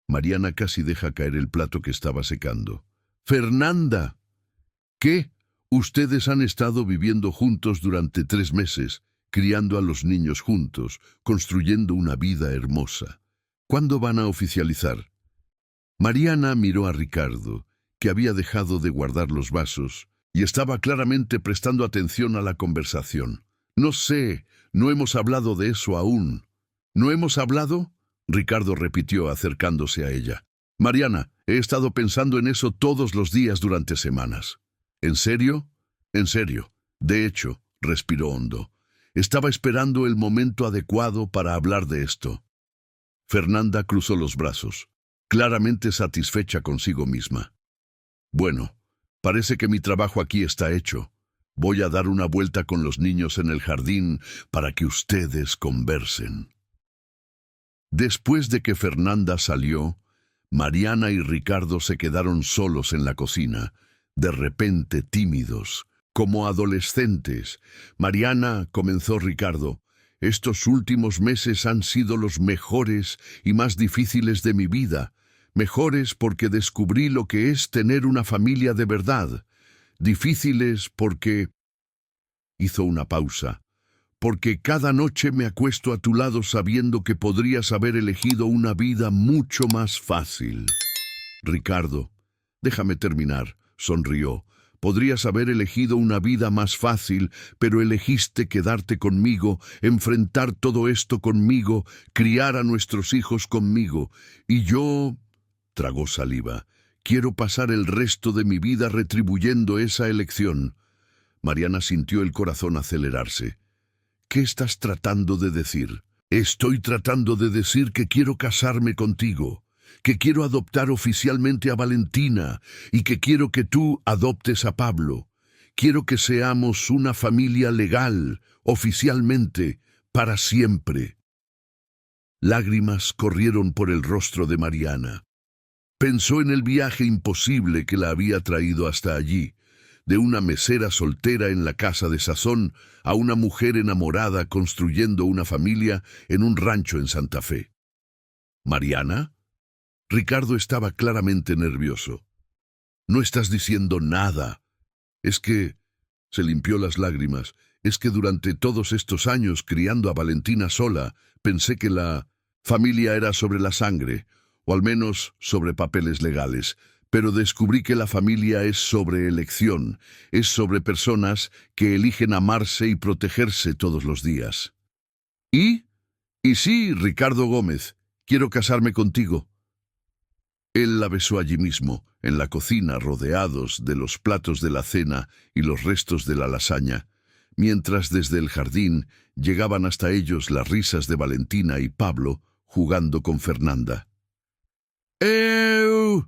Mariana casi deja caer el plato que estaba secando. ¡Fernanda! ¿Qué? Ustedes han estado viviendo juntos durante 3 meses, criando a los niños juntos, construyendo una vida hermosa. ¿Cuándo van a oficializar? Mariana miró a Ricardo, que había dejado de guardar los vasos, y estaba claramente prestando atención a la conversación. No sé, no hemos hablado de eso aún. ¿No hemos hablado?, Ricardo repitió acercándose a ella. Mariana, he estado pensando en eso todos los días durante semanas. ¿En serio? En serio. De hecho, respiró hondo. Estaba esperando el momento adecuado para hablar de esto. Fernanda cruzó los brazos, claramente satisfecha consigo misma. Bueno, parece que mi trabajo aquí está hecho. Voy a dar una vuelta con los niños en el jardín para que ustedes conversen. Después de que Fernanda salió, Mariana y Ricardo se quedaron solos en la cocina, de repente tímidos, como adolescentes. Mariana, comenzó Ricardo, estos últimos meses han sido los mejores y más difíciles de mi vida. Mejores porque descubrí lo que es tener una familia de verdad. Difíciles porque... Hizo una pausa. Porque cada noche me acuesto a tu lado sabiendo que podrías haber elegido una vida mucho más fácil. Ricardo, déjame terminar, sonrió. Podrías haber elegido una vida más fácil, pero elegiste quedarte conmigo, enfrentar todo esto conmigo, criar a nuestros hijos conmigo. Y yo... Tragó saliva. Quiero pasar el resto de mi vida retribuyendo esa elección. Mariana sintió el corazón acelerarse. ¿Qué estás tratando de decir? Estoy tratando de decir que quiero casarme contigo, que quiero adoptar oficialmente a Valentina y que quiero que tú adoptes a Pablo. Quiero que seamos una familia legal, oficialmente, para siempre. Lágrimas corrieron por el rostro de Mariana. Pensó en el viaje imposible que la había traído hasta allí, de una mesera soltera en la casa de Sazón a una mujer enamorada construyendo una familia en un rancho en Santa Fe. ¿Mariana? Ricardo estaba claramente nervioso. No estás diciendo nada. Es que... Se limpió las lágrimas. Es que durante todos estos años criando a Valentina sola, pensé que la familia era sobre la sangre, o al menos sobre papeles legales. Pero descubrí que la familia es sobre elección, es sobre personas que eligen amarse y protegerse todos los días. ¿Y? Y sí, Ricardo Gómez, quiero casarme contigo. Él la besó allí mismo, en la cocina, rodeados de los platos de la cena y los restos de la lasaña, mientras desde el jardín llegaban hasta ellos las risas de Valentina y Pablo jugando con Fernanda. ¡Ew!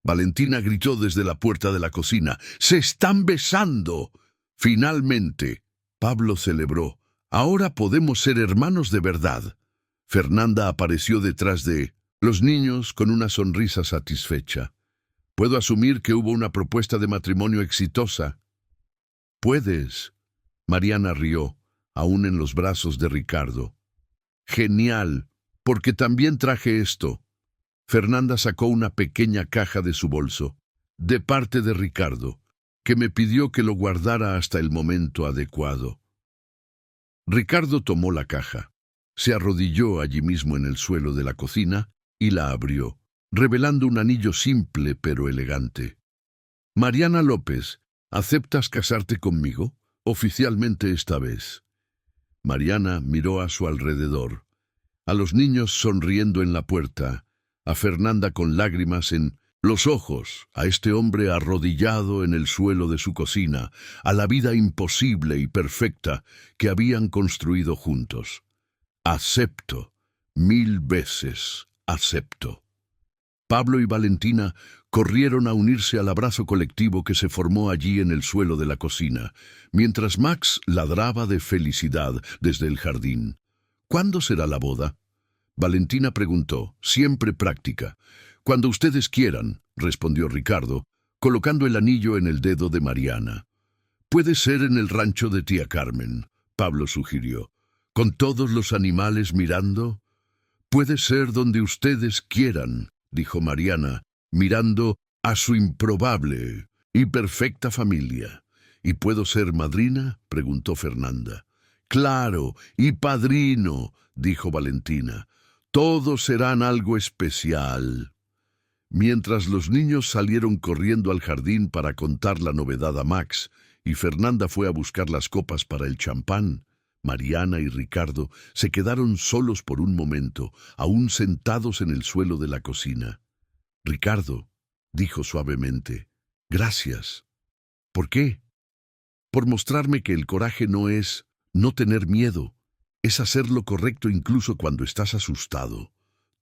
Valentina gritó desde la puerta de la cocina. ¡Se están besando! Finalmente, Pablo celebró. Ahora podemos ser hermanos de verdad. Fernanda apareció detrás de los niños con una sonrisa satisfecha. Puedo asumir que hubo una propuesta de matrimonio exitosa. Puedes. Mariana rió, aún en los brazos de Ricardo. Genial, porque también traje esto. Fernanda sacó una pequeña caja de su bolso, de parte de Ricardo, que me pidió que lo guardara hasta el momento adecuado. Ricardo tomó la caja, se arrodilló allí mismo en el suelo de la cocina y la abrió, revelando un anillo simple pero elegante. Mariana López, ¿aceptas casarte conmigo? Oficialmente esta vez. Mariana miró a su alrededor, a los niños sonriendo en la puerta, a Fernanda con lágrimas en los ojos, a este hombre arrodillado en el suelo de su cocina, a la vida imposible y perfecta que habían construido juntos. Acepto, 1000 veces acepto. Pablo y Valentina corrieron a unirse al abrazo colectivo que se formó allí en el suelo de la cocina, mientras Max ladraba de felicidad desde el jardín. ¿Cuándo será la boda? Valentina preguntó, siempre práctica. Cuando ustedes quieran, respondió Ricardo, colocando el anillo en el dedo de Mariana. Puede ser en el rancho de tía Carmen, Pablo sugirió, con todos los animales mirando. Puede ser donde ustedes quieran, dijo Mariana, mirando a su improbable y perfecta familia. ¿Y puedo ser madrina? Preguntó Fernanda. Claro, y padrino, dijo Valentina. Todos serán algo especial. Mientras los niños salieron corriendo al jardín para contar la novedad a Max, y Fernanda fue a buscar las copas para el champán, Mariana y Ricardo se quedaron solos por un momento, aún sentados en el suelo de la cocina. Ricardo, dijo suavemente, gracias. ¿Por qué? Por mostrarme que el coraje no es no tener miedo, es hacer lo correcto incluso cuando estás asustado.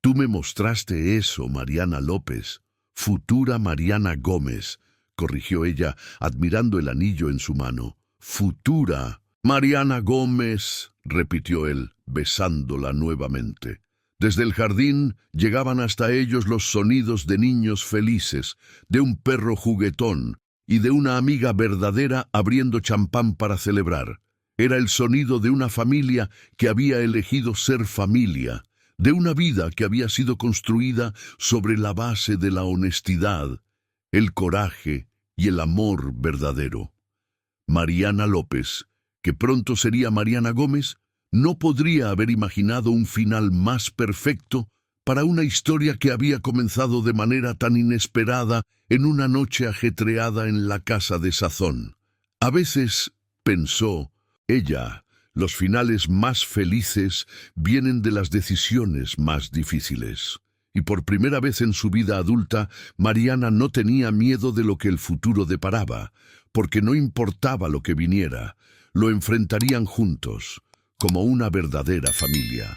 Tú me mostraste eso, Mariana López, futura Mariana Gómez, corrigió ella, admirando el anillo en su mano. Futura Mariana Gómez, repitió él, besándola nuevamente. Desde el jardín llegaban hasta ellos los sonidos de niños felices, de un perro juguetón y de una amiga verdadera abriendo champán para celebrar. Era el sonido de una familia que había elegido ser familia, de una vida que había sido construida sobre la base de la honestidad, el coraje y el amor verdadero. Mariana López, que pronto sería Mariana Gómez, no podría haber imaginado un final más perfecto para una historia que había comenzado de manera tan inesperada en una noche ajetreada en la casa de Sazón. A veces, pensó ella, los finales más felices vienen de las decisiones más difíciles. Y por primera vez en su vida adulta, Mariana no tenía miedo de lo que el futuro deparaba, porque no importaba lo que viniera, lo enfrentarían juntos, como una verdadera familia.